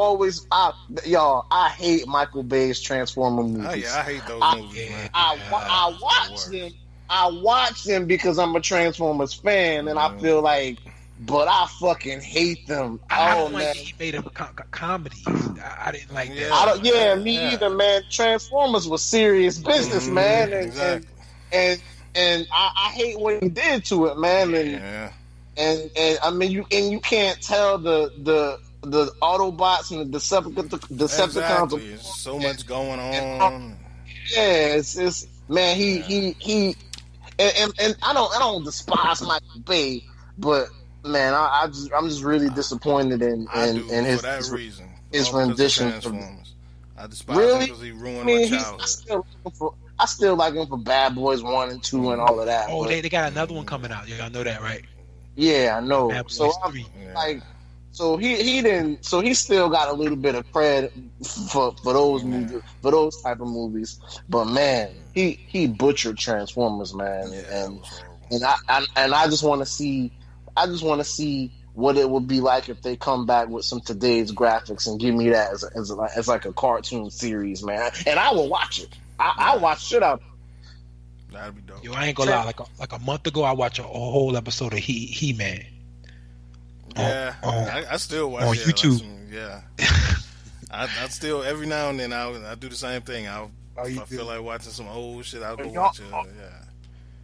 hate Michael Bay's Transformer movies. Oh yeah, I hate those movies, man. I watch them. I watch them because I'm a Transformers fan, and I feel like, but I fucking hate them. I don't like he made them comedies. I didn't like that. Me either, man. Transformers was serious business, man, and I hate what he did to it, man. And I mean, you can't tell the Autobots and the Decepticons. Exactly. There's so much going on. Yeah, it's man. He and I don't despise Michael Bay, but man, I'm just really disappointed in his for that reason. His rendition. I despise him because he ruined my childhood. I still like him for Bad Boys 1 and 2 and all of that. Oh, they got another one coming out. Y'all know that, right? Yeah, I know. Bad Boys so 3. So he didn't. So he still got a little bit of credit for those movies, for those type of movies. But man, he butchered Transformers, man, and I just want to see. I just want to see what it would be like if they come back with some today's graphics and give me that as like a cartoon series, man. And I will watch it. I watch shit out. That'd be dope. Yo, I ain't gonna lie. Like a month ago, I watched a whole episode of He-Man. Yeah, I still watch on it YouTube. I still every now and then I do the same thing. If I feel like watching some old shit, I'll go watch it.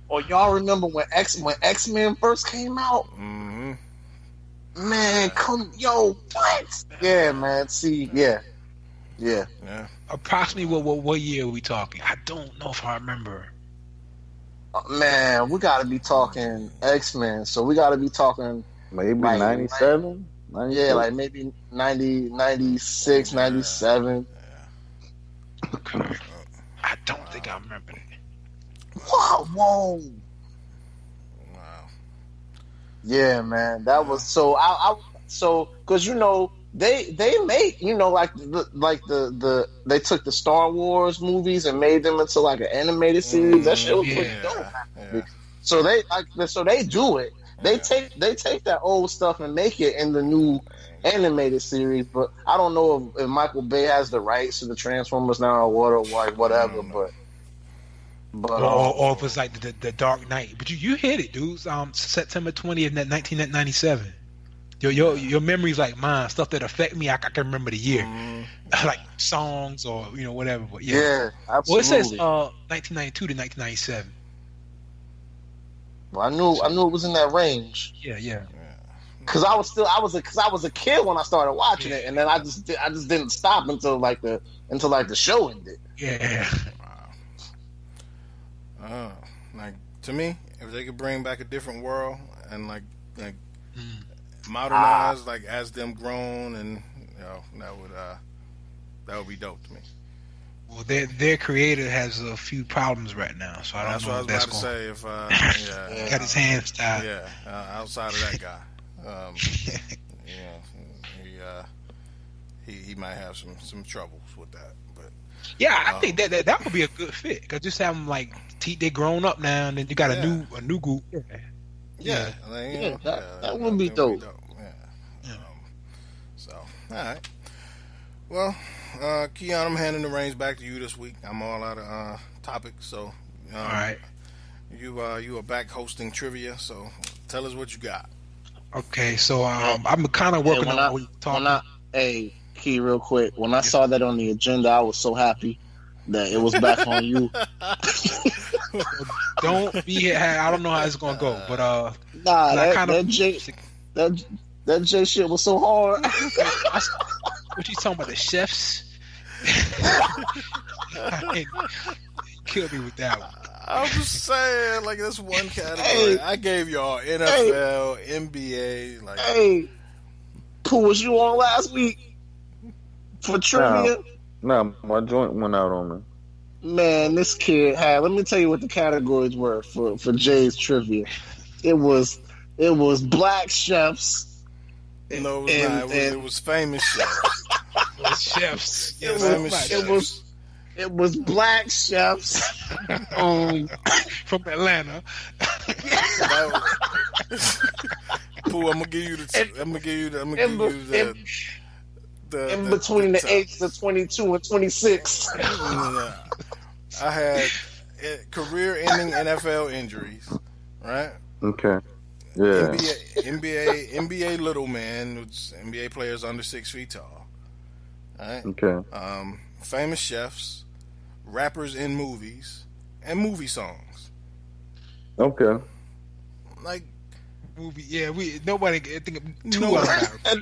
Or y'all remember when X-Men first came out? Mm-hmm. Man, what? Yeah, man. See, yeah. Approximately what year are we talking? I don't know if I remember. Man, we got to be talking X-Men. So we got to be talking maybe 97? Yeah, like maybe 90, 96, 97. Okay. I don't think I remember that. Whoa. Wow. Yeah, man. That was so. Because they made the they took the Star Wars movies and made them into like an animated series. That shit was pretty dope. Yeah. So they do it. They take that old stuff and make it in the new animated series. But I don't know if Michael Bay has the rights to the Transformers now or whatever. But or if it's like the Dark Knight. But you hit it, dude. September 20th, 1997. Your memories like mine. Stuff that affect me, I can remember the year, like songs or whatever. But yeah, absolutely. Well, it says 1992 to 1997. Well, I knew it was in that range. Yeah. Because I was a kid when I started watching it, and then I just didn't stop until the show ended. Yeah. Like to me, if they could bring back a different world and like modernize like as them grown, and that would be dope to me. Well, their creator has a few problems right now, so I don't know if that's going. That's what I was about to say. If got his hands tied. Yeah, outside of that guy, he might have some troubles with that. But yeah, I think that would be a good fit because just have them like they grown up now, and then you got a new group. That would be dope. So, all right. Well, Keyonne, I'm handing the reins back to you this week. I'm all out of topics, so all right. You are back hosting trivia, so tell us what you got. Okay, so I'm kind of working on what you're talking. Key, real quick. When I saw that on the agenda, I was so happy that it was back on you. Don't be. I don't know how it's gonna go, but Nah, that J shit was so hard. What you talking about? The chefs? Kill me with that one. I'm just saying, like, that's one category. I gave y'all NFL, NBA, like. Hey, Pooh, was you on last week for trivia? No, my joint went out on me. Man, this kid had. Let me tell you what the categories were for Jay's trivia. It was black chefs. No, it was not. It was famous chefs. Chefs. It was black chefs from Atlanta. Pooh, I'm gonna give you the. In between the ages of 22 and 26. I had career-ending NFL injuries, right? Okay. Yeah. NBA little man, which NBA players under 6 feet tall. Right? Okay. Famous chefs, rappers in movies, and movie songs. Okay. Like movie, yeah. Nobody think two.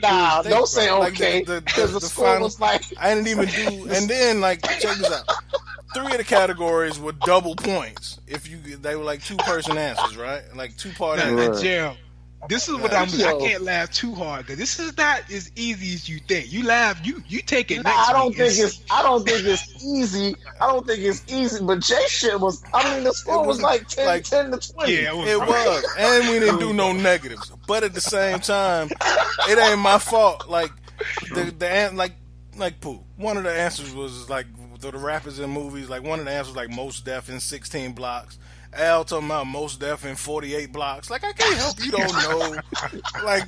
Nah, don't say okay. Because the score final was like I didn't even do. And then like check this out. 3 of the categories were double points. They were like 2-person answers, right? Like 2-part answers. Gerald, this is what I can't laugh too hard because this is not as easy as you think. You laugh, you take it. I don't think it's easy. But Jay shit was. I mean, the score was like 10 to 20. Yeah, it was. And we didn't do no negatives. But at the same time, it ain't my fault. Like like Pooh. One of the answers was like the rappers in movies. Like one of the answers was like Most Def in 16 blocks. Al talking about Most Def in 48 blocks. Like, I can't help you don't know. Like,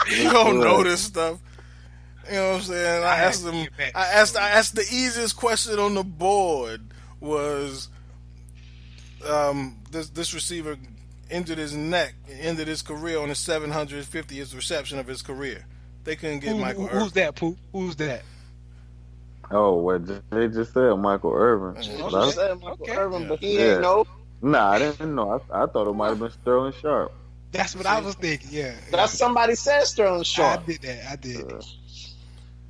you don't know this stuff. You know what I'm saying? I asked the easiest question on the board was this receiver injured his neck, ended his career on his 750th reception of his career. They couldn't get Michael Irvin. Who's that, Pooh? Who's that? Oh, what they just said, Michael Irvin. Irvin, but he ain't know. Nah, I didn't know. I thought it might have been Sterling Sharp. That's what I was thinking. Yeah, that's somebody said Sterling Sharp. I did that.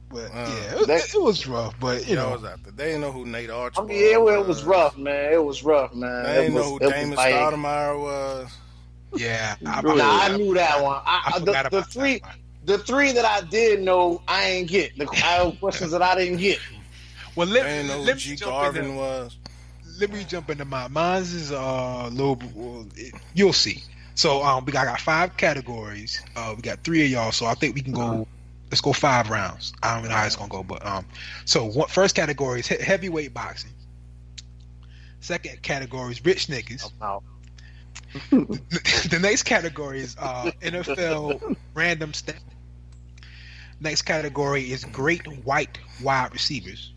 But it was rough. But you know, they didn't know who Nate Archibald. I mean, it was rough, man. It was rough, man. They didn't know who Damon Stoudemire was. Yeah, I knew that one. I forgot about that one. The 3 that I did know, I ain't get. The questions that I didn't get. Well, let me G. Garvin was. Let me jump into mine. Mine's is a little. You'll see. So I got 5 categories. We got 3 of y'all. So I think we can go. Let's go 5 rounds. I don't know how it's gonna go, but first category is heavyweight boxing. Second category is rich niggas. The next category is NFL random stat. Next category is great white wide receivers.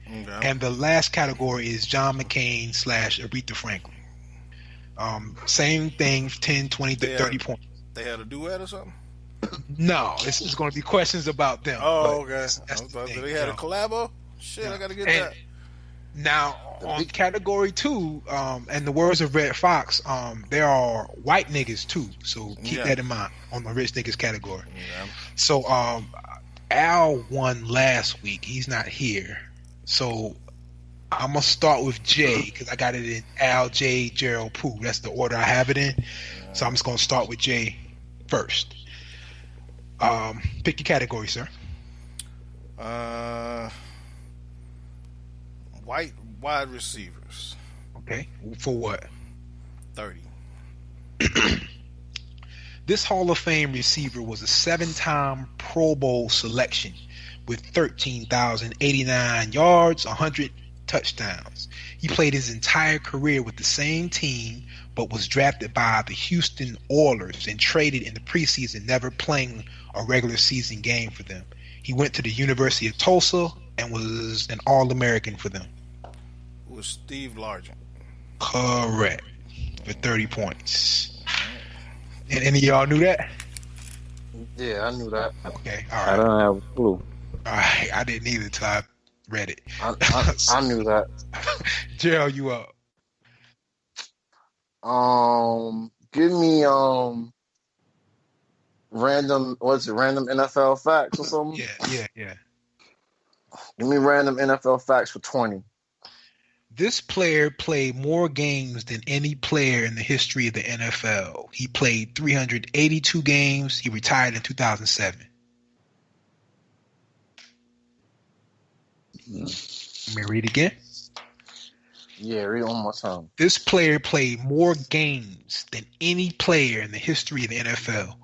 Okay. And the last category is John McCain / Aretha Franklin. Same thing, 10, 20, 30 points. They had a duet or something? No, it's going to be questions about them. Oh, okay. They had a collabo? Shit, I got to get that. Now, on category 2, and the words of Red Fox, there are white niggas too, so keep that in mind on the rich niggas category. Yeah. So, Al won last week. He's not here. So, I'm going to start with Jay, because I got it in Al, J, Gerald, Pooh. That's the order I have it in. So, I'm just going to start with Jay first. Pick your category, sir. White wide receivers. Okay. For what? 30. This Hall of Fame receiver was a 7-time Pro Bowl selection with 13,089 yards, 100 touchdowns. He played his entire career with the same team, but was drafted by the Houston Oilers and traded in the preseason, never playing a regular season game for them. He went to the University of Tulsa and was an All-American for them. It was Steve Largent. Correct. For 30 points. And any of y'all knew that? Yeah, I knew that. Okay, all right. I don't have a clue. I didn't either until I read it. I knew that. Gerald, you up? Give me random. What's it? Random NFL facts or something? Yeah. Give me random NFL facts for 20. This player played more games than any player in the history of the NFL. He played 382 games. He retired in 2007. Let me read again. Yeah, read it one more time. This player played more games than any player in the history of the NFL.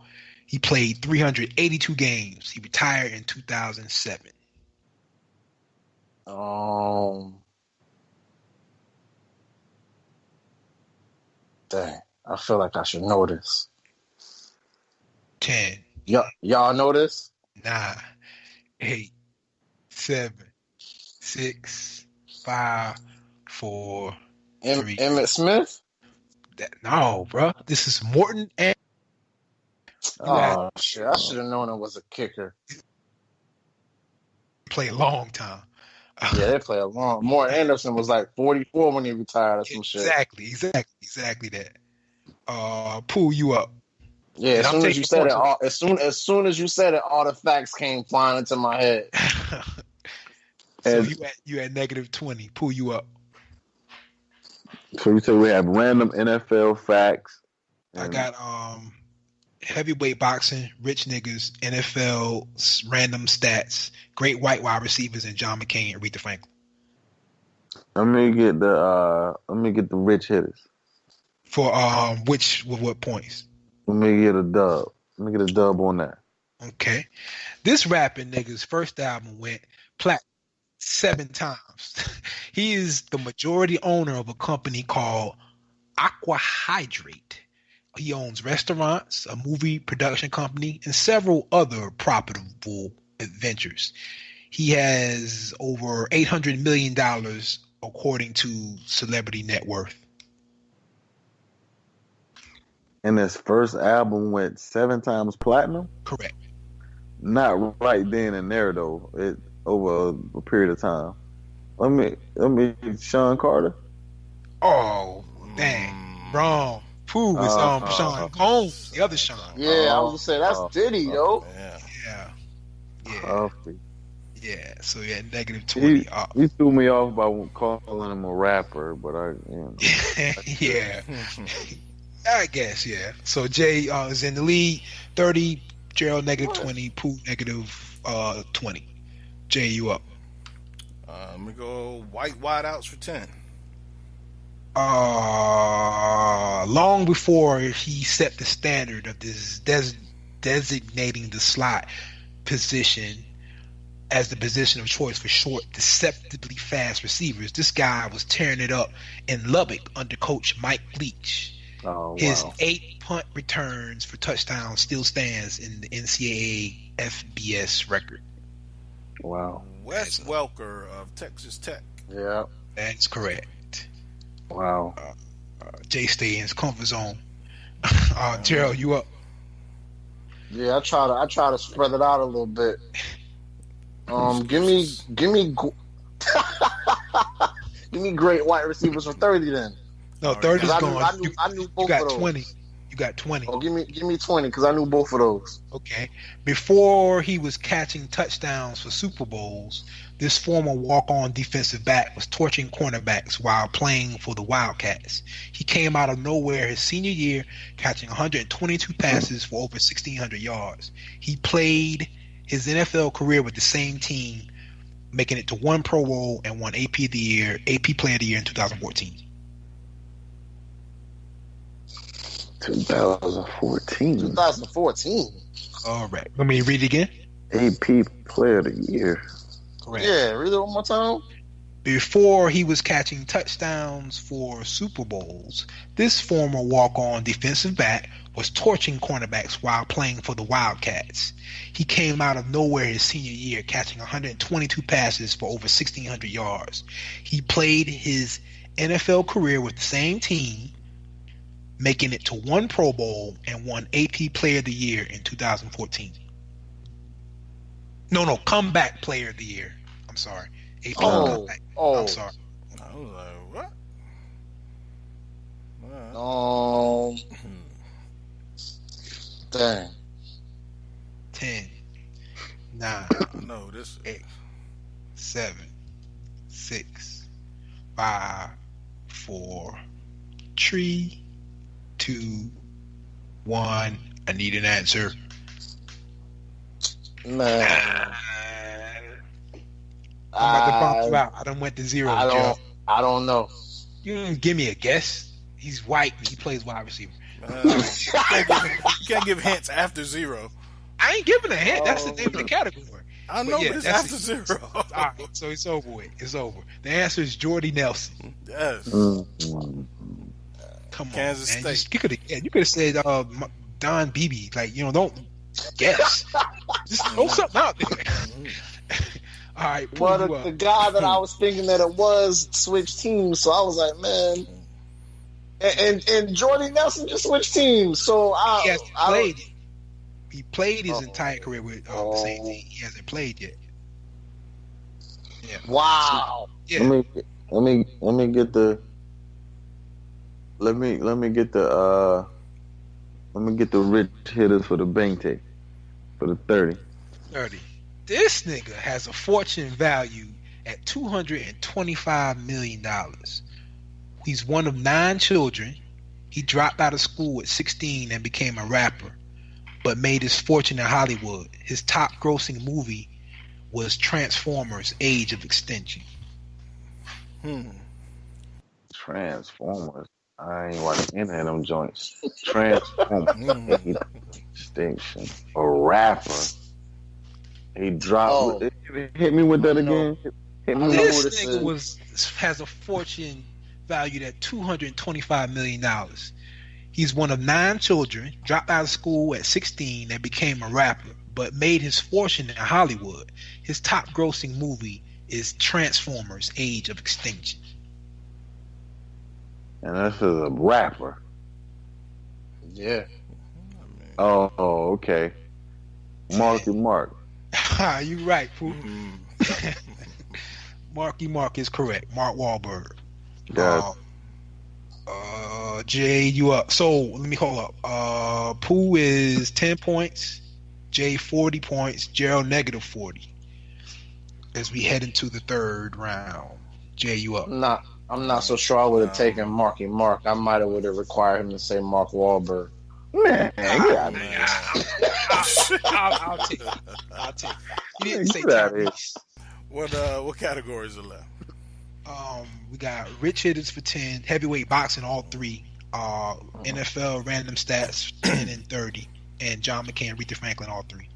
He played 382 games. He retired in 2007. Dang, I feel like I should know this. 10. Y'all know this? 9, 8, 7, 6, 5, 4, 3. Emmitt Smith? No, bro. This is Morton and. Oh shit! I should have known it was a kicker. Play a long time. Yeah, they play a long. Morton Anderson was like 44 when he retired or some shit. Exactly that. Pull you up. Yeah, as soon as you said it, as soon as you said it, all the facts came flying into my head. So you had negative 20. Pull you up. So we said we have random NFL facts. I got heavyweight boxing, rich niggas, NFL random stats, great white wide receivers, and John McCain and Aretha Franklin. Let me get the rich hitters. For with what points? Let me get a dub. Let me get a dub on that. Okay. This rapping nigga's first album went platinum 7 times. He is the majority owner of a company called Aqua Hydrate. He owns restaurants, a movie production company, and several other profitable ventures. He has over $800 million according to Celebrity Net Worth. And his first album went 7 times platinum? Correct. Not right then and there though. It over a period of time. Let me Sean Carter. Oh, dang. Wrong. Who was Sean Combs, the other Sean. Yeah, I was gonna say that's Diddy, yo. Yeah. So yeah, negative 20. He threw me off by calling him a rapper, but yeah. I guess, yeah. So Jay is in the lead, 30. Gerald negative 20. Pooh negative 20. Jay, you up? Let me go white wideouts for 10. Long before he set the standard of this designating the slot position as the position of choice for short, deceptively fast receivers, this guy was tearing it up in Lubbock under coach Mike Leach. His 8 punt returns for touchdowns still stands in the NCAA FBS record. Wow. Wes Welker of Texas Tech. Yeah, that's correct. Wow. Jay stay in his comfort zone. Gerald, you up? Yeah, I try to spread it out a little bit. Give me give me great wide receivers for 30 then. No, 30 is gone. I knew both of those. 20. You got 20. Oh, give me 20 because I knew both of those. Okay. Before he was catching touchdowns for Super Bowls, this former walk-on defensive back was torching cornerbacks while playing for the Wildcats. He came out of nowhere his senior year, catching 122 passes for over 1,600 yards. He played his NFL career with the same team, making it to 1 Pro Bowl and 1 AP Player of the Year in 2014. 2014. All right. Let me read it again. AP Player of the Year. Correct. Yeah, read it one more time. Before he was catching touchdowns for Super Bowls, this former walk-on defensive back was torching cornerbacks while playing for the Wildcats. He came out of nowhere his senior year, catching 122 passes for over 1,600 yards. He played his NFL career with the same team, making it to 1 Pro Bowl and 1 AP Player of the Year in 2014. No, comeback player of the year. I'm sorry. AP comeback. I'm sorry. I was like, what? Dang. 10, 9, No, this 8, 7, 6, 5, 4, 3, 2, 1. I need an answer. Man. I'm about to bump you out. I done went to 0. I don't know. You didn't give me a guess. He's white. He plays wide receiver. you can't give hints after 0. I ain't giving a hint. That's the name of the category. I know, but it's after 0. All right, so it's over with. It's over. The answer is Jordy Nelson. Yes. Come on, Kansas man. State. You could have said Don Beebe. Like, don't guess. Just throw something out there. All right. But the guy that I was thinking that it was switched teams, so I was like, man. And Jordy Nelson just switched teams, so he played his entire career with the same team. He hasn't played yet. Yeah. Wow. Yeah. Let me get the rich hitters for the bank take for the 30. 30. This nigga has a fortune value at $225 million. He's one of 9 children. He dropped out of school at 16 and became a rapper, but made his fortune in Hollywood. His top grossing movie was Transformers: Age of Extinction. Transformers. I ain't watching any of them joints. Transformers. Extinction. A rapper. He dropped. Hit me with that again. This nigga has a fortune valued at $225 million. He's one of 9 children, dropped out of school at 16 and became a rapper, but made his fortune in Hollywood. His top grossing movie is Transformers: Age of Extinction. And this is a rapper. Yeah. Oh, okay. Marky Mark. You right, Pooh. Marky Mark is correct. Mark Wahlberg. Yeah. Jay, you up. So let me hold up. Pooh is 10 points. Jay 40 points. Gerald -40. As we head into the third round. Jay, you up. I'm not so sure I would have taken Marky Mark. I might have would have required him to say Mark Wahlberg. Man, I'll take it. You didn't say Tyrese. What categories are left? We got rich hitters for 10, heavyweight boxing all 3, NFL random stats 10 and 30, and John McCain, Aretha Franklin all 3.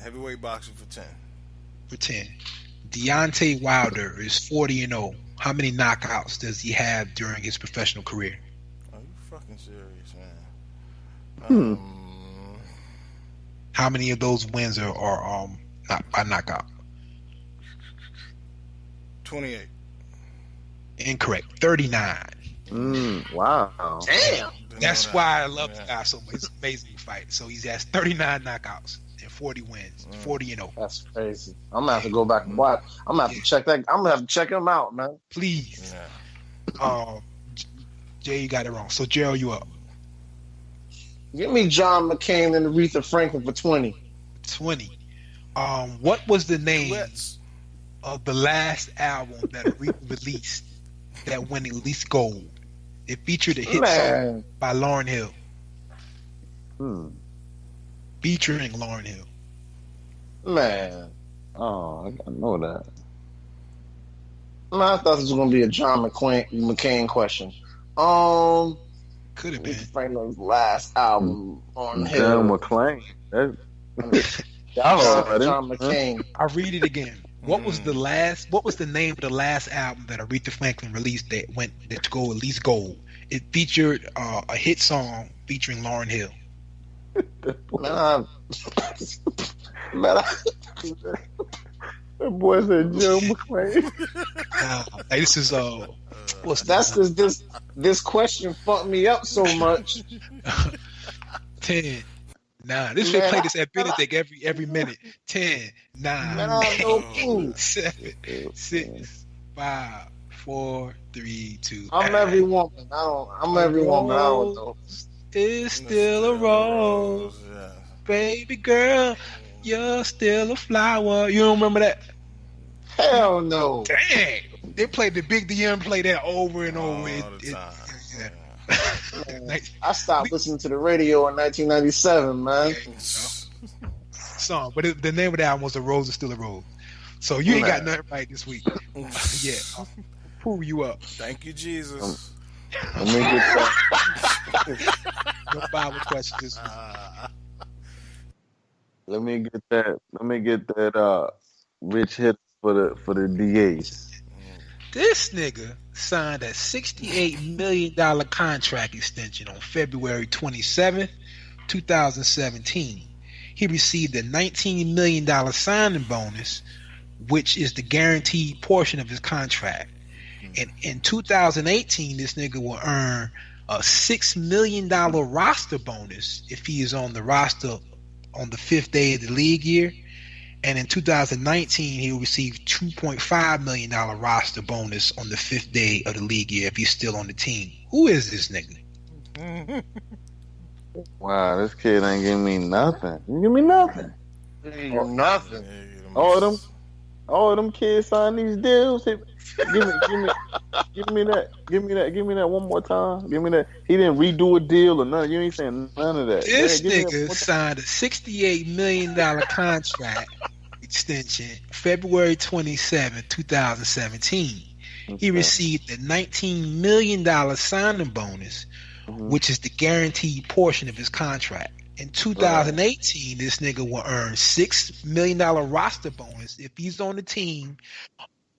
Heavyweight boxing for 10. For 10. Deontay Wilder is 40-0. How many knockouts does he have during his professional career? Are you fucking serious, man? How many of those wins are not by knockout? 28. Incorrect. 39. Wow. Damn. That's why I love the guy so much. It's an amazing fight. So he has 39 knockouts and 40 wins. 40-0. That's crazy. I'm gonna have to go back and watch. I'm gonna have to check that. I'm gonna have to check him out, man. Please. Yeah. Jay, you got it wrong. So Gerald, you up. Give me John McCain and Aretha Franklin for 20. 20. What was the name Duets. of the last album that Aretha released that went at least gold? It featured a hit song by Lauryn Hill. Featuring Lauryn Hill. Man. Oh, I know that. Man, I thought this was gonna be a John McCain question. Could have been. Franklin's last album on Hill. John McClane. John McCain. I'll read it again. What was the name of the last album that Aretha Franklin released that went to go at least gold? It featured a hit song featuring Lauryn Hill. Man, that boy said Joe McClane. Hey, this is that's because this question fucked me up so much. 10, 9. This should play this at Benedict every minute. 10, 9, No 8, 7, 6, 5, 4, 3, 2. I'm every woman. I'm every woman. I don't know. It's still a rose, Yeah. baby girl. You're still a flower. You don't remember that? Hell no. Dang. They played the Big DM play that over and over. All the time. Man, I stopped listening to the radio in 1997, man. Song, but the name of the album was "A Rose Is Still a Rose." So you ain't got nothing right this week. Yeah, I'll pull you up. Thank you, Jesus. Let me get that. No Bible questions. Let me get that. Rich hit for the DAs. This nigga signed a $68 million contract extension on February 27th, 2017. He received a $19 million signing bonus, which is the guaranteed portion of his contract. And in 2018, this nigga will earn a $6 million roster bonus if he is on the roster on the 5th day of the league year. And in 2019, he will receive $2.5 million roster bonus on the 5th day of the league year if he's still on the team. Who is this nigga? Wow, this kid ain't giving me nothing. You give me nothing. Nothing. All of them kids sign these deals. Give me that one more time. Give me that. He didn't redo a deal or nothing. You ain't saying none of that. This nigga signed a $68 million contract extension February 27, 2017. He received a $19 million signing bonus, which is the guaranteed portion of his contract. In 2018, this nigga will earn $6 million roster bonus if he's on the team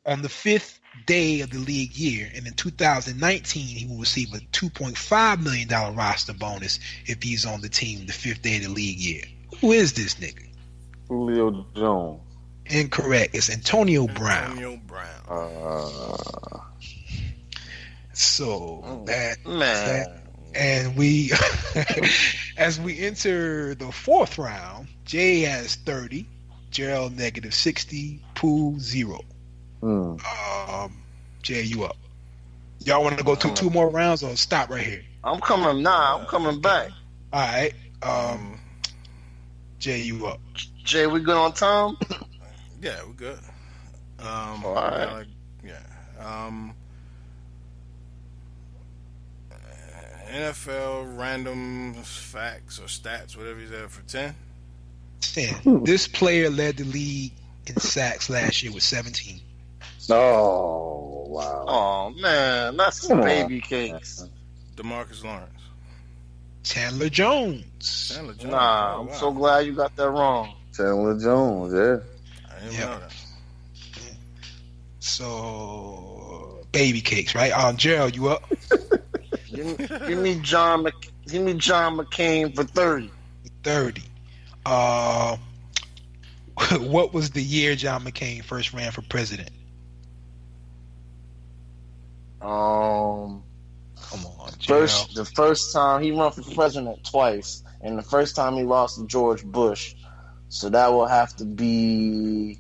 on the 5th day of the league year. And in 2019, he will receive a $2.5 million roster bonus if he's on the team the 5th day of the league year. Who is this nigga? Julio Jones. Incorrect. It's Antonio Brown. So that. And we, as we enter the 4th round, Jay has 30, Gerald negative 60, Pooh 0. Jay, you up? Y'all want to go to 2 more rounds or stop right here? I'm coming back. All right. Jay, you up? Jay, we good on time? Yeah, we're good. All right. NFL random facts or stats, whatever you said, for 10. 10. This player led the league in sacks last year with 17. Oh, wow. Oh, man. That's some baby cakes. DeMarcus Lawrence. Chandler Jones. Nah, I'm so glad you got that wrong. Chandler Jones, yeah. I didn't know that. So, baby cakes, right? Gerald, you up? Give me John McCain for 30. 30. What was the year John McCain first ran for president? Come on, Gerald. The first time he ran for president twice, and the first time he lost to George Bush. So that will have to be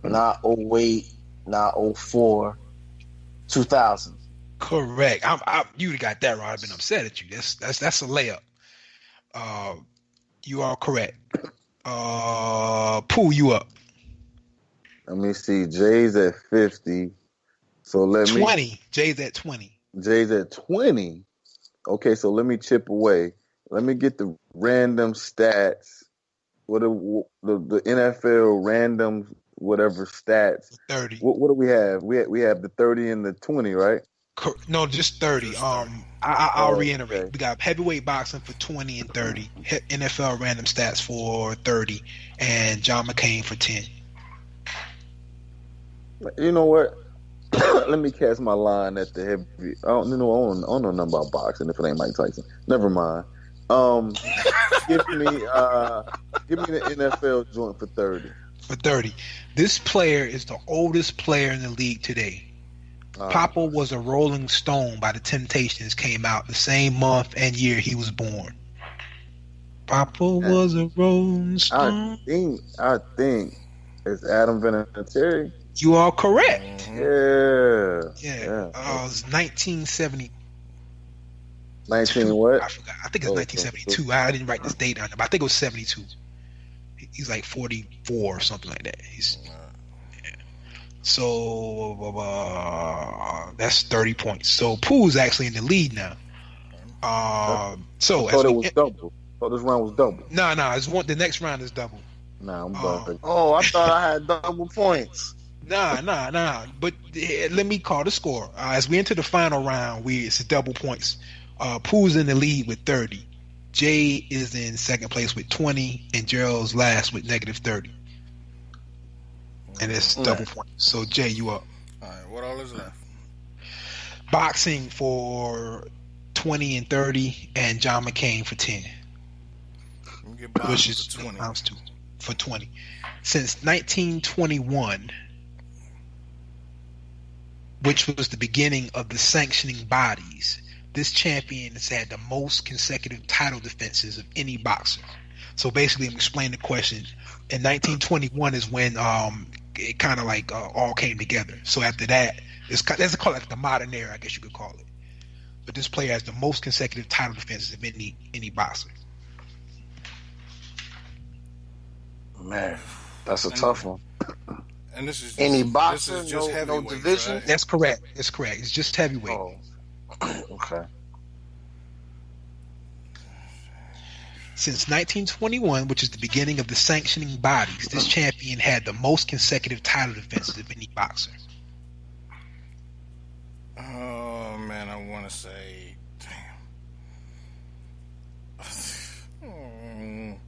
not 08, not 04, 2000. Correct. You got that right. I've been upset at you. That's a layup. You are correct. Pooh, you up? Let me see. Jay's at 50. So 20. Jay's at 20. Jay's at 20. Okay, so let me chip away. Let me get the random stats. What are the NFL random whatever stats? 30. What do we have? We have the 30 and the 20, right? No, just 30. I'll reiterate. Okay. We got heavyweight boxing for 20 and 30, NFL random stats for 30, and John McCain for 10. You know what? Let me cast my line at the heavy. I don't know nothing about boxing if it ain't Mike Tyson. Never mind. Give me the NFL joint for 30. For 30. This player is the oldest player in the league today. Papa was a Rolling Stone by the Temptations, came out the same month and year he was born. Papa was a rolling stone. I think it's Adam Vinatieri. You are correct. Yeah. It was 1970. 19 what? I forgot. I think it's 1972. I didn't write this date down, but I think it was 72. He's like 44 or something like that. So that's 30 points. So Pooh's actually in the lead now. So I thought it was double. I thought this round was double. No, it's one. The next round is double. Nah, I'm bugging. Oh, I thought I had double points. Nah. But let me call the score. As we enter the final round, it's double points. Pooh's in the lead with 30. Jay is in second place with 20, and Gerald's last with negative 30. And it's double points. So Jay, you up. All right, what all is left? Boxing for 20 and 30, and John McCain for 10. Which is 20. For 20. Since 1921, which was the beginning of the sanctioning bodies, this champion has had the most consecutive title defenses of any boxer. So basically, I'm explaining the question. In 1921 is when it kind of like all came together. So after that, let's call it like the modern era, I guess you could call it. But this player has the most consecutive title defenses of any boxer. Man, that's a tough one. And this is any boxer, this is just no division. Right? That's correct. It's just heavyweight. Oh. Okay. Since 1921, which is the beginning of the sanctioning bodies, this champion had the most consecutive title defenses of any boxer. Oh man, I want to say, damn.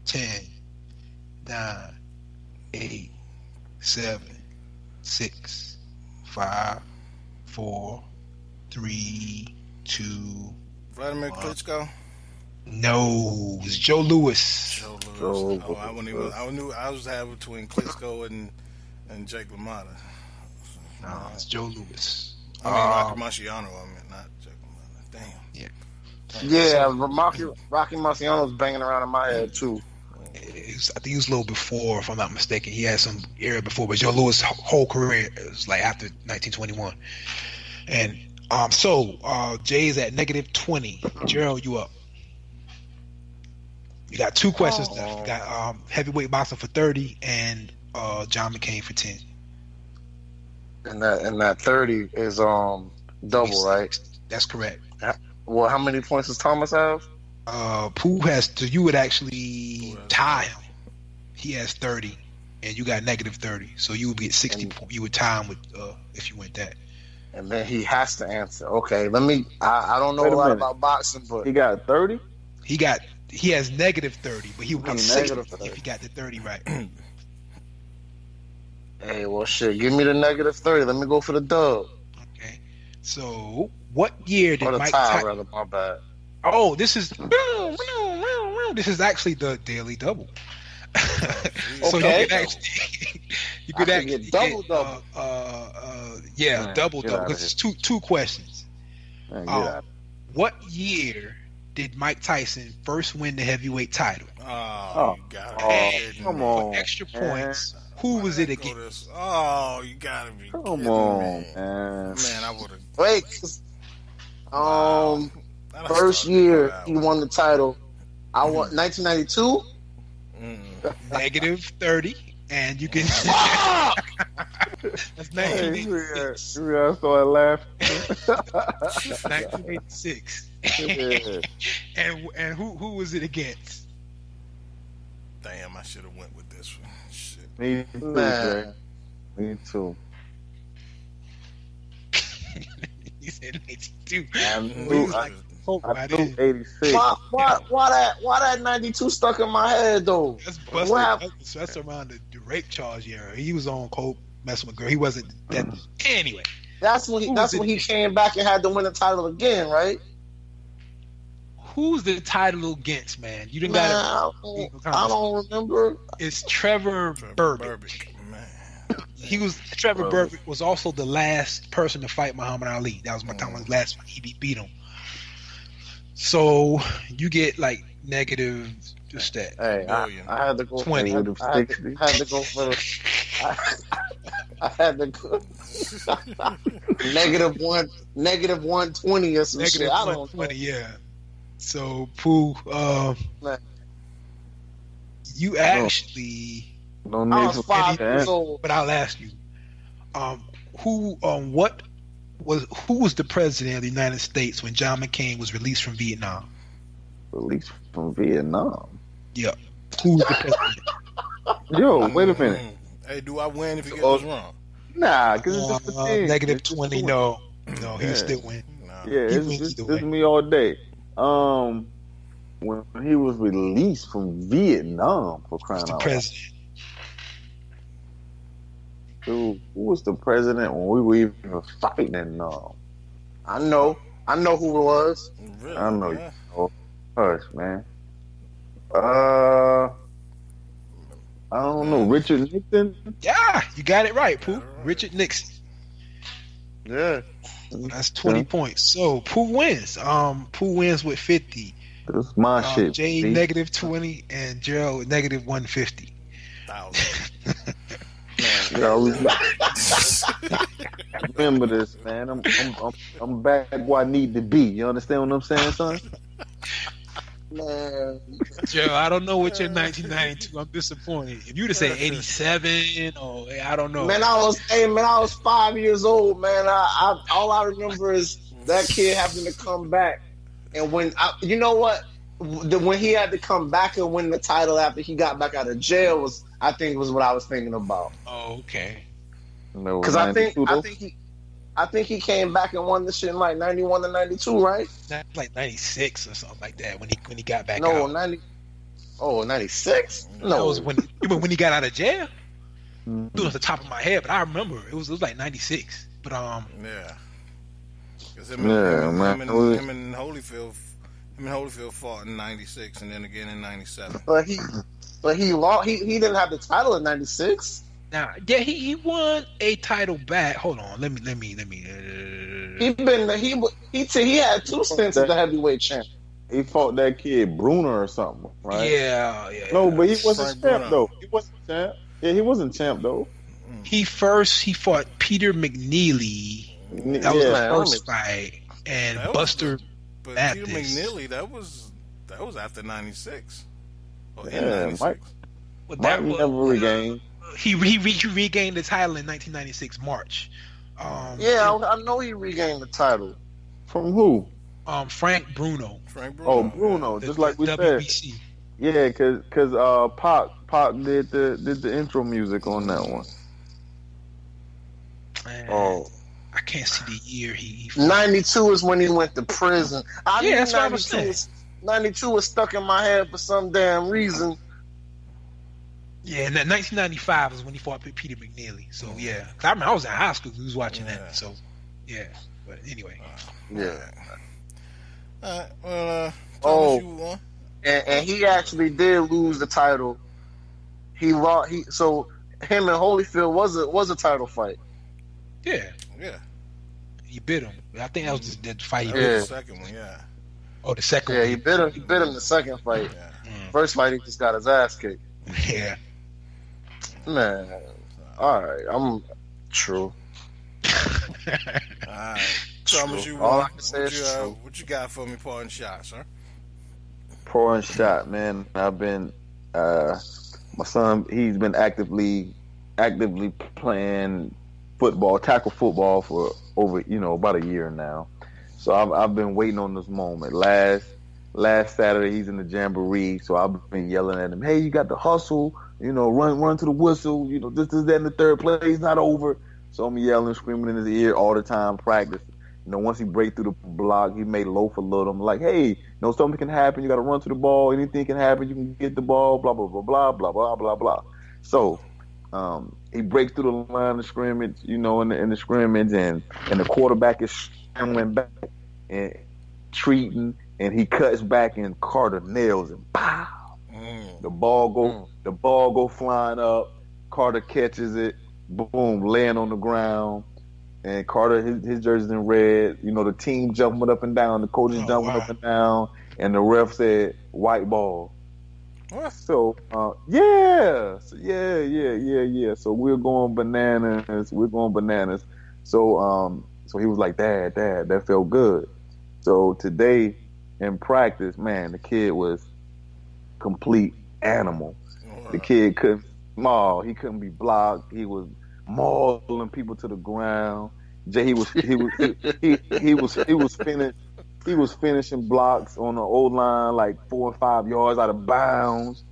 10, 9, 8, 7, 6, 5, 4, 3, 2. Vladimir Klitschko? No, it's Joe Louis. Joe Louis. Oh, I knew I was having between Klitschko and Jake LaMotta. No, it's Joe Louis. I mean Rocky Marciano. I mean not Jake LaMotta. Damn. Yeah, Rocky Marciano's banging around in my head too. I think he was a little before, if I'm not mistaken. He had some era before, but Joe Louis' whole career was like after 1921. And so Jay's at negative 20. Gerald, you up. You got two questions left. You got heavyweight boxing for 30 and John McCain for 10. And that 30 is double, right? That's correct. Well, how many points does Thomas have? Pooh has to. You would actually tie him. He has 30, and you got negative 30. So you would be at 60. You would tie him with if you went that. And then he has to answer. Okay, let me. I don't know a lot about boxing, but he got 30. He has negative 30, but he would get 60 if he got the 30 right. Hey, well, shit. Give me the negative 30. Let me go for the dub. Okay. So, what year did Mike Tyson? Rather, my bad. Oh, this is actually the Daily Double. So okay. you could actually get double. Double because it's two questions. What year did Mike Tyson first win the heavyweight title? Oh, you got it. Come on. For extra points. Who was it against? Oh, you gotta be Come kidding on, me. man. Man, I would have. Wait. First year he won the title. I won 1992. Negative 30, and you can. That's 1986. I started laughing. 1986. And who was it against? Damn, I should have went with this one. Shit. Me too, Man. Me too. You said 92. I knew 86. Why that 92 stuck in my head though? That's What busted. happened? That's around the rape charge era. He was on coke messing with girl. He wasn't that. Anyway, That's when he came back and had to win the title again, right? who's the title against, man? You didn't I don't remember. It's Trevor Berbick. Man. Trevor Berbick was also the last person to fight Muhammad Ali. That was Muhammad's last fight. He beat him. So you get like negative. Just that. Hey, I had to go 20. I had to go for the. I had to go negative 120 or some Negative shit. I don't 120, know. yeah. So Pooh, Man, you actually. No I need was for 5 years that. old. But I'll ask you, who was the president of the United States when John McCain was released from Vietnam? Released from Vietnam. Yep. Who was the president? Yo, wait a minute. Hey, do I win if you get this wrong? Nah, because it's just a thing. Negative It's just 20. a No, he Yeah. still win. No. Yeah, He it's wins just either way. me all day. When he was released from Vietnam, for crying Who's the out loud. president? Dude, who was the president when we were even fighting? I know who it was. Really? I know Yeah. you know. Hush, man. I don't know. Richard Nixon? Yeah, you got it right, Pooh. Richard Nixon. Yeah. That's 20 points. So Pooh wins. Pooh wins with 50. That's my shit. Jay B. negative 20 and Gerald negative 150. 1,000. You always remember this, man. I'm back where I need to be. You understand what I'm saying, son? Man. Gerald, I don't know what your 1992. I'm disappointed. If you'd have said 87 or I don't know. Man, I was 5 years old, man. All I remember is that kid having to come back, and you know what, when he had to come back and win the title after he got back out of jail was what I was thinking about. Oh, okay. Because I think he came back and won the shit in like 91 and 92, right? That's like 96 or something like that when he got back No, out. 96? That No. was when he got out of jail. Mhm. It was off the top of my head, but I remember it was like 96. But Yeah. Because him man. and Holyfield fought in 96 and then again in 97. But he lost. He didn't have the title in 96. now, yeah, he won a title back. Hold on, let me. He had 2 stints as the heavyweight champ. He fought that kid Bruner or something, right? Yeah. No, but he wasn't Frank champ Bruno. though. He wasn't champ. Yeah, he wasn't champ though. He fought Peter McNeely. That was Yeah. the first fight, and That was Buster. But Baptist. Peter McNeely, that was after 96. Or in Yeah, 96. Well, Mike never regained. He regained the title in 1996 March. Yeah, I know he regained the title. From who? Frank Bruno. Frank Bruno. Oh, Bruno. the- Just like we the said. WBC. Yeah, cause Pac did the intro music on that one. And Oh, I can't see the year he 92 is when he went to prison. I Yeah, knew that's what I was saying. 92 was stuck in my head for some damn reason. Yeah, and then 1995 is when he fought Peter McNeely. So yeah, 'cause I remember I was in high school. We was watching Yeah. that. So yeah, but anyway, Yeah. Alright, well, Oh. Thomas, you won. And he actually did lose the title. He lost. So him and Holyfield was a title fight. yeah, Yeah. he bit him. I think that was the fight he That bit. was the second one, yeah. Oh, the second Yeah, one. he bit him. He bit him the second fight. Yeah. First fight, he just got his ass kicked. Yeah. Man, all right, I'm true. Alright. Thomas, you All won. I can say is true. What you got for me, parting shot, sir? pouring shot, man. I've been my son. He's been actively playing football, tackle football for over about a year now. So I've been waiting on this moment. Last Saturday, he's in the jamboree, so I've been yelling at him, "Hey, you got to hustle, run to the whistle, this, that, and the third play's not over." So I'm yelling, screaming in his ear all the time, practice. Once he break through the block, he may loaf a little. I'm like, "Hey, something can happen. You got to run to the ball. Anything can happen. You can get the ball. Blah blah blah blah blah blah blah blah." So he breaks through the line of scrimmage, in the scrimmage, and the quarterback is scrambling back and treating. And he cuts back and Carter nails him. Pow! The ball go flying up. Carter catches it. Boom! Laying on the ground. and Carter, his jersey's in red. You know, the team jumping up and down, the coaches jumping up and down, and the ref said white ball. What? So yeah. So we're going bananas. So he was like, Dad, that felt good. So today in practice, man, the kid was complete animal. The kid couldn't be blocked. He was mauling people to the ground. He was finishing blocks on the old line like 4 or 5 yards out of bounds.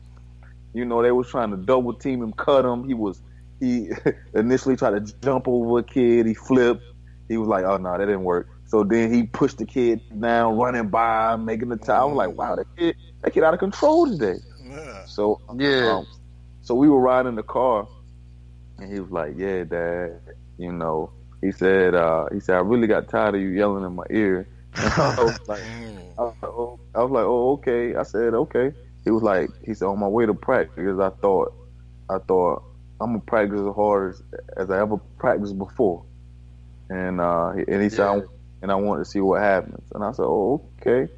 You know, they was trying to double team him, cut him. He initially tried to jump over a kid. He flipped. He was like, oh no, that didn't work. So then he pushed the kid down, running by, making the time. I was like, wow, that kid out of control today. Yeah. So so we were riding in the car, and he was like, yeah, Dad, you know, he said, I really got tired of you yelling in my ear. And I was like, oh, okay. I said, okay. He said, on my way to practice, I thought I'm gonna practice as hard as I ever practiced before. And he said, and I wanted to see what happens. And I said, oh, okay.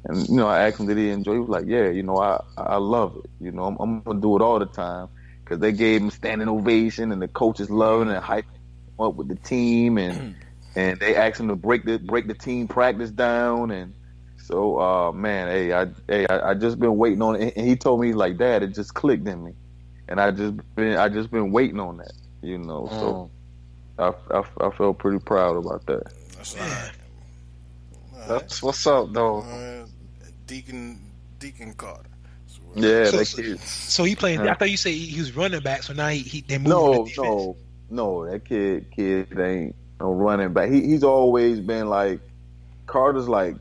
And, you know, I asked him, did he enjoy it? He was like, yeah, you know, I love it. You know, I'm going to do it all the time. Because they gave him standing ovation, and the coaches loving and hyping him up with the team. And they asked him to break the team practice down. And so, man, I just been waiting on it. And he told me, like, Dad, it just clicked in me. And I just been waiting on that, you know. So I felt pretty proud about that. That's all right. That's what's up, though. Deacon Carter. So he playing. I thought you said he was running back. So now they moved. No, that kid ain't no running back. He's always been like Carter's like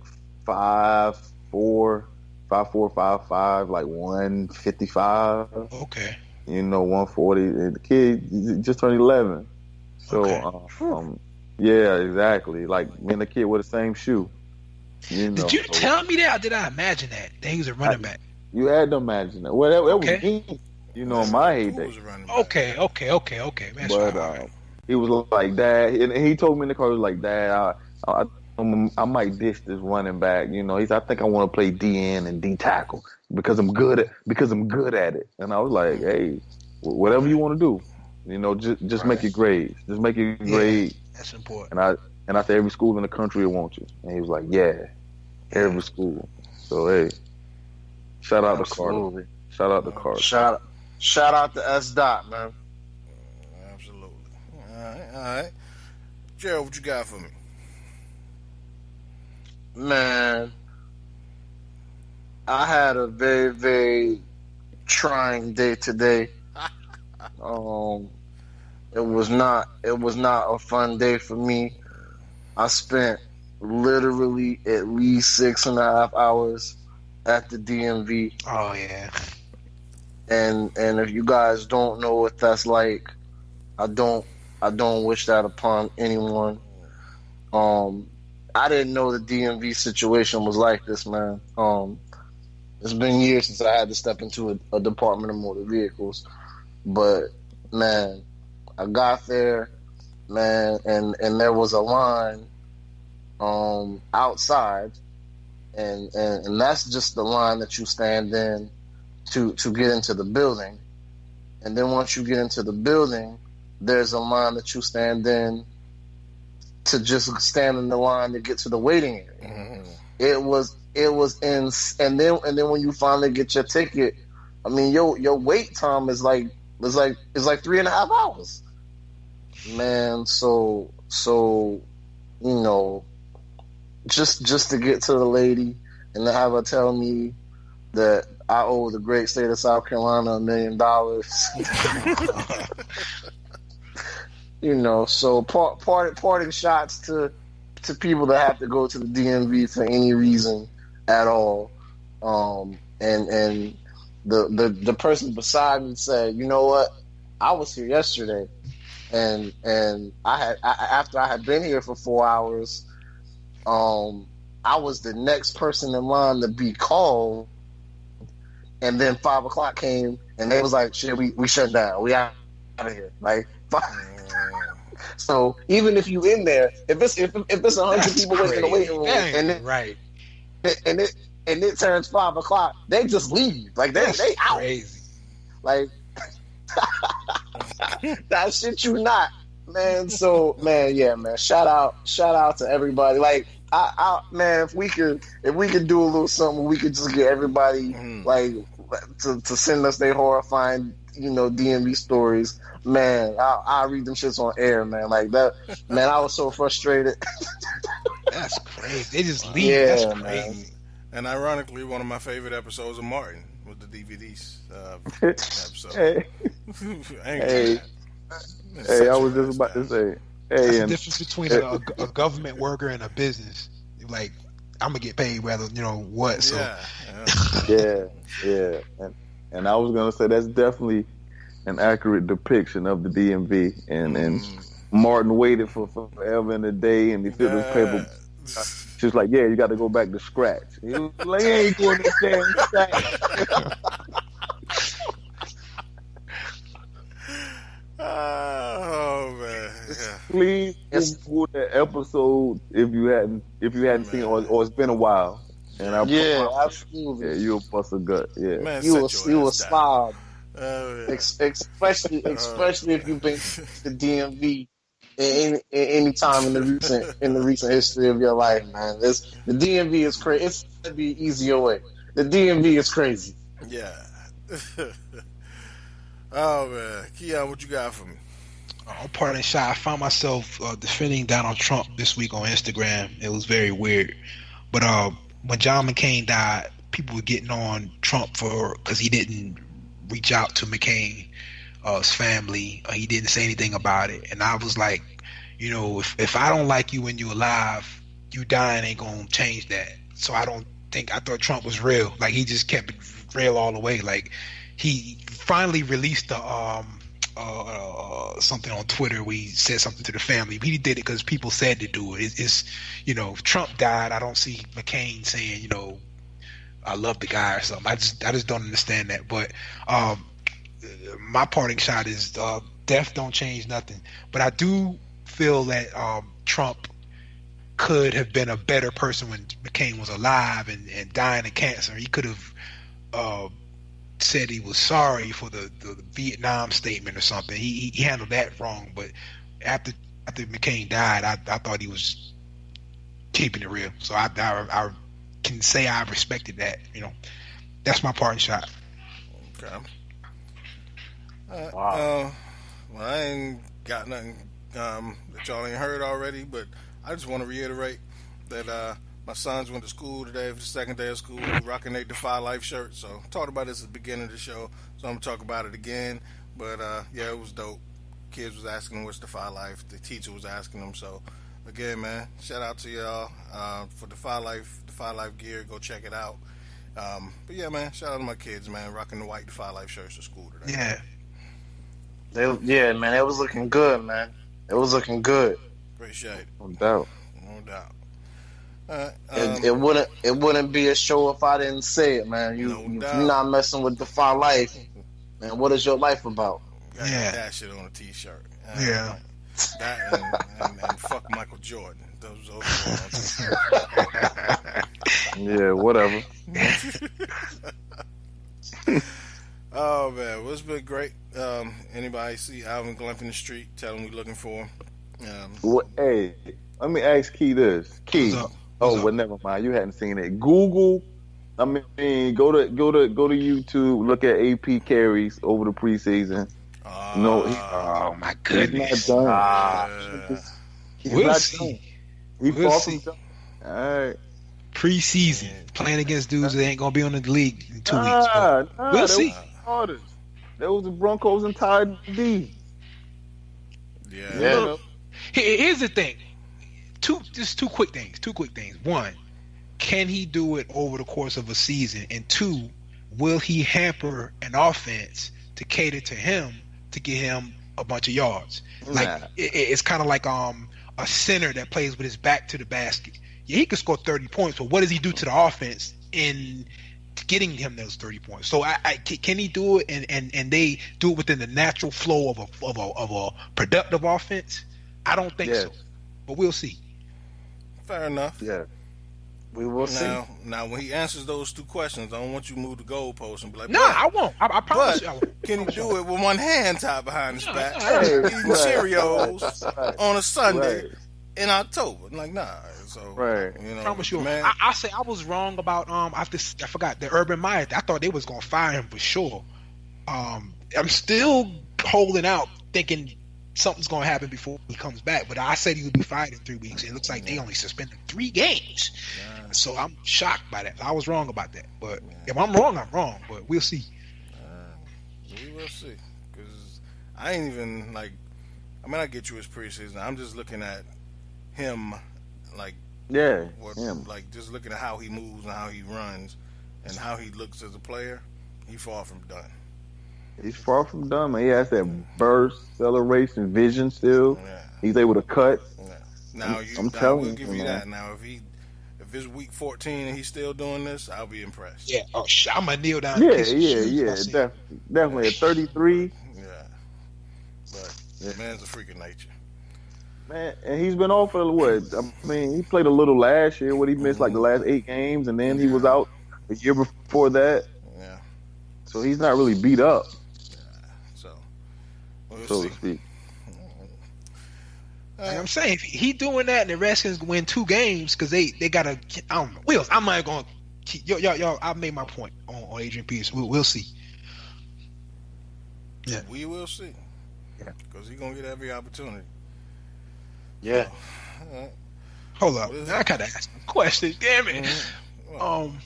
5'4", 5'5", like 155. Okay. You know, 140. And the kid just turned 11. So yeah, exactly. Like me and the kid with the same shoe. You know, did you tell me that, or did I imagine that he was a running back? You had to imagine that. Well, that was me. You know, in my heyday. Okay. That's but right. he was like, Dad, and he told me in the car, he was like, Dad, I might dish this running back. You know, he said, I think I want to play DN and D tackle because I'm good at it. And I was like, hey, whatever you want to do, you know, just make it grades. Just make it grade. That's important. And I said, every school in the country will want you. And he was like, yeah, every school. So, hey, shout out to Carter. Shout out to Carter. Shout out to S. Dot, man. Absolutely. All right. Gerald, what you got for me? Man, I had a very, very trying day today. It was not a fun day for me. I spent literally at least 6.5 hours at the DMV. Oh yeah. And if you guys don't know what that's like, I don't wish that upon anyone. I didn't know the DMV situation was like this, man. It's been years since I had to step into a Department of Motor Vehicles, but man, I got there, man, and there was a line outside, and that's just the line that you stand in to get into the building. And then once you get into the building, there's a line that you stand in to just stand in the line to get to the waiting area. Mm-hmm. It was in, and then when you finally get your ticket, I mean your wait time is like 3.5 hours. Man, so you know, just to get to the lady and to have her tell me that I owe the great state of South Carolina $1 million. You know, so parting shots to people that have to go to the DMV for any reason at all. And the person beside me said, you know what, I was here yesterday, and after I had been here for 4 hours, I was the next person in line to be called, and then 5 o'clock came, and they was like, shit, we shut down, we out of here, like. So even if you in there, if it's 100 people waiting in the waiting room, and it turns 5 o'clock, they just leave. Like they out. Crazy. Like that shit you not, man. So man, yeah, man. Shout out to everybody. Like I man, if we could do a little something, we could just get everybody like to send us their horrifying, DMV stories. Man, I'll read them shits on air, man. Like that, man. I was so frustrated. That's crazy. They just leave. Yeah, That's crazy. Man. And ironically, one of my favorite episodes of Martin was the DVDs episode. Hey, I was just about to say. That's the difference between a government worker and a business. Like, I'm gonna get paid whether what. So yeah. And I was gonna say that's definitely an accurate depiction of the DMV. And Martin waited for forever in a day, and he filled his paper. She was like, "Yeah, you got to go back to scratch." He was like, "Yeah, ain't going to stand scratch." Oh man! Yeah. Please Google that episode if you hadn't seen it, or it's been a while. And absolutely. Yeah, you'll bust a gut. Yeah, Man, you a slob. Yeah. Especially if you've been to the DMV any time in the recent history of your life, man. The DMV is crazy. It's gonna be an easier way. The DMV is crazy. Yeah. Oh man, Keyonne, what you got for me? Pardon shot. I found myself defending Donald Trump this week on Instagram. It was very weird. But when John McCain died, people were getting on Trump because he didn't reach out to McCain's family. He didn't say anything about it. And I was like, if I don't like you when you're alive, you dying ain't gonna change that. So I thought Trump was real. Like, he just kept it real all the way. Like, he finally released something on Twitter where he said something to the family. He did it because people said to do it. It's if Trump died, I don't see McCain saying, I love the guy or something. I just don't understand that. But my parting shot is death don't change nothing. But I do feel that Trump could have been a better person when McCain was alive and dying of cancer. He could have said he was sorry for the Vietnam statement or something. He handled that wrong. But after McCain died, I thought he was keeping it real. So I can say I respected that. That's my parting shot. Okay. Wow. Well, I ain't got nothing that y'all ain't heard already, but I just want to reiterate that my sons went to school today for the second day of school, rocking their Defy Life shirt. So I talked about this at the beginning of the show, so I'm going to talk about it again. But yeah, it was dope. Kids was asking what's Defy Life. The teacher was asking them. So again, man, shout out to y'all for Defy Life gear. Go check it out. But yeah, man, shout out to my kids, man, rocking the white Defy Life shirts to school today. Yeah. Man, it was looking good, man. It was looking good. Appreciate it. No doubt. It wouldn't be a show if I didn't say it, man. If you're not messing with Defy Life, man, what is your life about? Got that shit on a t-shirt. Yeah. That and fuck Michael Jordan. Those yeah, whatever. Oh man, well, it's been great. Anybody see Alvin Glymph in the street? Tell him we're looking for him. Hey, let me ask Key this. Key. Well, never mind. You hadn't seen it. Google. I mean, go to YouTube. Look at AP carries over the preseason. Oh my goodness! He's not done. We'll see. He fought from done. All right. Preseason, playing against dudes that ain't gonna be on the league in 2 weeks. We'll see. That was the Broncos and Tide D. Yeah. Here's the thing. Two quick things. One, can he do it over the course of a season? And two, will he hamper an offense to cater to him to get him a bunch of yards? Like it's kind of like a center that plays with his back to the basket. Yeah, he could score 30 points, but what does he do to the offense in getting him those 30 points? So can he do it and they do it within the natural flow of a productive offense? I don't think so, but we'll see. Fair enough. Yeah. We will see. Now, when he answers those two questions, I don't want you to move the goalpost and be like, No, I won't. I promise you. I won't. Can you do it with one hand tied behind his back, Hey, eating Cheerios on a Sunday in October? Like, nah. So, you know, I promise you. man. I say I was wrong about I forgot the Urban Meyer. I thought they was gonna fire him for sure. I'm still holding out, thinking something's gonna happen before he comes back. But I said he would be fired in 3 weeks. It looks like they only suspended 3 games. So I'm shocked by that. I was wrong about that. But if I'm wrong, I'm wrong. But we'll see. We will see. Because I ain't even like. I mean, I get you his preseason. I'm just looking at him, like him. like just looking at how he moves and how he runs and how he looks as a player. He's far from done. He's far from done, man. He has that burst, acceleration, vision still. Yeah. He's able to cut. Yeah. Now I'm telling we'll you, give you man. that. Now if it's week 14 and he's still doing this, I'll be impressed. Yeah. Oh, I'm gonna kneel down. Yeah, and kiss his shoes. definitely at 33. Yeah. But the man's a freak of nature. Man, and he's been off for what? I mean, he played a little last year. What he missed like the last 8 games, and then he was out the year before that. Yeah. So he's not really beat up, So we'll so see. to speak. Like I'm saying, if he doing that and the Redskins win 2 games because they gotta, I don't know. Wheels, I'm not gonna keep yo. I made my point on Adrian Peterson. We'll see. Yeah, We will see. Yeah. Because he's gonna get every opportunity. Yeah. All right. hold up. What is I gotta ask a question. Damn it. Mm-hmm.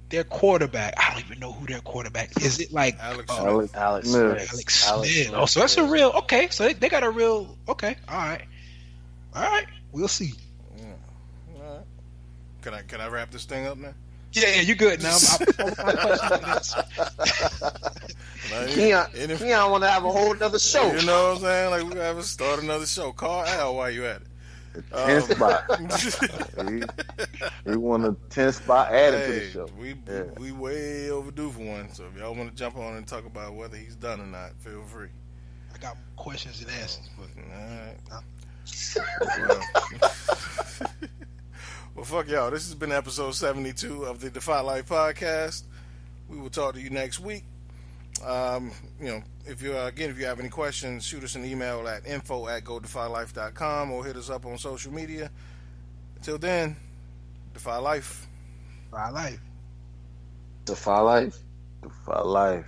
Their quarterback. I don't even know who their quarterback is. It like Alex Alex Alex Smith. Smith. Alex Alex Smith? Smith, Oh, so that's a yeah. real. Okay, so they got a real. Okay, all right. We'll see. All right. Can I wrap this thing up now? Yeah, you good now. Keyonne want to have a whole nother show. You know what I'm saying? Like, we gotta start another show. Call Al while you at it. 10 spot. He won a 10 spot added to the show. We way overdue for one. So if y'all want to jump on and talk about whether he's done or not, feel free. I got questions and answers, but All right. Well, fuck y'all. This has been episode 72 of the Defy Life Podcast. We will talk to you next week. If you have any questions, shoot us an email at info@godefylife.com or hit us up on social media. Until then, Defy Life. Defy Life. Defy Life. Defy Life.